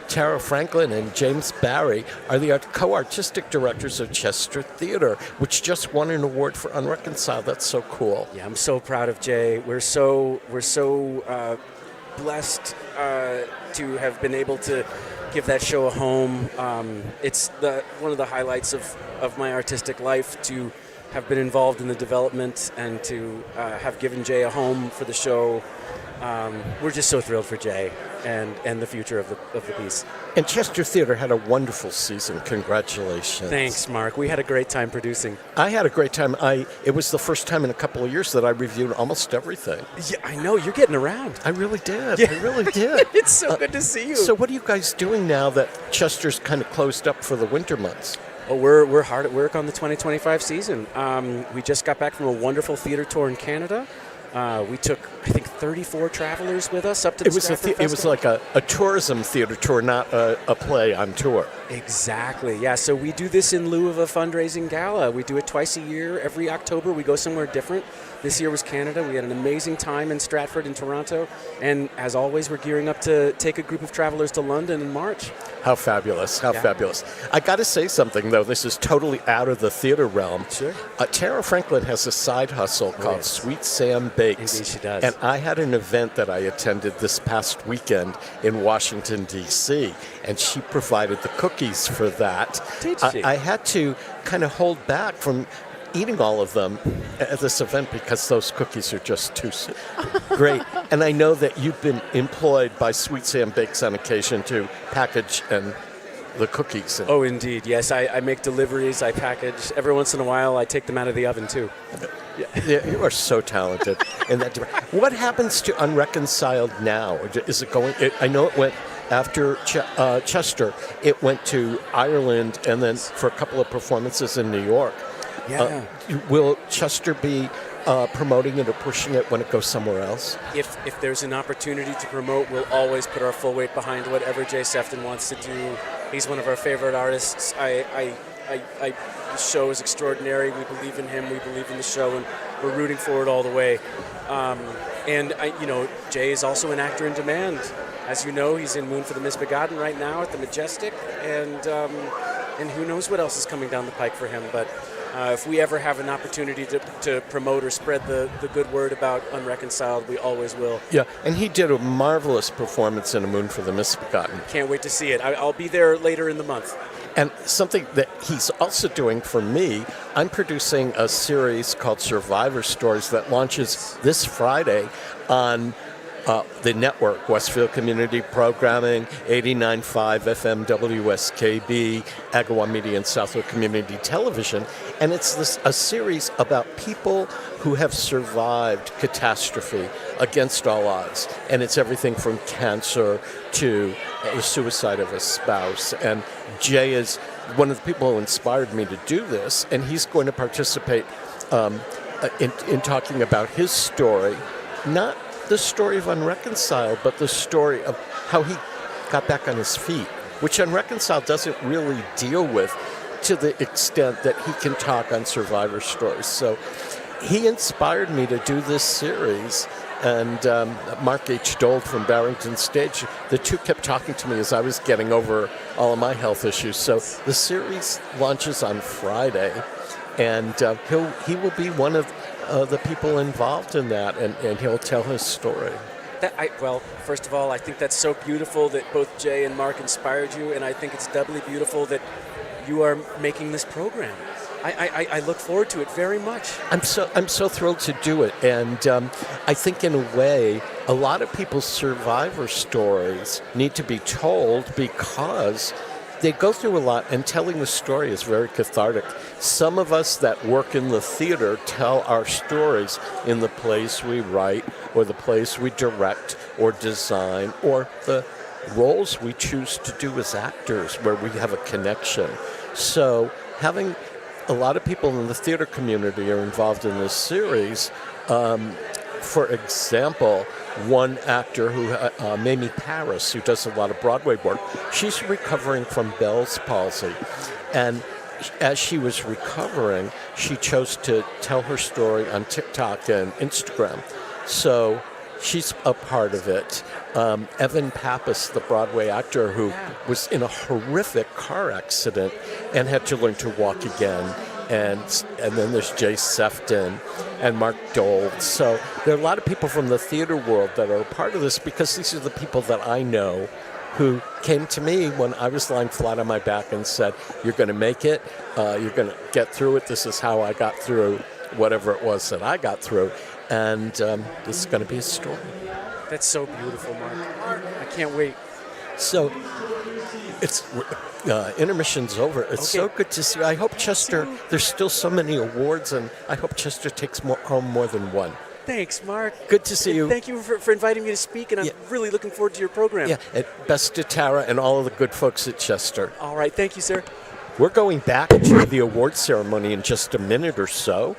Tara Franklin and James Barry are the co-artistic directors of Chester Theatre, which just won an award for Unreconciled. That's so cool. Yeah, I'm so proud of Jay. We're so blessed to have been able to give that show a home. It's one of the highlights of my artistic life to have been involved in the development and to have given Jay a home for the show. We're just so thrilled for Jay and the future of the piece. And Chester Theatre had a wonderful season. Congratulations. Thanks, Mark. We had a great time producing. I had a great time. It was the first time in a couple of years that I reviewed almost everything. Yeah, I know. You're getting around. I really did. Yeah. I really did. It's so good to see you. So what are you guys doing now that Chester's kind of closed up for the winter months? Oh, we're hard at work on the 2025 season. We just got back from a wonderful theater tour in Canada. We took, I think, 34 travelers with us up to the Stratford It was Festival. like a tourism theater tour, not a play on tour. Exactly, yeah. So we do this in lieu of a fundraising gala. We do it twice a year. Every October, we go somewhere different. This year was Canada. We had an amazing time in Stratford and Toronto. And as always, we're gearing up to take a group of travelers to London in March. How fabulous, how Yeah. fabulous. I got to say something, though. This is totally out of the theater realm. Sure. Tara Franklin has a side hustle called yes. Sweet Sam Bakes. Indeed she does. And I had an event that I attended this past weekend in Washington, D.C., and she provided the cookies for that. Did she? I had to kind of hold back from eating all of them at this event because those cookies are just too great. And I know that you've been employed by Sweet Sam Bakes on occasion to package and the cookies. Oh, indeed. Yes, I make deliveries. I package. Every once in a while, I take them out of the oven, too. Yeah, you are so talented in that. What happens to Unreconciled now? Is it going? I know it went after Chester. It went to Ireland and then for a couple of performances in New York. Yeah. Will Chester be promoting it or pushing it when it goes somewhere else? If there's an opportunity to promote, we'll always put our full weight behind whatever Jay Sefton wants to do. He's one of our favorite artists. The show is extraordinary. We believe in him. We believe in the show, and we're rooting for it all the way. Jay is also an actor in demand. As you know, he's in Moon for the Misbegotten right now at the Majestic, and who knows what else is coming down the pike for him. But if we ever have an opportunity to promote or spread the good word about Unreconciled, we always will. Yeah, and he did a marvelous performance in A Moon for the Misbegotten. Can't wait to see it. I'll be there later in the month. And something that he's also doing for me, I'm producing a series called Survivor Stories that launches this Friday on the network, Westfield Community Programming, 89.5 FM WSKB, Agawam Media and Southwood Community Television. And it's a series about people who have survived catastrophe against all odds. And it's everything from cancer to the suicide of a spouse. And Jay is one of the people who inspired me to do this, and he's going to participate in talking about his story, not the story of Unreconciled, but the story of how he got back on his feet, which Unreconciled doesn't really deal with to the extent that he can talk on Survivor Stories. So he inspired me to do this series, and Mark H. Dole from Barrington Stage, the two kept talking to me as I was getting over all of my health issues. So the series launches on Friday, and he will be one of the people involved in that, and he'll tell his story. Well, first of all, I think that's so beautiful that both Jay and Mark inspired you, and I think it's doubly beautiful that you are making this program. I look forward to it very much. I'm so thrilled to do it, and I think in a way, a lot of people's survivor stories need to be told because they go through a lot, and telling the story is very cathartic. Some of us that work in the theater tell our stories in the plays we write, or the plays we direct or design, or the roles we choose to do as actors where we have a connection. So having a lot of people in the theater community are involved in this series. For example, one actor who, Mamie Paris, who does a lot of Broadway work, she's recovering from Bell's palsy. And as she was recovering, she chose to tell her story on TikTok and Instagram. So she's a part of it. Evan Pappas, the Broadway actor who was in a horrific car accident and had to learn to walk again. And then there's Jay Sefton and Mark Dole. So there are a lot of people from the theater world that are a part of this, because these are the people that I know who came to me when I was lying flat on my back and said, "You're going to make it. You're going to get through it. This is how I got through whatever it was that I got through." And this is going to be a story. That's so beautiful, Mark. I can't wait. So it's intermission's over. It's so good to see you. I hope Chester, there's still so many awards, and I hope Chester takes home more than one. Thanks, Mark. Good to see you. Thank you for inviting me to speak, and I'm really looking forward to your program. Yeah, and best to Tara and all of the good folks at Chester. All right, thank you, sir. We're going back to the award ceremony in just a minute or so.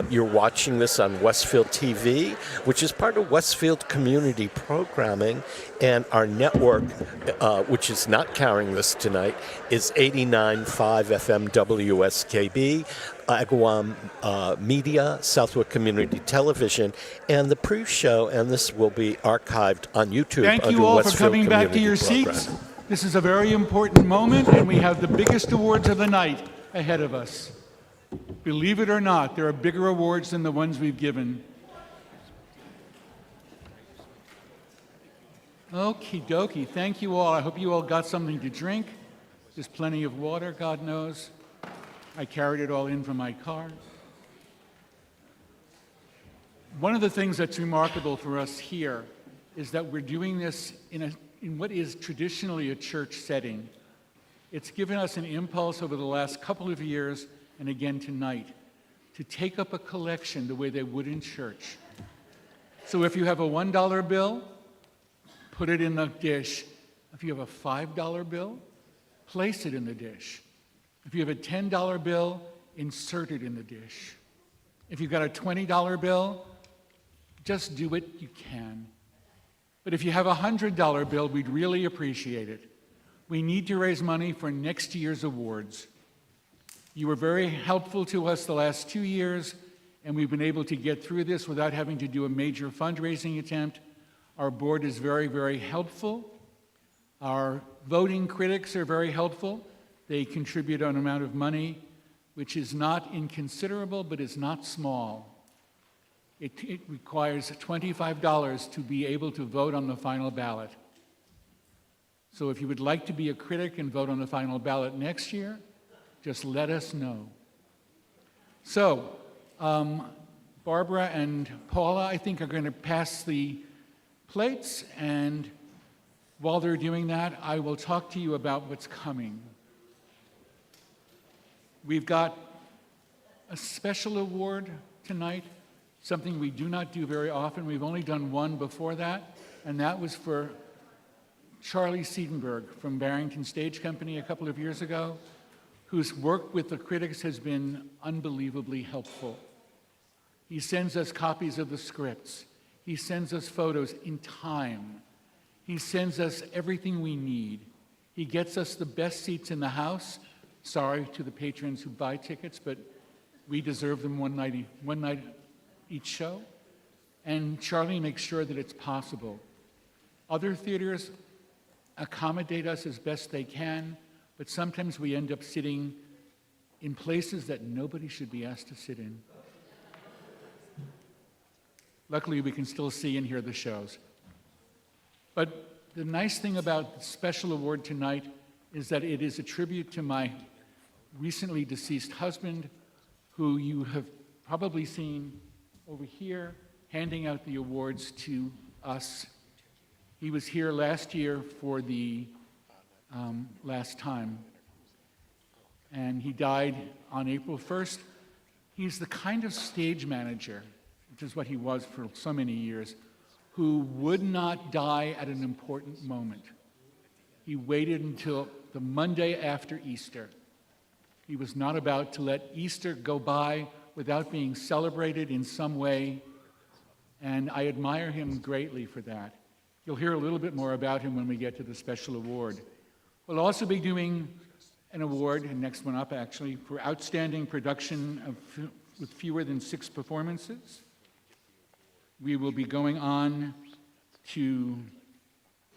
You're watching this on Westfield TV, which is part of Westfield Community Programming, and our network, which is not carrying this tonight, is 89.5 FM WSKB, Agawam Media, Southwood Community Television, and the pre-show, and this will be archived on YouTube. Thank under you all Westfield for coming back to Community your Programming. seats. This is a very important moment, and we have the biggest awards of the night ahead of us. Believe it or not, there are bigger awards than the ones we've given. Okie dokie. Thank you all. I hope you all got something to drink. There's plenty of water, God knows. I carried it all in from my car. One of the things that's remarkable for us here is that we're doing this in what is traditionally a church setting. It's given us an impulse over the last couple of years, and again tonight, to take up a collection the way they would in church. So if you have a $1 bill, put it in the dish. If you have a $5 bill, place it in the dish. If you have a $10 bill, insert it in the dish. If you've got a $20 bill, just do what you can. But if you have a $100 bill, we'd really appreciate it. We need to raise money for next year's awards. You were very helpful to us the last 2 years, and we've been able to get through this without having to do a major fundraising attempt. Our board is very, very helpful. Our voting critics are very helpful. They contribute an amount of money which is not inconsiderable, but is not small. It requires $25 to be able to vote on the final ballot. So if you would like to be a critic and vote on the final ballot next year, just let us know. So, Barbara and Paula, I think, are going to pass the plates, and while they're doing that, I will talk to you about what's coming. We've got a special award tonight, something we do not do very often. We've only done one before that, and that was for Charlie Siedenberg from Barrington Stage Company a couple of years ago, whose work with the critics has been unbelievably helpful. He sends us copies of the scripts. He sends us photos in time. He sends us everything we need. He gets us the best seats in the house. Sorry to the patrons who buy tickets, but we deserve them one night each show. And Charlie makes sure that it's possible. Other theaters accommodate us as best they can, but sometimes we end up sitting in places that nobody should be asked to sit in. Luckily, we can still see and hear the shows. But the nice thing about the special award tonight is that it is a tribute to my recently deceased husband, who you have probably seen over here handing out the awards to us. He was here last year for the last time, and he died on April 1st. He's the kind of stage manager, which is what he was for so many years, who would not die at an important moment. He waited until the Monday after Easter. He was not about to let Easter go by without being celebrated in some way, and I admire him greatly for that. You'll hear a little bit more about him when we get to the special award. We'll also be doing an award, and next one up actually, for outstanding production with fewer than 6 performances. We will be going on to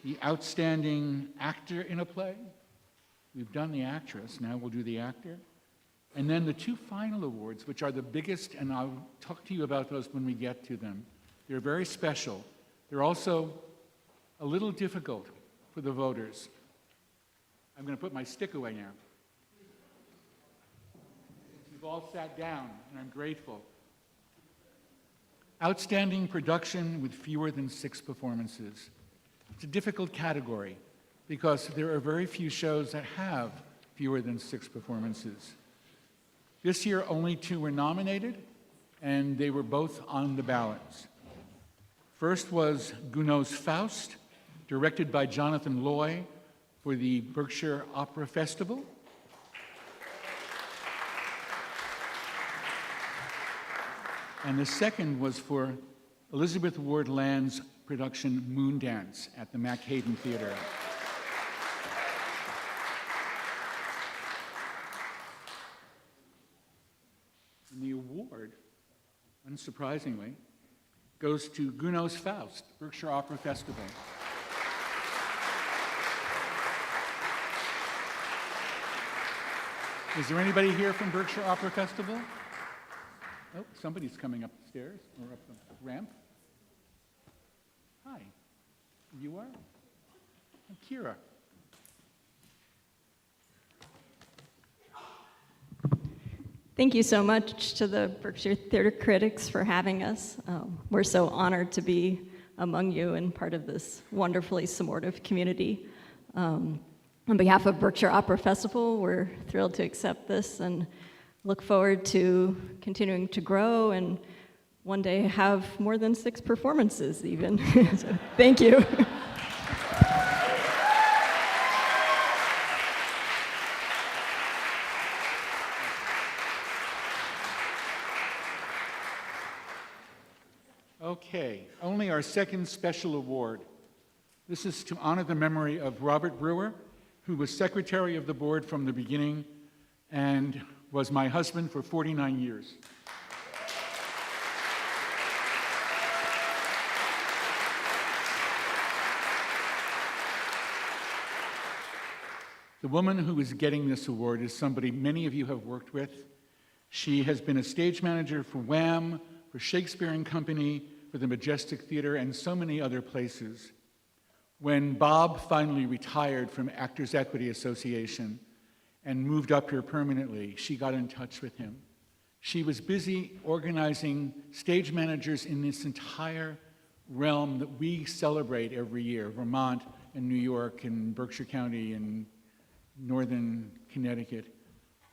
the outstanding actor in a play. We've done the actress, now we'll do the actor. And then the 2 final awards, which are the biggest, and I'll talk to you about those when we get to them. They're very special. They're also a little difficult for the voters. I'm going to put my stick away now. You've all sat down, and I'm grateful. Outstanding production with fewer than 6 performances. It's a difficult category because there are very few shows that have fewer than 6 performances. This year, only 2 were nominated, and they were both on the ballots. First was Gounod's Faust, directed by Jonathan Loy for the Berkshire Opera Festival. And the second was for Elizabeth Ward Land's production Moondance at the Mac Hayden Theater. And the award, unsurprisingly, goes to Gounod's Faust, Berkshire Opera Festival. Is there anybody here from Berkshire Opera Festival? Oh, somebody's coming up the stairs or up the ramp. Hi, you are? I'm Kira. Thank you so much to the Berkshire Theater Critics for having us. We're so honored to be among you and part of this wonderfully supportive community. On behalf of Berkshire Opera Festival, we're thrilled to accept this and look forward to continuing to grow and one day have more than 6 performances even. So, thank you. Okay, only our second special award. This is to honor the memory of Robert Brewer, who was secretary of the board from the beginning and was my husband for 49 years. The woman who is getting this award is somebody many of you have worked with. She has been a stage manager for Wham, for Shakespeare and Company, for the Majestic Theater, and so many other places. When Bob finally retired from Actors Equity Association and moved up here permanently, she got in touch with him. She was busy organizing stage managers in this entire realm that we celebrate every year, Vermont and New York and Berkshire County and northern Connecticut.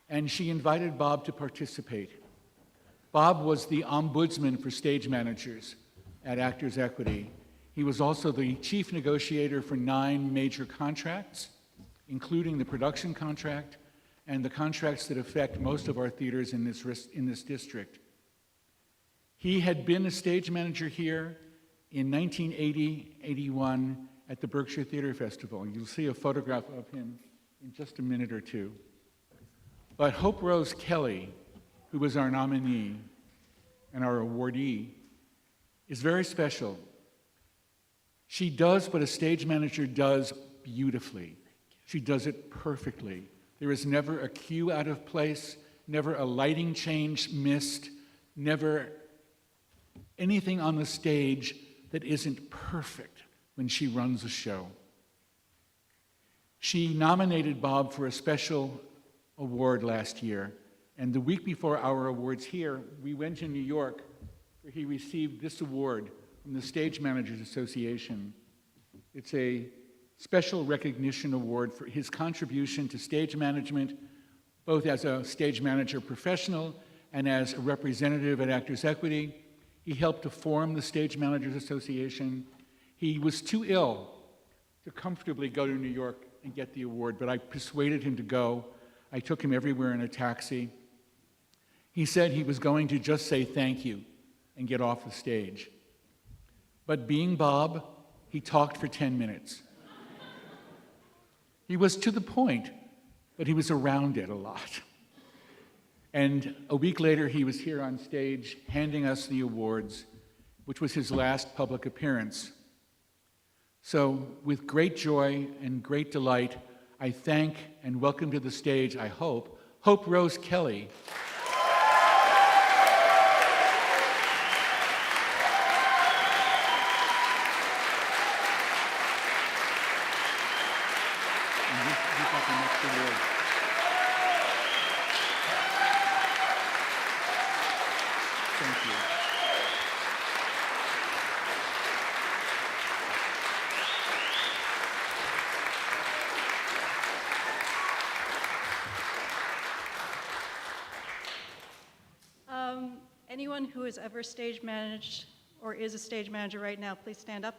And she invited Bob to participate. Bob was the ombudsman for stage managers at Actors Equity. He was also the chief negotiator for 9 major contracts, including the production contract and the contracts that affect most of our theaters in this district. He had been a stage manager here in 1980-81 at the Berkshire Theater Festival. You'll see a photograph of him in just a minute or two. But Hope Rose Kelly, who was our nominee and our awardee, is very special. She does what a stage manager does beautifully. She does it perfectly. There is never a cue out of place, never a lighting change missed, never anything on the stage that isn't perfect when she runs a show. She nominated Bob for a special award last year, and the week before our awards here, we went to New York where he received this award from the Stage Managers Association. It's a special recognition award for his contribution to stage management, both as a stage manager professional and as a representative at Actors Equity. He helped to form the Stage Managers Association. He was too ill to comfortably go to New York and get the award, but I persuaded him to go. I took him everywhere in a taxi. He said he was going to just say thank you and get off the stage. But being Bob, he talked for 10 minutes. He was to the point, but he was around it a lot. And a week later, he was here on stage handing us the awards, which was his last public appearance. So with great joy and great delight, I thank and welcome to the stage, I hope, Hope Rose Kelly. Anyone who has ever stage managed or is a stage manager right now, please stand up.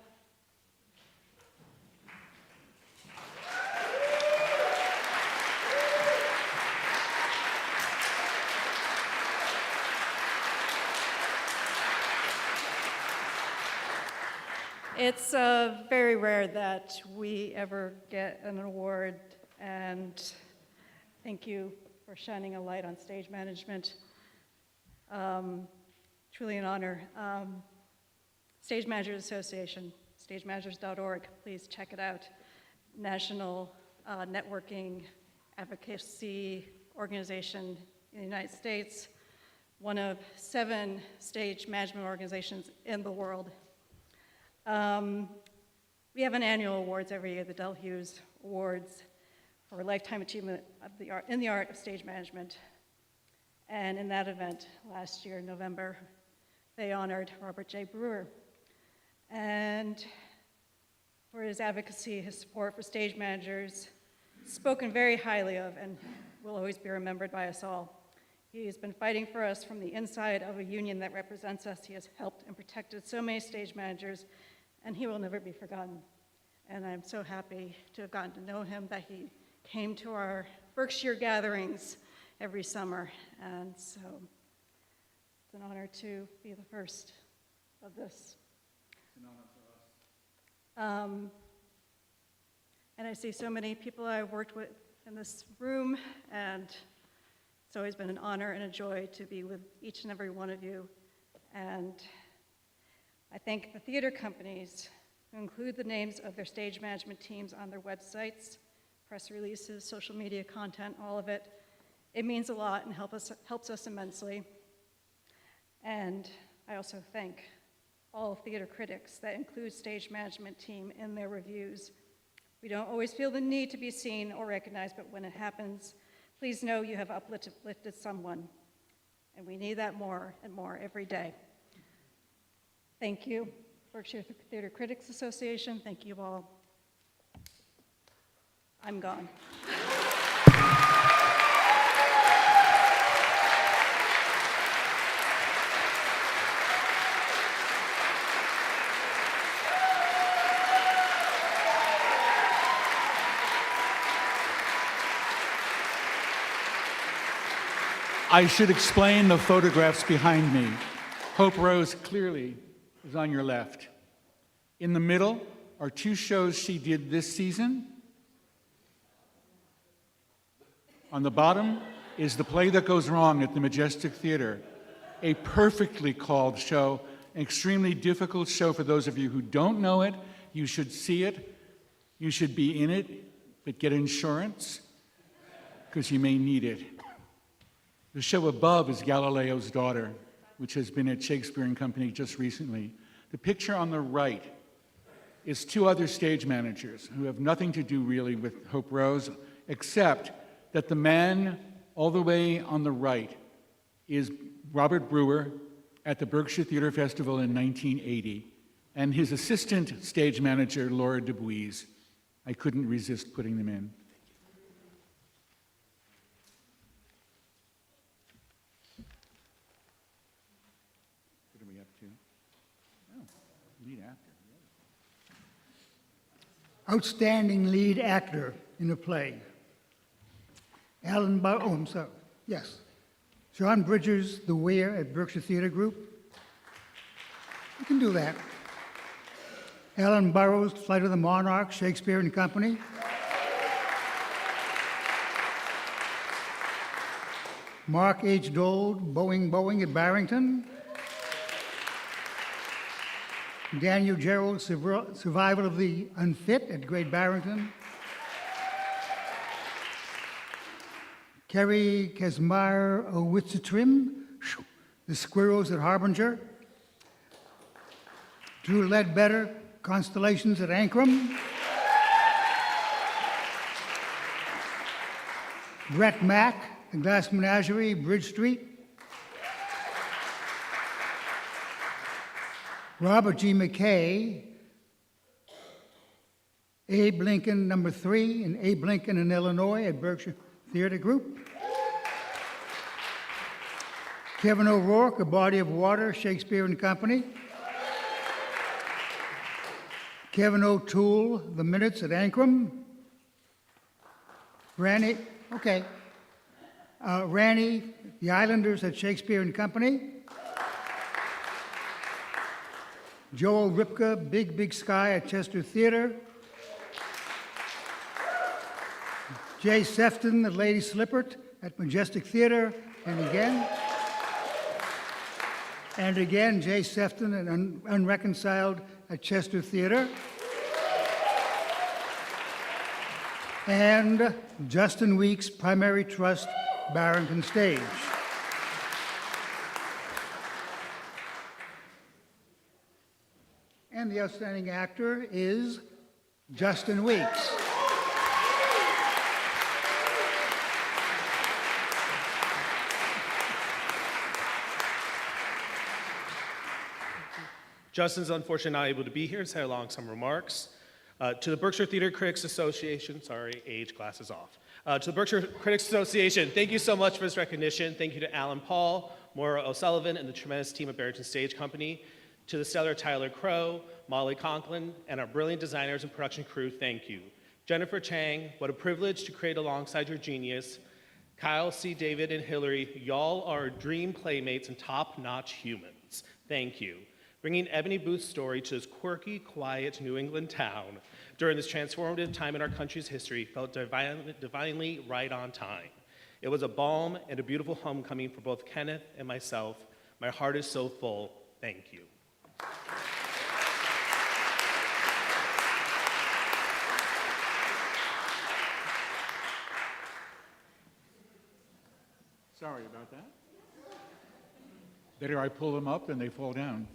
It's very rare that we ever get an award, and thank you for shining a light on stage management. Truly an honor. Stage Managers Association, stagemanagers.org, please check it out. National networking advocacy organization in the United States, one of 7 stage management organizations in the world. We have an annual awards every year, the Del Hughes Awards for Lifetime Achievement of the art, in the art of stage management. And in that event, last year, November, they honored Robert J. Brewer. And for his advocacy, his support for stage managers, spoken very highly of and will always be remembered by us all. He has been fighting for us from the inside of a union that represents us. He has helped and protected so many stage managers, and he will never be forgotten. And I'm so happy to have gotten to know him, that he came to our Berkshire gatherings every summer. And so it's an honor to be the first of this. It's an honor for us. And I see so many people I've worked with in this room, and it's always been an honor and a joy to be with each and every one of you. And I thank the theater companies who include the names of their stage management teams on their websites, press releases, social media content, all of it. It means a lot and helps us immensely. And I also thank all theater critics that include stage management team in their reviews. We don't always feel the need to be seen or recognized, but when it happens, please know you have uplifted someone. And we need that more and more every day. Thank you, Berkshire Theater Critics Association. Thank you all. I'm gone. I should explain the photographs behind me. Hope Rose clearly is on your left. In the middle are 2 shows she did this season. On the bottom is The Play That Goes Wrong at the Majestic Theater, a perfectly called show, an extremely difficult show for those of you who don't know it. You should see it. You should be in it, but get insurance, because you may need it. The show above is Galileo's Daughter, which has been at Shakespeare and Company just recently. The picture on the right is 2 other stage managers who have nothing to do really with Hope Rose, except that the man all the way on the right is Robert Brewer at the Berkshire Theater Festival in 1980, and his assistant stage manager, Laura Dubuis. I couldn't resist putting them in. What are we up to? Oh, lead actor. Outstanding lead actor in a play. I'm sorry. Yes. John Bridges, The Weir at Berkshire Theater Group. You can do that. Alan Burrows, Flight of the Monarch, Shakespeare and Company. Mark H. Dold, Boeing at Barrington. Daniel Gerald, Survival of the Unfit at Great Barrington. Kerry Kesmar Owitzatrim, The Squirrels at Harbinger. Drew Ledbetter, Constellations at Ankrum. Brett Mack, The Glass Menagerie, Bridge Street. Robert G. McKay, Abe Lincoln No. 3 in Abe Lincoln in Illinois at Berkshire Theater Group. Kevin O'Rourke, A Body of Water, Shakespeare and Company. Kevin O'Toole, The Minutes at Ankrum. Ranny, The Islanders at Shakespeare and Company. Joel Ripka, Big Big Sky at Chester Theater. Jay Sefton, the Lady Slippert at Majestic Theater, and again, Jay Sefton and Unreconciled at Chester Theater. And Justin Weeks, Primary Trust, Barrington Stage. And the outstanding actor is Justin Weeks. Justin's unfortunately not able to be here, so along some remarks. To the Berkshire Theater Critics Association, sorry, age glasses off. To the Berkshire Critics Association, thank you so much for this recognition. Thank you to Alan Paul, Maura O'Sullivan, and the tremendous team at Barrington Stage Company. To the stellar Tyler Crow, Molly Conklin, and our brilliant designers and production crew, thank you. Jennifer Chang, what a privilege to create alongside your genius. Kyle, C. David, and Hillary, y'all are dream playmates and top-notch humans. Thank you. Bringing Ebony Booth's story to this quirky, quiet New England town during this transformative time in our country's history felt divinely right on time. It was a balm and a beautiful homecoming for both Kenneth and myself. My heart is so full. Thank you. Sorry about that. Better I pull them up than they fall down.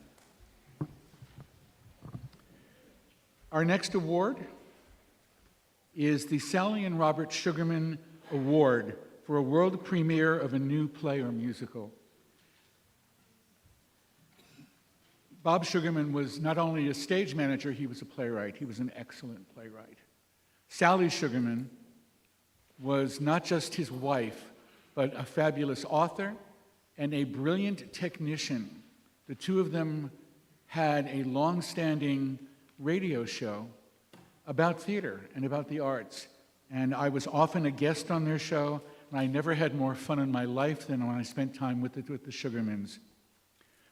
Our next award is the Sally and Robert Sugarman Award for a world premiere of a new play or musical. Bob Sugarman was not only a stage manager, he was a playwright. He was an excellent playwright. Sally Sugarman was not just his wife, but a fabulous author and a brilliant technician. The two of them had a long-standing radio show about theater and about the arts. And I was often a guest on their show, and I never had more fun in my life than when I spent time with the Sugarmans.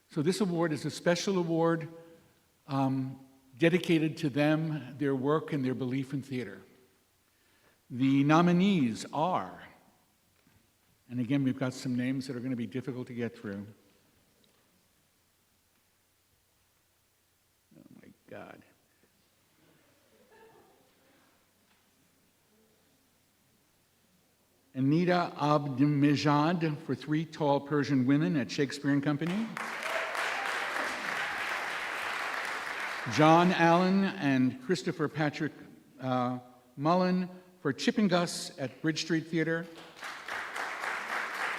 So this award is a special award dedicated to them, their work, and their belief in theater. The nominees are, and again, we've got some names that are going to be difficult to get through. Oh my God. Anita Abdemejad for Three Tall Persian Women at Shakespeare and Company. John Allen and Christopher Patrick Mullen for Chip and Gus at Bridge Street Theater.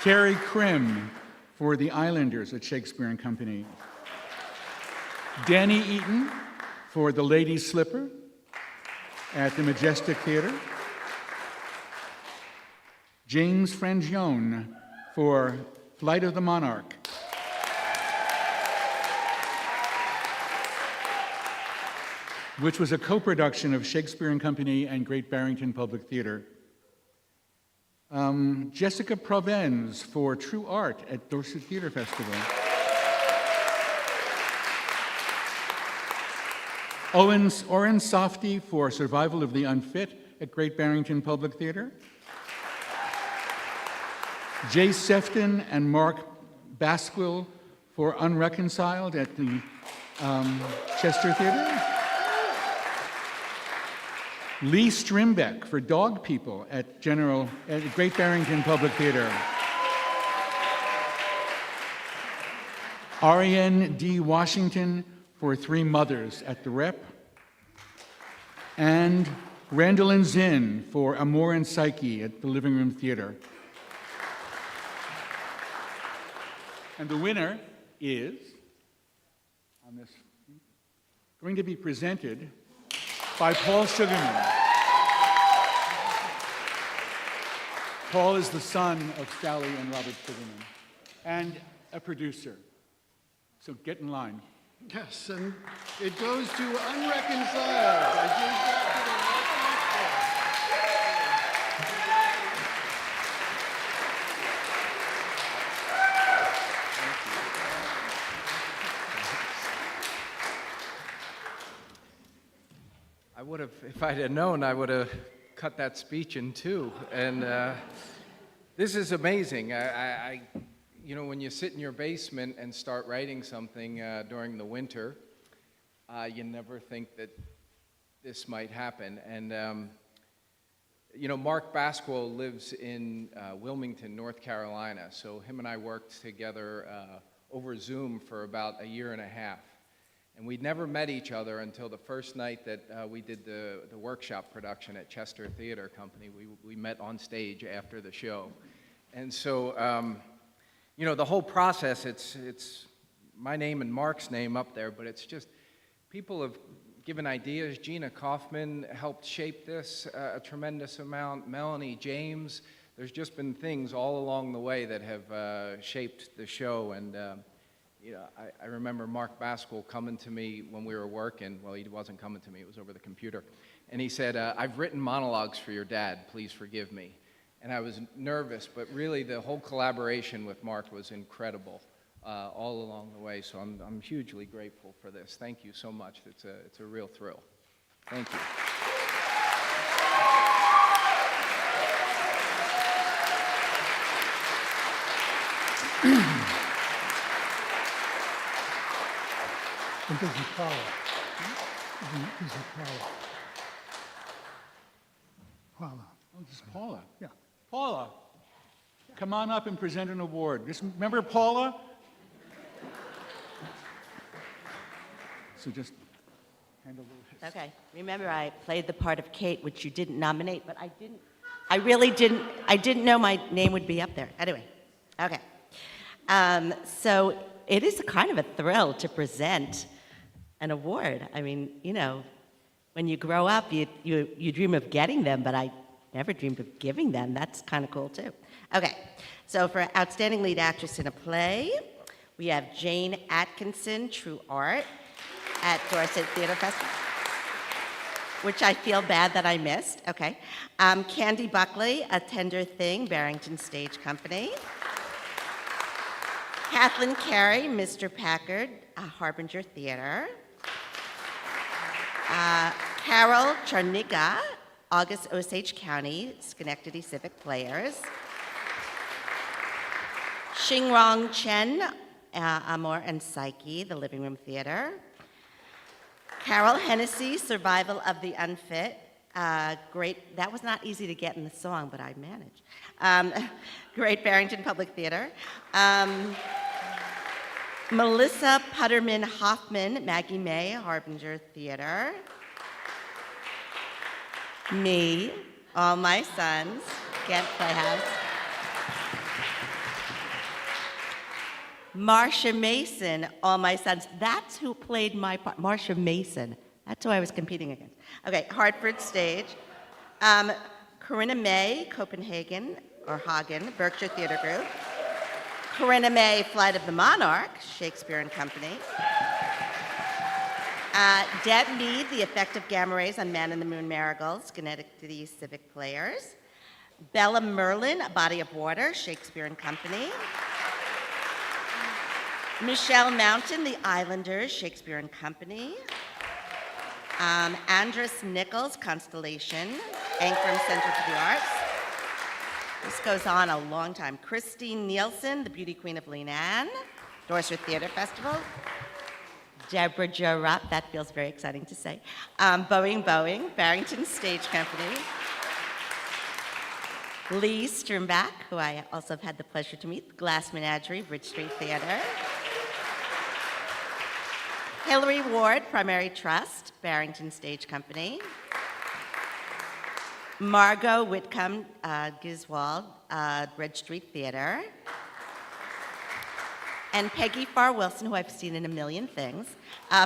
Carrie Krim for The Islanders at Shakespeare and Company. Danny Eaton for The Lady Slipper at the Majestic Theater. James Frangione for Flight of the Monarch. Which was a co-production of Shakespeare and Company and Great Barrington Public Theater. Jessica Provence for True Art at Dorset Theater Festival. Oren Softy for Survival of the Unfit at Great Barrington Public Theater. Jay Sefton and Mark Basquill for Unreconciled at the Chester Theater. Lee Strimbeck for Dog People at Great Barrington Public Theater. Ariane D. Washington for Three Mothers at the Rep. And Randall and Zinn for Amor and Psyche at the Living Room Theater. And the winner is, on this, going to be presented by Paul Sugarman. Paul is the son of Sally and Robert Sugarman, and a producer. So get in line. Yes, and it goes to Unreconciled. I give that to the if I'd have known, I would have cut that speech in two. And this is amazing. You know, when you sit in your basement and start writing something during the winter, you never think that this might happen. And you know, Mark Basquiat lives in Wilmington, North Carolina. So him and I worked together over Zoom for about a year and a half. And we'd never met each other until the first night that we did the workshop production at Chester Theater Company. We met on stage after the show. And so, you know, the whole process, it's my name and Mark's name up there, but it's just, people have given ideas. Gina Kaufman helped shape this a tremendous amount. Melanie James. There's just been things all along the way that have shaped the show. And you know, I remember Mark Basquiat coming to me when we were working. Well, he wasn't coming to me, it was over the computer. And he said, I've written monologues for your dad, please forgive me. And I was nervous, but really the whole collaboration with Mark was incredible all along the way. So I'm hugely grateful for this. Thank you so much. It's a real thrill. Thank you. And this is Paula. This is Paula. Paula. Oh, this is Paula. Yeah. Paula, come on up and present an award. Just remember Paula? So just hand a little. Okay. Remember, I played the part of Kate, which you didn't nominate, but I really didn't know my name would be up there. Anyway, okay. So it is kind of a thrill to present an award. I mean, you know, when you grow up, you dream of getting them, but I never dreamed of giving them. That's kind of cool, too. Okay, so for Outstanding Lead Actress in a Play, we have Jane Atkinson, True Art, at Dorset Theater Festival, which I feel bad that I missed. Okay. Candy Buckley, A Tender Thing, Barrington Stage Company. Kathleen Carey, Mr. Packard, Harbinger Theater. Carol Charnica, August Osage County, Schenectady Civic Players. Xingrong Chen, Amor and Psyche, the Living Room Theater. Carol Hennessy, Survival of the Unfit. Great, that was not easy to get in the song, but I managed. Great Barrington Public Theater. Melissa Putterman Hoffman, Maggie May, Harbinger Theater. Me, All My Sons, Ghent Playhouse. Marcia Mason, All My Sons. That's who played my part. Marcia Mason. That's who I was competing against. Okay, Hartford Stage. Corinna May, Copenhagen, or Hagen, Berkshire Theater Group. Corinna May, Flight of the Monarch, Shakespeare and Company. Deb Mead, The Effect of Gamma Rays on Man in the Moon Marigolds, Schenectady Civic Players. Bella Merlin, A Body of Water, Shakespeare and Company. Michelle Mountain, The Islanders, Shakespeare and Company. Andrus Nichols, Constellation, Ankrum Center for the Arts. This goes on a long time. Christine Nielsen, The Beauty Queen of Leanne, Dorset Theater Festival. Deborah Jo Rupp, that feels very exciting to say. Boeing, Barrington Stage Company. Lee Sturmbach, who I also have had the pleasure to meet, Glass Menagerie, Bridge Street Theater. Hillary Ward, Primary Trust, Barrington Stage Company. Margot Whitcomb, Giswald, Bridge Street Theater. And Peggy Farr Wilson, who I've seen in a million things,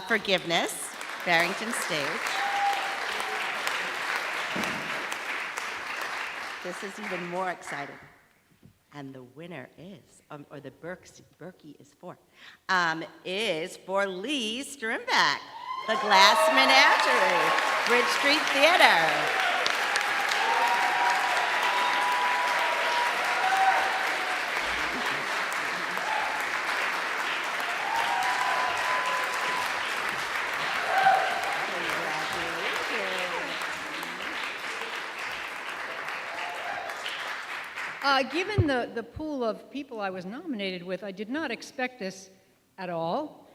Forgiveness, Barrington Stage. This is even more exciting. And the winner is, or the Berkey is for Lee Sturmbach, The Glass Menagerie, Bridge Street Theater. Given the pool of people I was nominated with, I did not expect this at all.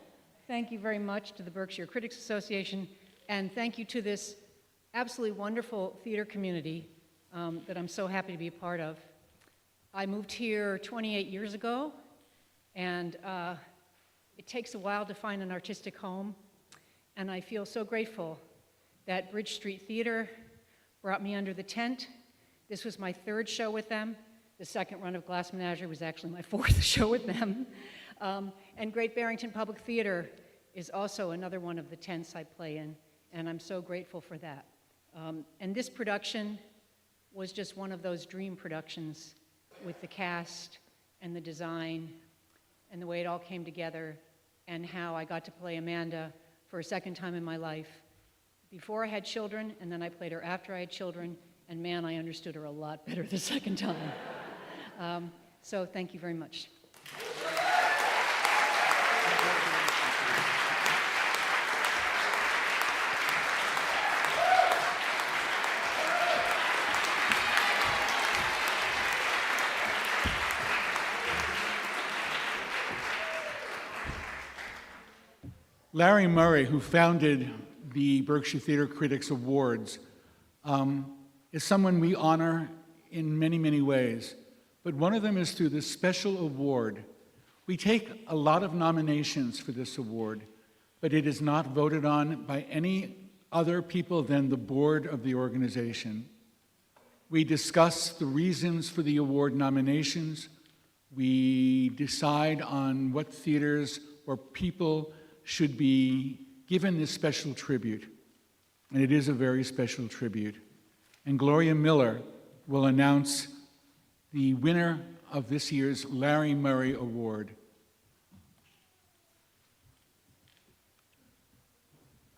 Thank you very much to the Berkshire Critics Association, and thank you to this absolutely wonderful theater community that I'm so happy to be a part of. I moved here 28 years ago, and it takes a while to find an artistic home, and I feel so grateful that Bridge Street Theater brought me under the tent. This was my 3rd show with them. The second run of Glass Menagerie was actually my 4th show with them. And Great Barrington Public Theater is also another one of the tents I play in, and I'm so grateful for that. And this production was just one of those dream productions with the cast and the design and the way it all came together, and how I got to play Amanda for a second time in my life. Before I had children, and then I played her after I had children, and man, I understood her a lot better the second time. So thank you very much. Larry Murray, who founded the Berkshire Theater Critics Awards, is someone we honor in many, many ways. But one of them is through this special award. We take a lot of nominations for this award, but it is not voted on by any other people than the board of the organization. We discuss the reasons for the award nominations. We decide on what theaters or people should be given this special tribute. And it is a very special tribute. And Gloria Miller will announce the winner of this year's Larry Murray Award.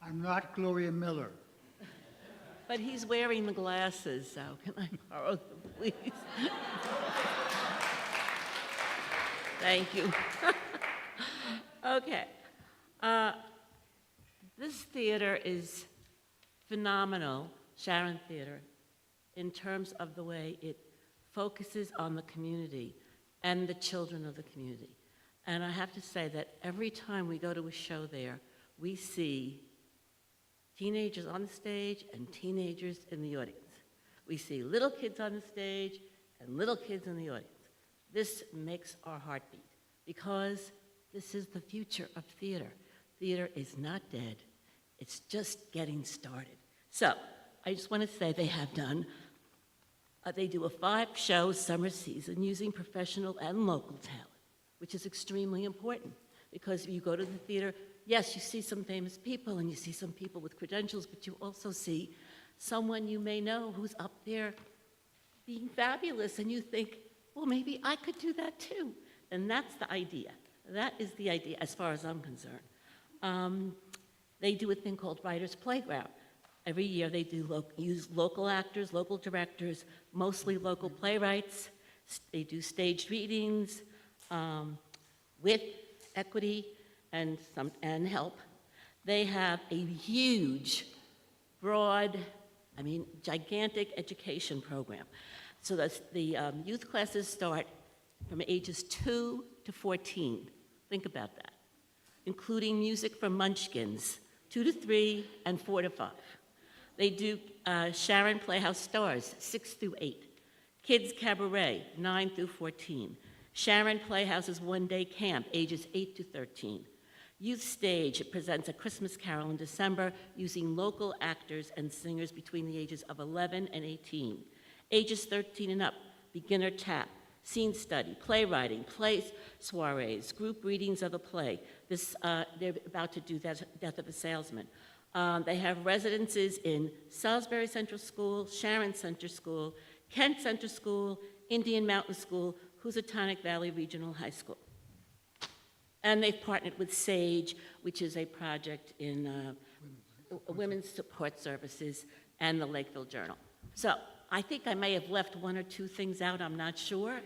I'm not Gloria Miller. But he's wearing the glasses, so can I borrow them, please? Thank you. Okay. This theater is phenomenal, Sharon Theater, in terms of the way it focuses on the community and the children of the community. And I have to say that every time we go to a show there, we see teenagers on the stage and teenagers in the audience. We see little kids on the stage and little kids in the audience. This makes our heart beat because this is the future of theater. Theater is not dead. It's just getting started. So I just want to say they have done, they do a 5-show summer season using professional and local talent, which is extremely important because you go to the theater, yes, you see some famous people and you see some people with credentials, but you also see someone you may know who's up there being fabulous, and you think, well, maybe I could do that too. And that's the idea. That is the idea as far as I'm concerned. They do a thing called Writers' Playground. Every year they do use local actors, local directors, mostly local playwrights. They do staged readings with equity and help. They have a huge, broad, gigantic education program. So the youth classes start from ages 2 to 14. Think about that. Including music from Munchkins, 2 to 3 and 4 to 5. They do Sharon Playhouse Stars, 6 through 8. Kids Cabaret, 9 through 14. Sharon Playhouse's one-day camp, ages 8 to 13. Youth Stage presents A Christmas Carol in December using local actors and singers between the ages of 11 and 18. Ages 13 and up, beginner tap, scene study, playwriting, play soirees, group readings of a play. They're about to do Death of a Salesman. They have residences in Salisbury Central School, Sharon Center School, Kent Center School, Indian Mountain School, Housatonic Valley Regional High School. And they've partnered with SAGE, which is a project in Women's Support Services, and the Lakeville Journal. So I think I may have left 1 or 2 things out, I'm not sure.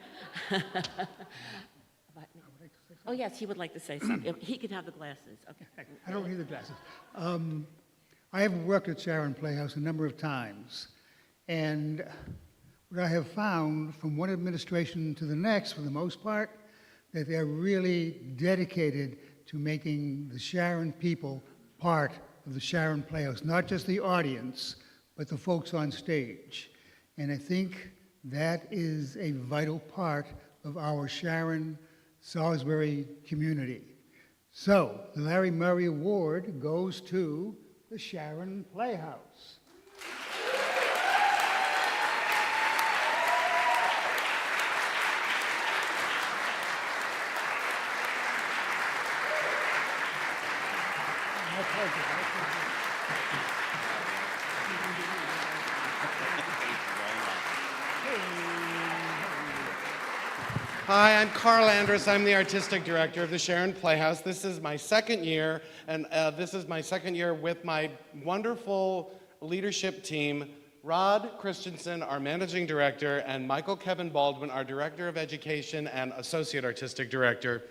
Oh, yes, he would like to say something. He could have the glasses. Okay. I don't need the glasses. I have worked at Sharon Playhouse a number of times, and What I have found from one administration to the next, for the most part, that they're really dedicated to making the Sharon people part of the Sharon Playhouse, not just the audience, but the folks on stage. And I think that is a vital part of our Sharon Salisbury community. So, the Larry Murray Award goes to the Sharon Playhouse. My pleasure. My pleasure. Hi, I'm Carl Andrus. I'm the artistic director of the Sharon Playhouse. This is my second year, and this is my second year with my wonderful leadership team, Rod Christensen, our managing director, and Michael Kevin Baldwin, our director of education and associate artistic director.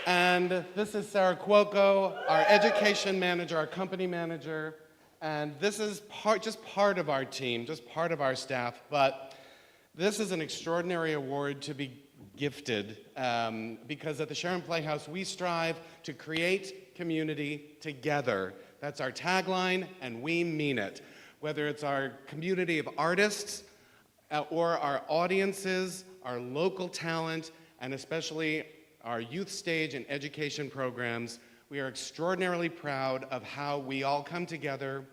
And this is Sarah Cuoco, our education manager, our company manager. And this is just part of our team, just part of our staff. But this is an extraordinary award to be gifted because at the Sharon Playhouse, we strive to create community together. That's our tagline, and we mean it. Whether it's our community of artists or our audiences, our local talent, and especially our youth stage and education programs, we are extraordinarily proud of how we all come together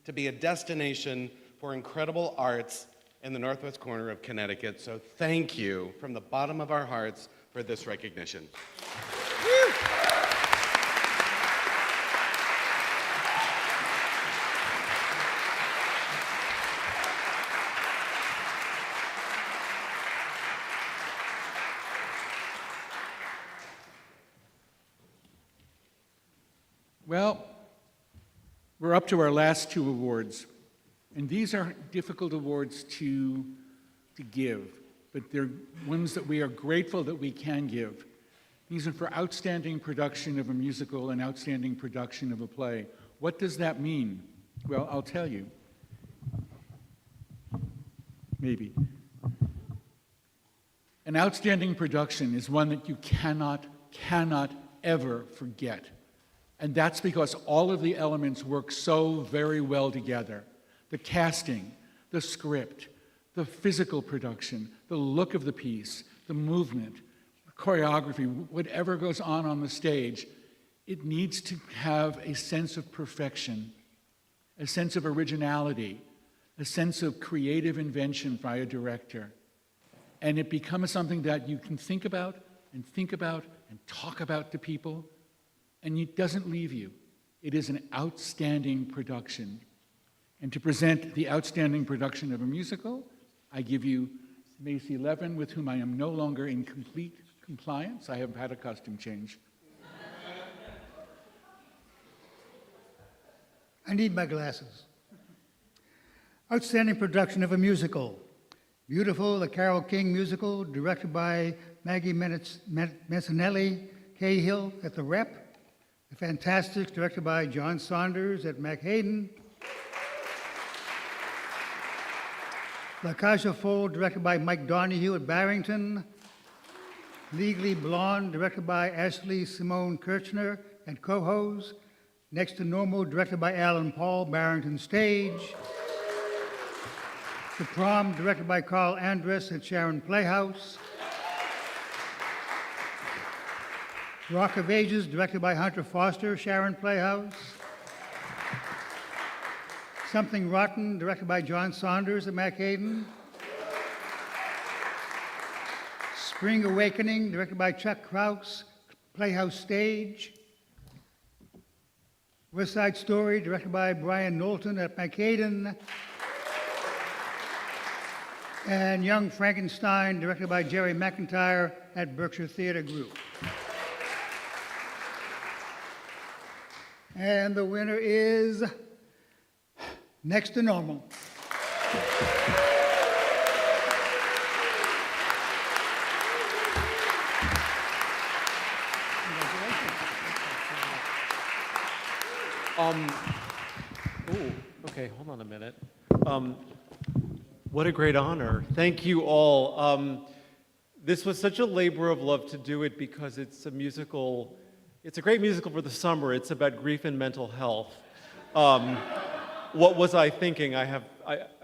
to be a destination for incredible arts in the northwest corner of Connecticut. So thank you from the bottom of our hearts for this recognition. Woo! Well, we're up to our last two awards. And these are difficult awards to give, but they're ones that we are grateful that we can give. These are for outstanding production of a musical and outstanding production of a play. What does that mean? Well, I'll tell you. Maybe. An outstanding production is one that you cannot ever forget. And that's because all of the elements work so very well together. The casting, the script, the physical production, the look of the piece, the movement, the choreography, whatever goes on the stage, it needs to have a sense of perfection, a sense of originality, a sense of creative invention by a director. And it becomes something that you can think about and talk about to people, and it doesn't leave you. It is an outstanding production. And to present the outstanding production of a musical, I give you Macy Levin, with whom I am no longer in complete compliance. I have had a costume change. I need my glasses. Outstanding production of a musical. Beautiful, the Carole King musical, directed by Maggie Messinelli Cahill at the Rep. The Fantastics, directed by John Saunders at McHayden. La Cage aux Folles, directed by Mike Donahue at Barrington. Legally Blonde, directed by Ashley Simone Kirchner at Cohoes. Next to Normal, directed by Alan Paul, Barrington Stage. The Prom, directed by Carl Andrus at Sharon Playhouse. Rock of Ages, directed by Hunter Foster, Sharon Playhouse. Something Rotten, directed by John Saunders at McHayden. Spring Awakening, directed by Chuck Kraus, Playhouse Stage. West Side Story, directed by Brian Knowlton at McHayden. And Young Frankenstein, directed by Jerry McIntyre at Berkshire Theater Group. And the winner is Next to Normal. Okay, hold on a minute. What a great honor. Thank you all. This was such a labor of love to do it because it's a musical, it's a great musical for the summer. It's about grief and mental health. What was I thinking? I have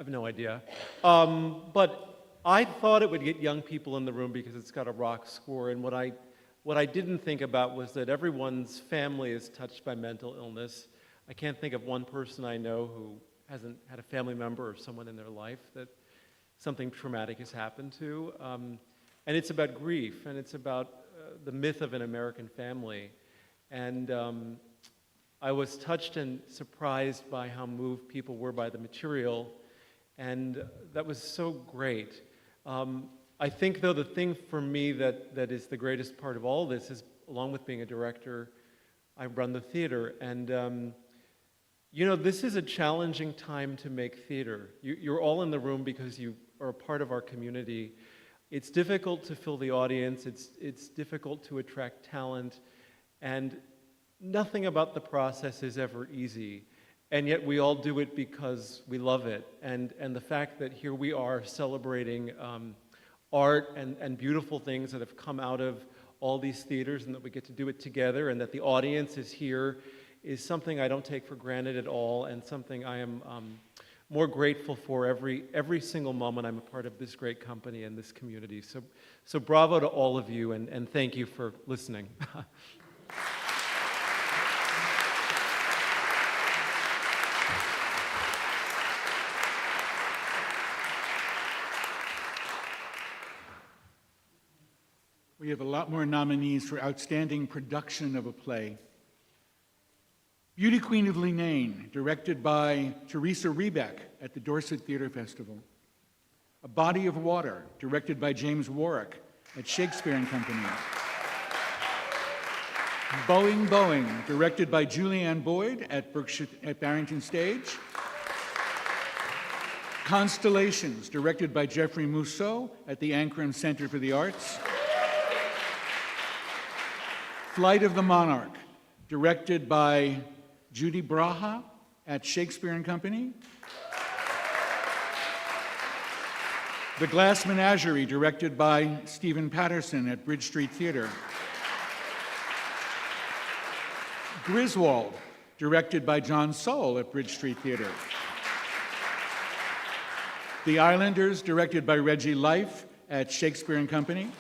no idea. But I thought it would get young people in the room because it's got a rock score. And what I didn't think about was that everyone's family is touched by mental illness. I can't think of one person I know who hasn't had a family member or someone in their life that something traumatic has happened to. And it's about grief, and it's about the myth of an American family. And I was touched and surprised by how moved people were by the material, and that was so great. I think, though, the thing for me that is the greatest part of all this is, along with being a director, I run the theater, and you know, this is a challenging time to make theater. You're all in the room because you are a part of our community. It's difficult to fill the audience, it's difficult to attract talent, and nothing about the process is ever easy. And yet we all do it because we love it. And the fact that here we are celebrating art and beautiful things that have come out of all these theaters, and that we get to do it together, and that the audience is here, is something I don't take for granted at all, and something I am more grateful for every single moment I'm a part of this great company and this community. So bravo to all of you, and thank you for listening. We have a lot more nominees for Outstanding Production of a Play. Beauty Queen of Leenane, directed by Teresa Rebeck at the Dorset Theatre Festival. A Body of Water, directed by James Warwick at Shakespeare and Company. Boeing, Boeing, directed by Julianne Boyd at Berkshire at Barrington Stage. Constellations, directed by Jeffrey Mousseau at the Ankrum Center for the Arts. Flight of the Monarch, directed by Judy Braha at Shakespeare and Company. The Glass Menagerie, directed by Stephen Patterson at Bridge Street Theatre. Griswold, directed by John Soule at Bridge Street Theatre. The Islanders, directed by Reggie Life at Shakespeare and Company.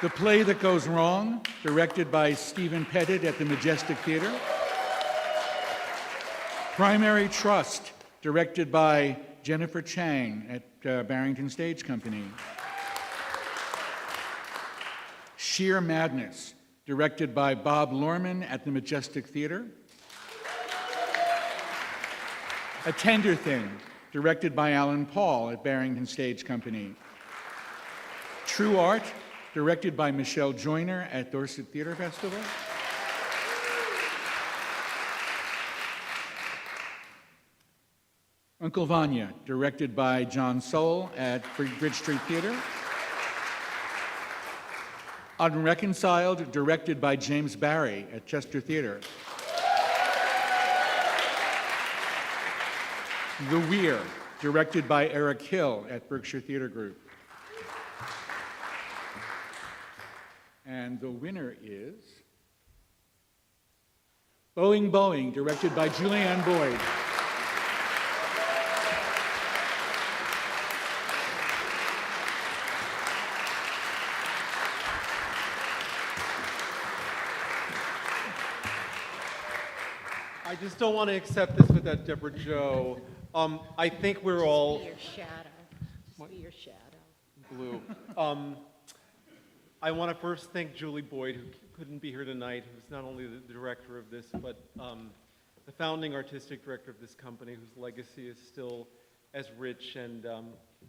The Play That Goes Wrong, directed by Stephen Pettit at the Majestic Theatre. Primary Trust, directed by Jennifer Chang at Barrington Stage Company. Sheer Madness, directed by Bob Lorman at the Majestic Theatre. A Tender Thing, directed by Alan Paul at Barrington Stage Company. True Art, directed by Michelle Joyner at Dorset Theatre Festival. Uncle Vanya, directed by John Soule at Bridge Street Theatre. Unreconciled, directed by James Barry at Chester Theatre. The Weir, directed by Eric Hill at Berkshire Theatre Group. And the winner is Boeing, Boeing, directed by Julianne Boyd. I just don't want to accept this without Deborah Jo. I think we're all... Just be your shadow. Just be your shadow. Blue. I want to first thank Julie Boyd, who couldn't be here tonight, who's not only the director of this, but the founding artistic director of this company, whose legacy is still as rich, and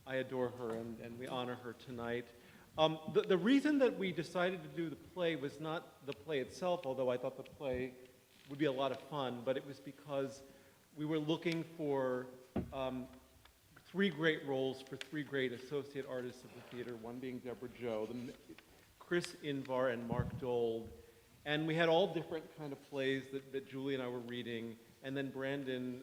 I adore her, and we honor her tonight. The reason that we decided to do the play was not the play itself, although I thought the play would be a lot of fun, but it was because we were looking for three great roles for three great associate artists of the theater, one being Deborah Jo, Chris Invar, and Mark Dold. And we had all different kind of plays that Julie and I were reading, and then Brandon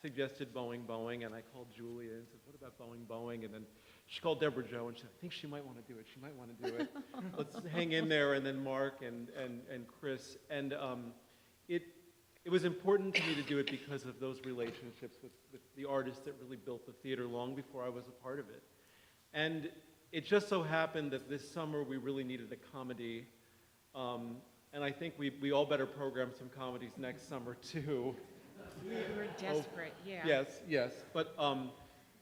suggested Boeing, and I called Julia and said, what about Boeing? And then she called Deborah Jo, and she said, I think she might want to do it. She might want to do it. Let's hang in there. And then Mark and Chris. And it was important to me to do it because of those relationships with the artists that really built the theater long before I was a part of it. And it just so happened that this summer we really needed a comedy. And I think we all better program some comedies next summer, too. We were desperate, yeah. Yes. But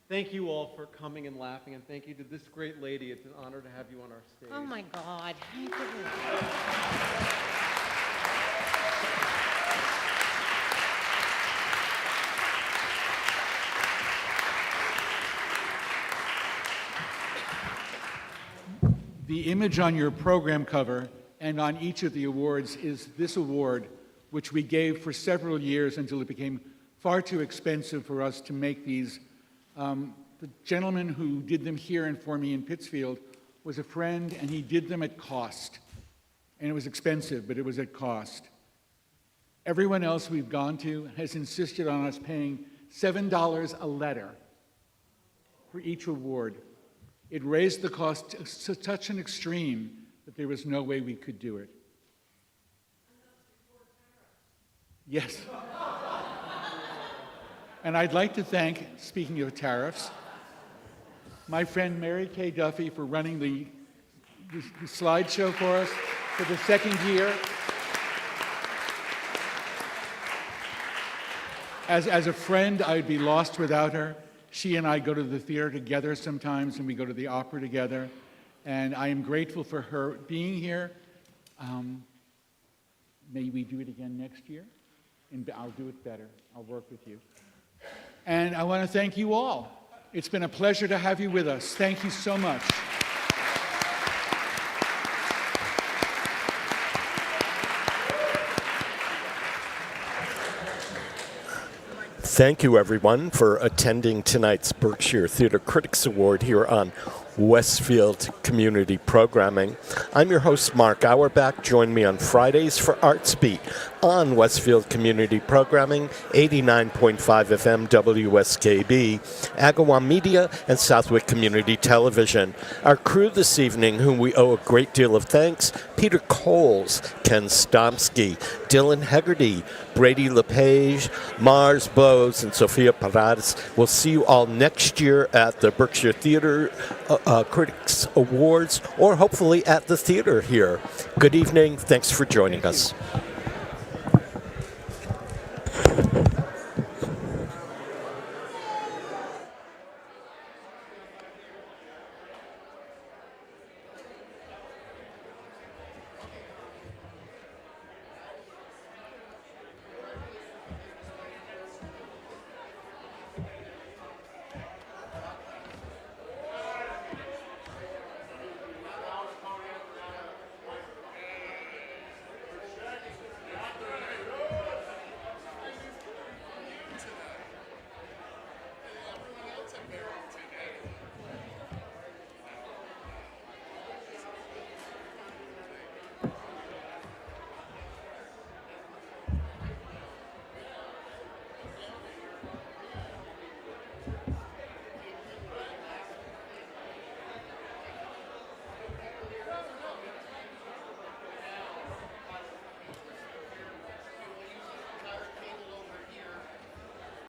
thank you all for coming and laughing, and thank you to this great lady. It's an honor to have you on our stage. Oh, my God. Thank you. The image on your program cover and on each of the awards is this award, which we gave for several years until it became far too expensive for us to make these. The gentleman who did them here and for me in Pittsfield was a friend, and he did them at cost. And it was expensive, but it was at cost. Everyone else we've gone to has insisted on us paying $7 a letter for each award. It raised the cost to such an extreme that there was no way we could do it. Yes. And I'd like to thank, speaking of tariffs, my friend Mary Kay Duffy for running the slideshow for us for the second year. As a friend, I'd be lost without her. She and I go to the theater together sometimes, and we go to the opera together. And I am grateful for her being here. May we do it again next year? And I'll do it better. I'll work with you. And I want to thank you all. It's been a pleasure to have you with us. Thank you so much. Thank you, everyone, for attending tonight's Berkshire Theater Critics Award here on Westfield Community Programming. I'm your host, Mark Auerbach. Join me on Fridays for Arts Beat on Westfield Community Programming, 89.5 FM WSKB, Agawam Media, and Southwick Community Television. Our crew this evening, whom we owe a great deal of thanks, Peter Coles, Ken Stomsky, Dylan Hegarty, Brady LePage, Mars Bowes, and Sophia Parades. We'll see you all next year at the Berkshire Theater Critics Awards, or hopefully at the theater here. Good evening. Thanks for joining us.